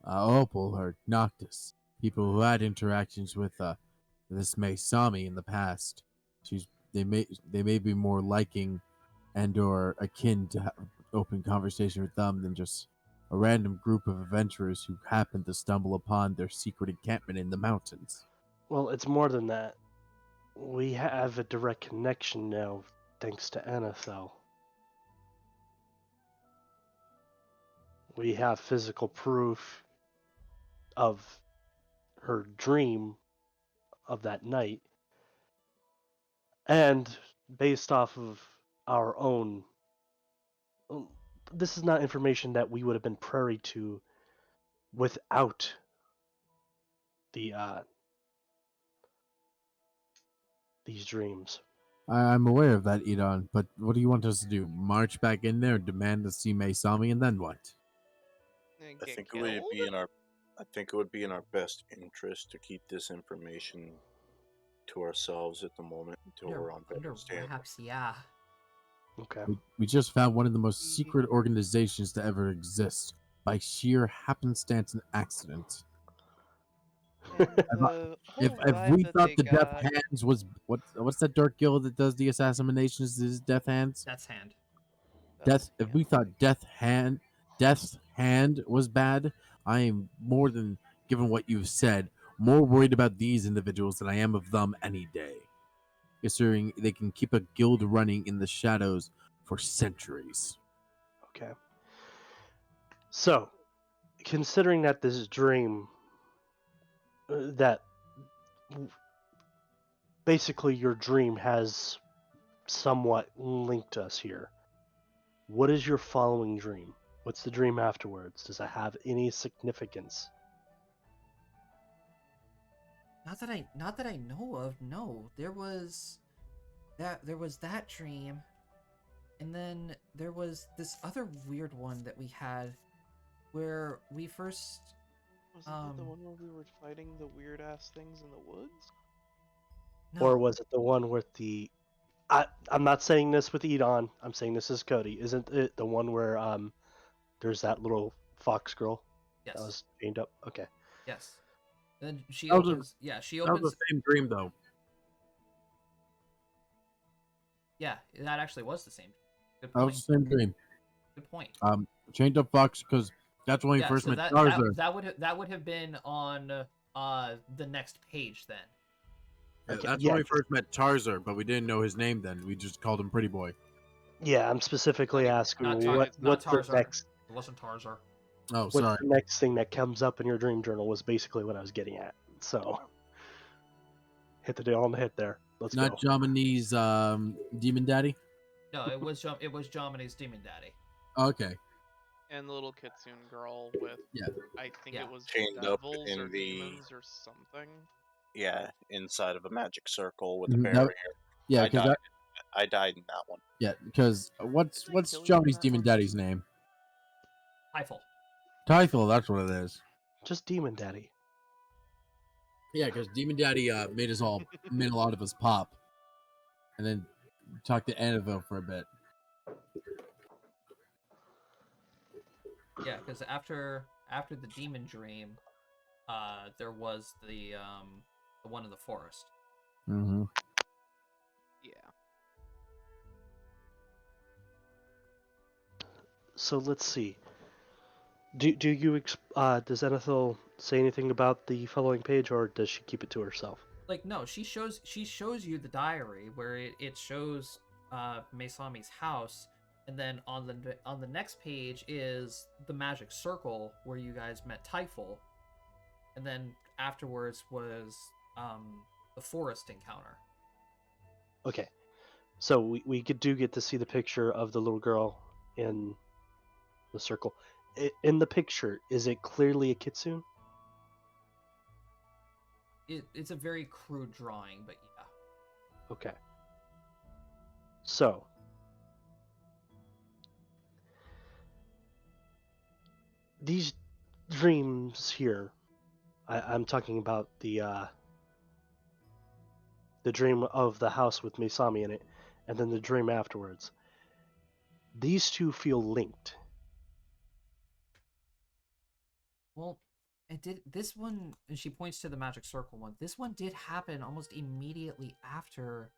Opal or Noctis, people who had interactions with this Maysami in the past. They may be more liking and or akin to have open conversation with them than just a random group of adventurers who happen to stumble upon their secret encampment in the mountains. Well, it's more than that. We have a direct connection now, thanks to Anethel. We have physical proof of her dream of that night, and based off of our own. This is not information that we would have been privy to without the these dreams. I'm aware of that, Edon, but what do you want us to do? March back in there, demand to see Maysami, and then what? And I get think killed? it would be in our best interest to keep this information to ourselves at the moment until we're on better standing. Wraps, yeah. Okay. We just found one of the most secret organizations to ever exist by sheer happenstance and accident. And the If whole vibe we that thought they the Death got- Hands was what's that dark guild that does the assassinations? Is Death Hands? That's hand. Death. If yeah. we thought Death's Hand was bad, I am more than, given what you've said, more worried about these individuals than I am of them any day. Considering they can keep a guild running in the shadows for centuries. Okay. So, considering that this dream, that basically your dream has somewhat linked us here, what is your following dream? What's the dream afterwards? Does it have any significance? Not that I know of. No, there was that dream, and then there was this other weird one that we had, where we first. Wasn't that the one where we were fighting the weird ass things in the woods? No, Or was it the one with the I'm not saying this with Edon. I'm saying this is Cody. Isn't it the one where there's that little fox girl Yes. that was chained up? Okay. Yes. Then she That was a- opens. Yeah, she That was opens. the same dream, though. Yeah, that actually was the same. Good That point. was the same dream. Good point. Chained up fox, because that's when we Yeah, first so met that Charizard. that would have been on the next page then. Yeah, Okay, that's yeah, when we first met Charizard, but we didn't know his name then. We just called him Pretty Boy. Yeah, I'm specifically Not asking Tar- what's the Tarzar. next It wasn't Tarzar. Oh, what's sorry. the next thing that comes up in your dream journal was basically what I was getting at. So hit the nail on the head there. Let's Not go. Jomini's Demon Daddy? No, it was Jomini's Demon Daddy. Okay. And the little kitsune girl with, Yeah. I think Yeah. it was Chained up devils in or the- demons or something. Yeah, inside of a magic circle with a Mhm, that- barrier. Yeah, I because died. I died in that one. what's Did I kill you in Johnny's that Demon one? Daddy's name? Eiffel. Typhel, that's what it is. Just Demon Daddy. Yeah, because Demon Daddy made a lot of us pop, and then talked to Annabelle for a bit. Yeah, because after the demon dream, there was the one in the forest. Mm-hmm. Yeah. So let's see. Do you does Anathil say anything about the following page, or does she keep it to herself? Like, no, she shows you the diary where it shows Mesami's house, and then on the next page is the magic circle where you guys met Typhel, and then afterwards was the forest encounter. Okay. So we do get to see the picture of the little girl in the circle. In the picture, is it clearly a kitsune? It's a very crude drawing, but yeah. Okay. So these dreams here, I'm talking about the dream of the house with Misami in it, and then the dream afterwards. These two feel linked. Well, it did this one, and she points to the magic circle one. This one did happen almost immediately after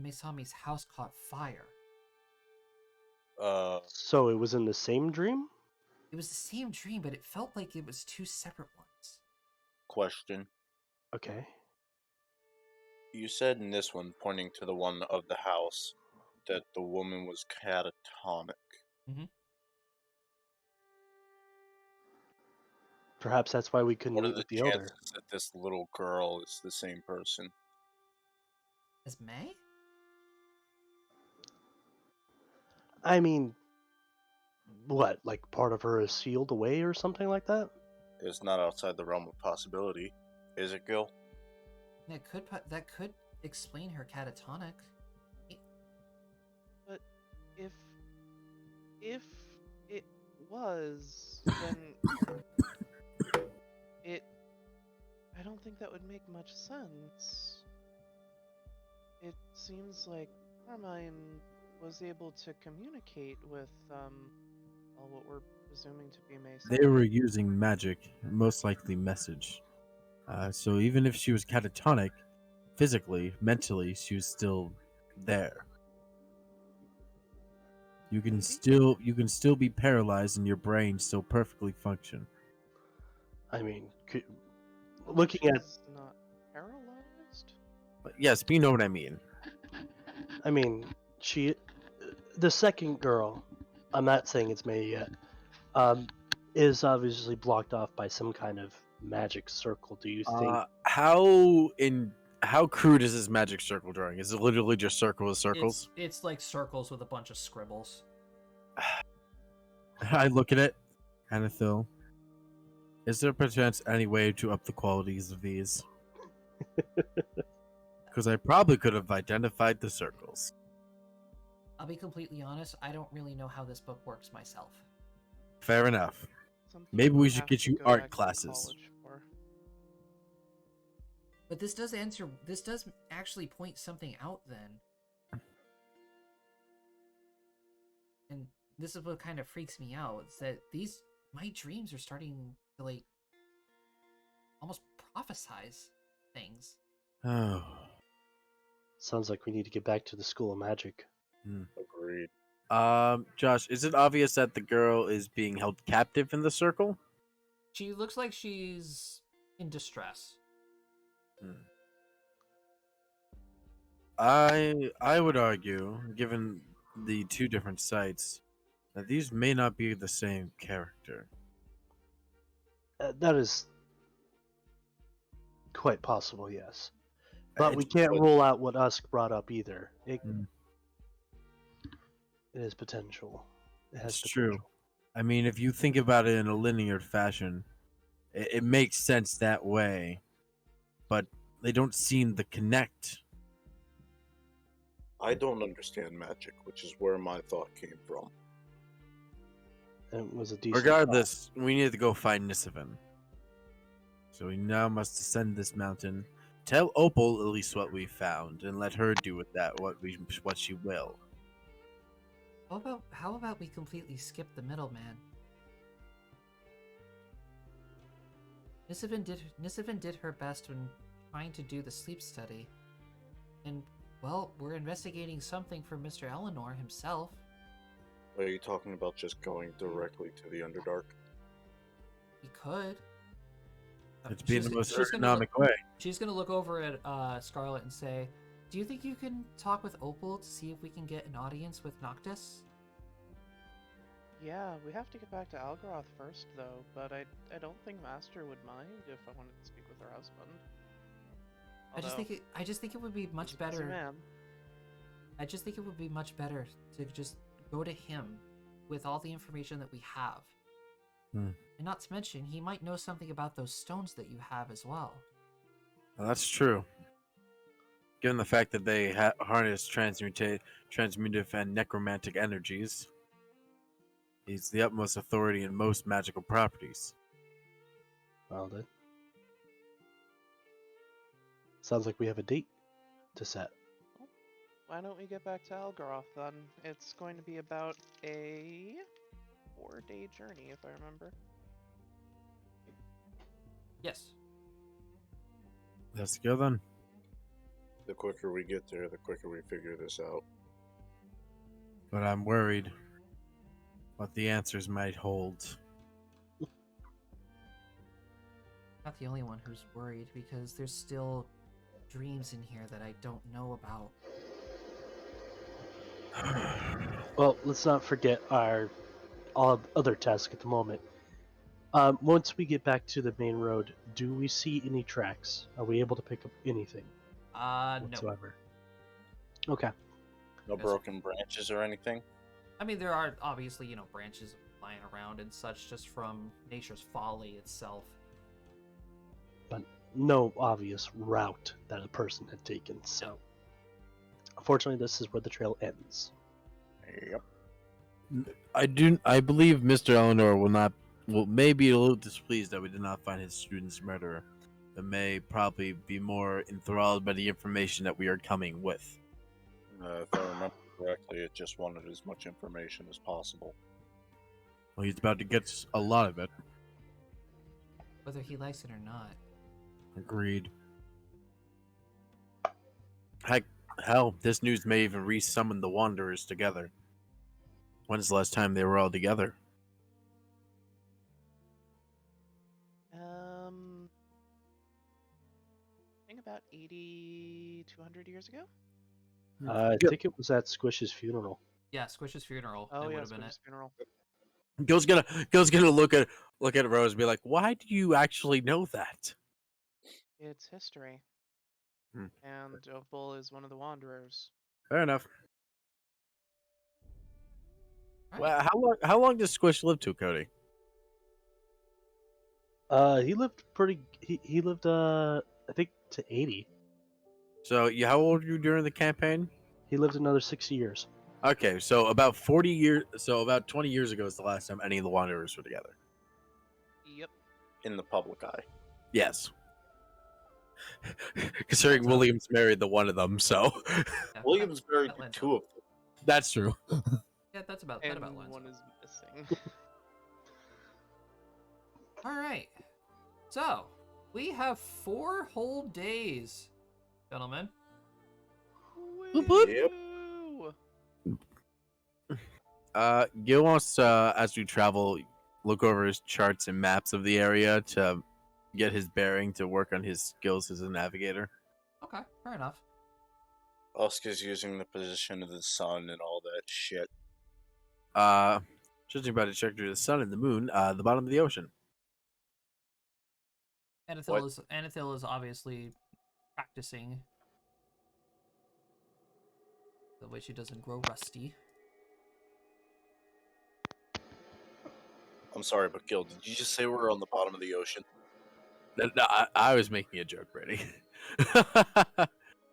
Mesami's house caught fire. So it was in the same dream? It was the same dream, but it felt like it was two separate ones. Question. Okay. You said in this one, pointing to the one of the house, that the woman was catatonic. Mm-hmm. Perhaps that's why we couldn't What are meet the with the chances elder. that this little girl is the same person? As May? I mean, what, like part of her is sealed away or something like that? It's not outside the realm of possibility, is it, Gil? That could explain her catatonic. But if it was, then I don't think that would make much sense. It seems like Carmine was able to communicate with what we're presuming to be Mason. They were using magic, most likely message. So even if she was catatonic, physically, mentally, she was still there. You can still be paralyzed and your brain still perfectly function. I mean, looking at, She's not paralyzed. But yes, but you know what I mean. I mean, the second girl, I'm not saying it's May yet, is obviously blocked off by some kind of magic circle. Do you think? How crude is this magic circle drawing? Is it literally just circle with circles? It's like circles with a bunch of scribbles. I look at it, Anathil. Is there perchance any way to up the qualities of these? Because I probably could have identified the circles. I'll be completely honest, I don't really know how this book works myself. Fair enough. Something Maybe we'll we should have get to you go art back to classes. college for. But this does actually point something out then. this is what kind of freaks me out, is that my dreams are starting to, like, almost prophesize things. Oh. Sounds like we need to get back to the School of Magic. Agreed. Josh, is it obvious that the girl is being held captive in the circle? She looks like she's in distress. I would argue, given the two different sites, that these may not be the same character. That is quite possible, yes. But we It's- can't rule out what Usk brought up either. It Mm. is potential. It has It's potential. true. I mean, if you think about it in a linear fashion, it makes sense that way, but they don't seem to connect. I don't understand magic, which is where my thought came from. It was a decent. Regardless, we need to go find Nisovin. So we now must descend this mountain, tell Opal at least what we found, and let her do with that what she will. How about we completely skip the middleman? Nisovin did her best when trying to do the sleep study. And, well, we're investigating something for Mr. Eleanor himself. Are you talking about just going directly to the Underdark? We could. It's being the most she's gonna ergonomic way. She's gonna look over at Scarlet and say, "Do you think you can talk with Opal to see if we can get an audience with Noctis?" Yeah, we have to get back to Algaroth first, though, but I don't think Master would mind if I wanted to speak with her husband. I just think it would be much He's a busy better. man. I just think it would be much better to just go to him with all the information that we have. And not to mention, he might know something about those stones that you have as well. Well, that's true. Given the fact that they harness transmutative and necromantic energies, he's the utmost authority in most magical properties. Well then. Sounds like we have a date to set. Why don't we get back to Algaroth then? It's going to be about a 4-day journey, if I remember. Yes. Let's go then. The quicker we get there, the quicker we figure this out. But I'm worried what the answers might hold. Not the only one who's worried, because there's still dreams in here that I don't know about. Well, let's not forget our other task at the moment. Once we get back to the main road, do we see any tracks? Are we able to pick up anything No. whatsoever? Okay. No Yes. broken branches or anything? I mean, there are obviously, branches flying around and such just from nature's folly itself. But no obvious route that a person had taken. So, unfortunately, this is where the trail ends. Yep. I believe Mr. Eleanor will may be a little displeased that we did not find his student's murderer, but may probably be more enthralled by the information that we are coming with. If I remember correctly, it just wanted as much information as possible. Well, he's about to get a lot of it. Whether he likes it or not. Agreed. Hell, this news may even re-summon the Wanderers together. When's the last time they were all together? I think about 80 to 100 years ago? I think it was at Squish's funeral. Yeah, Squish's funeral. Oh, that yeah, would have been it. Squish's funeral. Gil's gonna look at Rose and be like, "Why do you actually know that?" It's history. Hmm. And Opal is one of the Wanderers. Fair enough. Right. Well, how long does Squish live to, Cody? He lived pretty. He lived I think to 80. So, how old were you during the campaign? He lived another 6 years. Okay, so about 40 years. So about 20 years ago is the last time any of the Wanderers were together. Yep. In the public eye. Yes. Considering William's married the one of them, so Yeah, William's married that lends two of them. that's true. Yeah, that about and lines one up. is missing. All right. So we have 4 whole days, gentlemen. Boop, boop. Yep. Woo! Gil wants to, as we travel, look over his charts and maps of the area to get his bearing to work on his skills as a navigator. Okay, fair enough. Oscar's using the position of the sun and all that shit. Judging by the trajectory of the sun and the moon, the bottom of the ocean. Anethil is obviously practicing the way she doesn't grow rusty. I'm sorry, but Gil, did you just say we're on the bottom of the ocean? No, I was making a joke, Brady.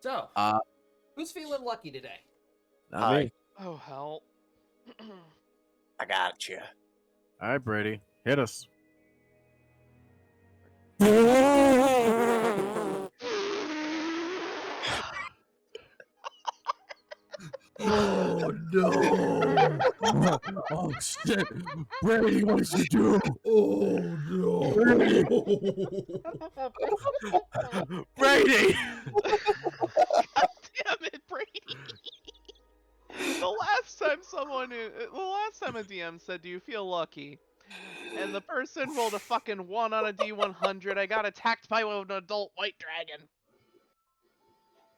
So, uh, who's feeling lucky today? not Hi. me. Oh hell. I got you. All right, Brady, hit us. Oh no! Oh shit, Brady, what did you do? Oh no! Brady! Damn it, Brady! The last time a DM said, "Do you feel lucky?" and the person rolled a fucking 1 on a D100, I got attacked by an adult white dragon.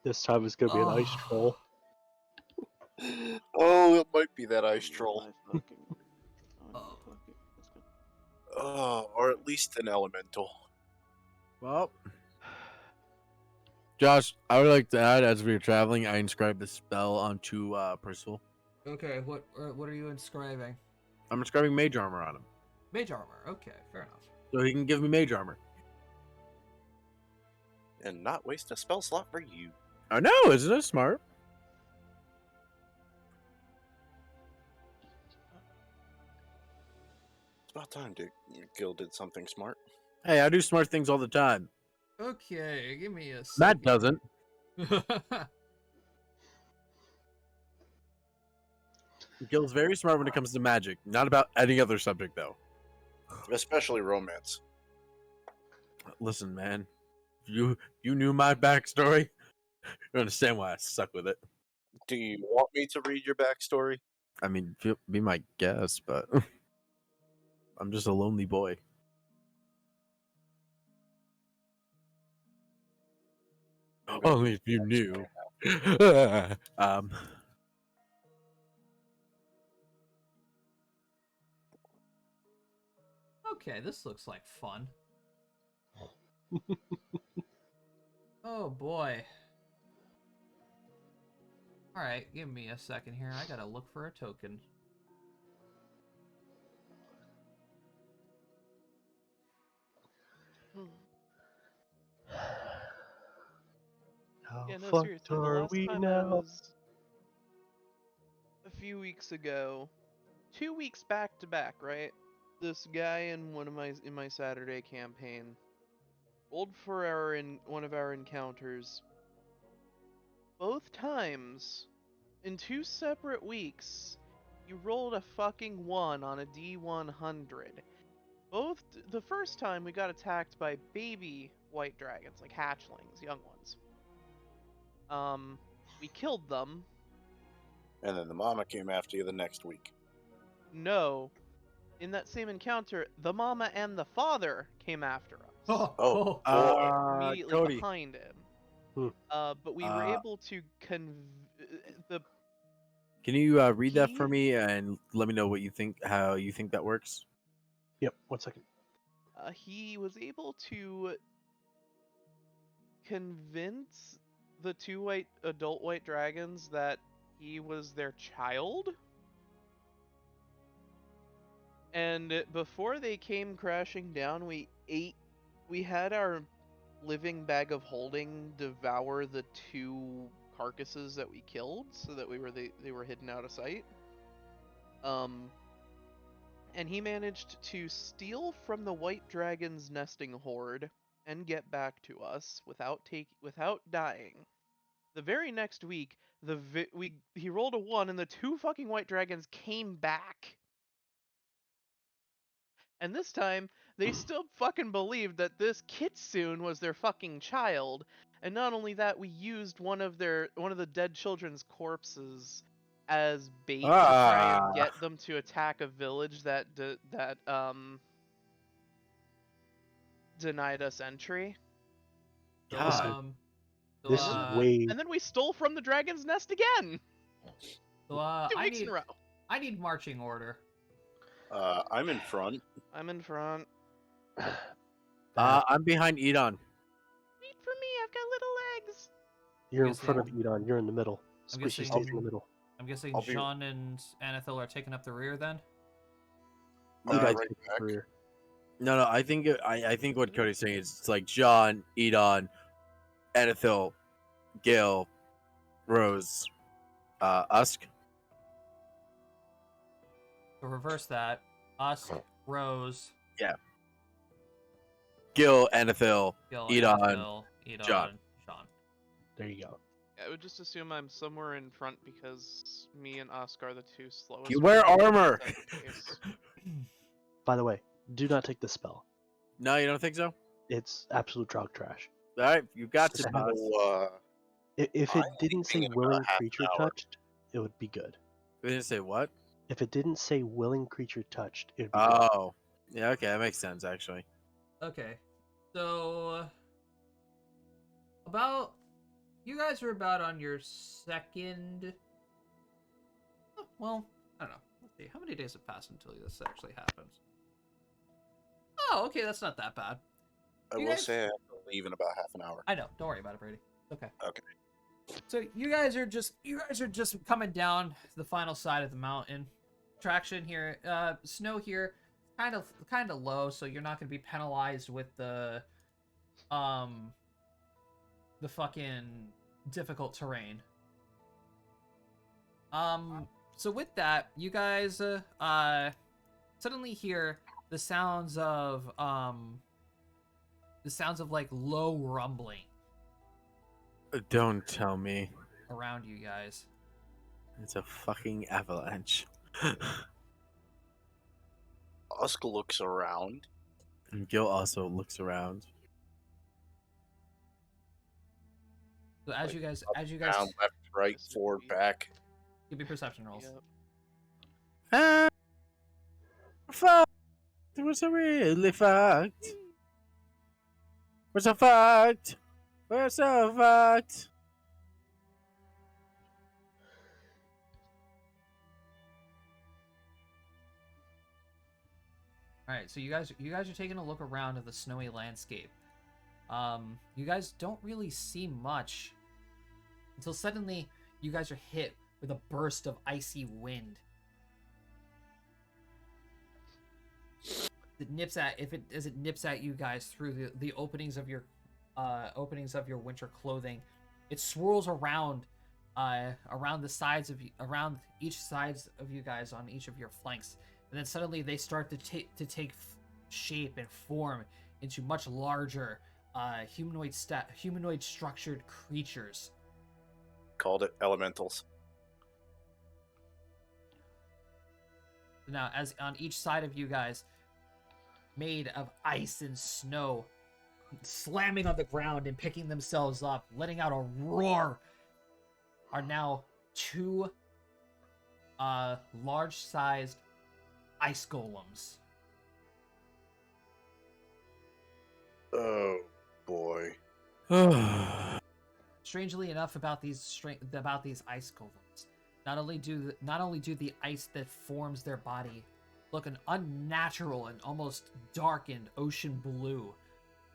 This time it's gonna be an ice Oh. troll. Oh, it might be that ice troll. Oh. Oh, or at least an elemental. Well, Josh, I would like to add, as we were traveling, I inscribed the spell onto Percival. Okay, what are you inscribing? I'm inscribing mage armor on him, Mage armor. Okay, fair enough. so he can give me mage armor. And not waste a spell slot for you. I know, isn't it smart? It's about time Gil did something smart. Hey, I do smart things all the time. Okay, give me a Matt second. doesn't. Gil's very smart when it comes to magic. Not about any other subject, though. Especially romance. Listen, man, you knew my backstory. You understand why I suck with it. Do you want me to read your backstory? I mean, be my guest, but I'm just a lonely boy. Only if you knew. Okay, this looks like fun. Oh boy. Alright, give me a second here. I gotta look for a token. How Yeah, no, fucked seriously, the are last we time I now? was a few weeks ago, 2 weeks back to back, right? This guy in my Saturday campaign rolled for one of our encounters. Both times, in 2 separate weeks, he rolled a fucking 1 on a D100. The first time we got attacked by baby white dragons, like hatchlings, young ones. We killed them. And then the mama came after you the next week. No. In that same encounter, the mama and the father came after us. Oh, boy. Immediately Cody, behind him. Hmm. But we were able to the can you read that for He- me and let me know what you think, how you think that works? Yep, 1 second. he was able to convince the 2 adult white dragons that he was their child. And before they came crashing down, we had our living bag of holding devour the 2 carcasses that we killed, so that they were hidden out of sight. And he managed to steal from the white dragon's nesting horde and get back to us without dying. The very next week, he rolled a 1 and the 2 fucking white dragons came back. And this time, they still fucking believed that this kitsune was their fucking child. And not only that, we used one of the dead children's corpses as bait to try and get them to attack a village that denied us entry. So, God. so, This is way. And then we stole from the dragon's nest again. So, 2 weeks in a row. I need marching order. I'm in front. I'm in front. I'm behind Edon. Wait for me, I've got little legs. You're in guessing- front of Edon. You're in the middle. I'm Squishy guessing- stays in the middle. I'm guessing I'll be- Jean and Anethel are taking up the rear then? You guys Right take the back. career. No, I think I think what Cody's saying is it's like John, Edon, Anethil, Gil, Rose, Usk. So reverse that. Us, Rose, Gil, Anethil, Gil, Edon, Anethel, John. Sean. There you go. I would just assume I'm somewhere in front because me and Oscar are the 2 slowest. You wear but if armor! that's the case- By the way, do not take the spell. No, you don't think so? It's absolute dog trash. All right, you got Just to. a boss. So, If it I'm didn't say leaving in about willing half an creature hour. touched, it would be good. We didn't say what? If it didn't say willing creature touched, it would be good. Oh, yeah. Okay, that makes sense actually. Okay. So you guys are about on your second. Well, I don't know. Let's see. How many days have passed until this actually happens? Oh, okay, that's not that bad. I You will guys- say I have to leave in about half an hour. I know. Don't worry about it, Brady. Okay. Okay. So you guys are just coming down the final side of the mountain. Traction here, snow here, kind of low, so you're not gonna be penalized with the fucking difficult terrain. So with that, you guys suddenly hear the sounds of like low rumbling Don't tell me around you guys. it's a fucking avalanche. Usk looks around. And Gil also looks around. So as Like, you guys Down, left, right, This would forward, be- back. give me perception rolls. Yep. Ah, fuck! It was a really fucked. We're so fucked. We're so fucked. All right, so you guys are taking a look around at the snowy landscape. You guys don't really see much until suddenly you guys are hit with a burst of icy wind. It nips at as it nips at you guys through the openings of your winter clothing. It swirls around around each sides of you guys on each of your flanks, and then suddenly they start to take shape and form into much larger humanoid structured creatures. Called it elementals. Now, as on each side of you guys, made of ice and snow, slamming on the ground and picking themselves up, letting out a roar, are now two large-sized ice golems. Oh boy. Strangely enough, about these ice golems, not only do the ice that forms their body look an unnatural and almost darkened ocean blue,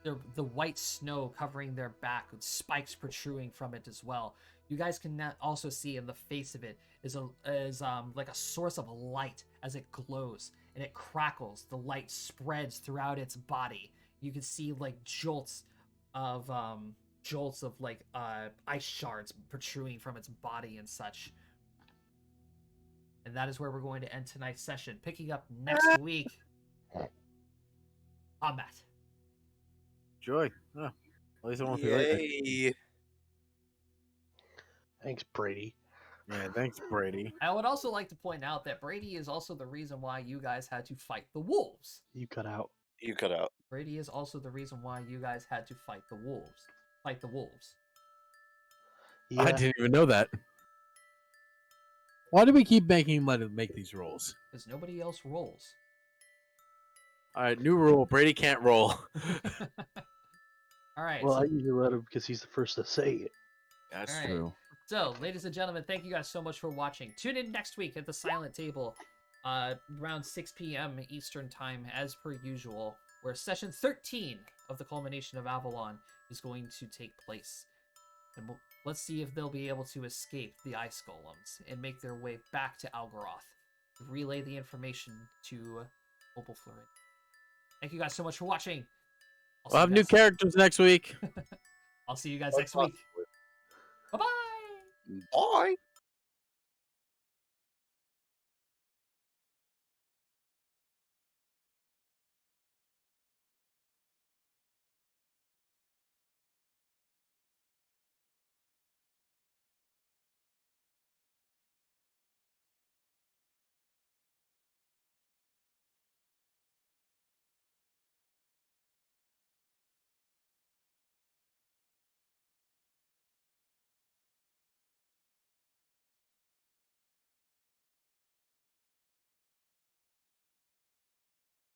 the white snow covering their back with spikes protruding from it as well. You guys can also see in the face of it is like a source of light as it glows and it crackles. The light spreads throughout its body. You can see like jolts of like ice shards protruding from its body and such. And that is where we're going to end tonight's session. Picking up next week. Combat. Joy. Oh, at least I won't feel like that. Yay! Thanks, Brady. Man, thanks, Brady. I would also like to point out that Brady is also the reason why you guys had to fight the wolves. You cut out. You cut out. Brady is also the reason why you guys had to fight the wolves. Fight the wolves. Yeah. I didn't even know that. Why do we keep making him let him make these rolls? Because nobody else rolls. All right, new rule: Brady can't roll. All right. Well, so, I usually let him because he's the first to say it. That's All right. true. So, ladies and gentlemen, thank you guys so much for watching. Tune in next week at the Silent Table, around 6 p.m. Eastern Time, as per usual, where session 13 of the Culmination of Avalon is going to take place. And let's see if they'll be able to escape the ice golems and make their way back to Algaroth to relay the information to Opal Florin. Thank you guys so much for watching. We'll have new characters next week. I'll see you guys next week. Bye-bye! Bye.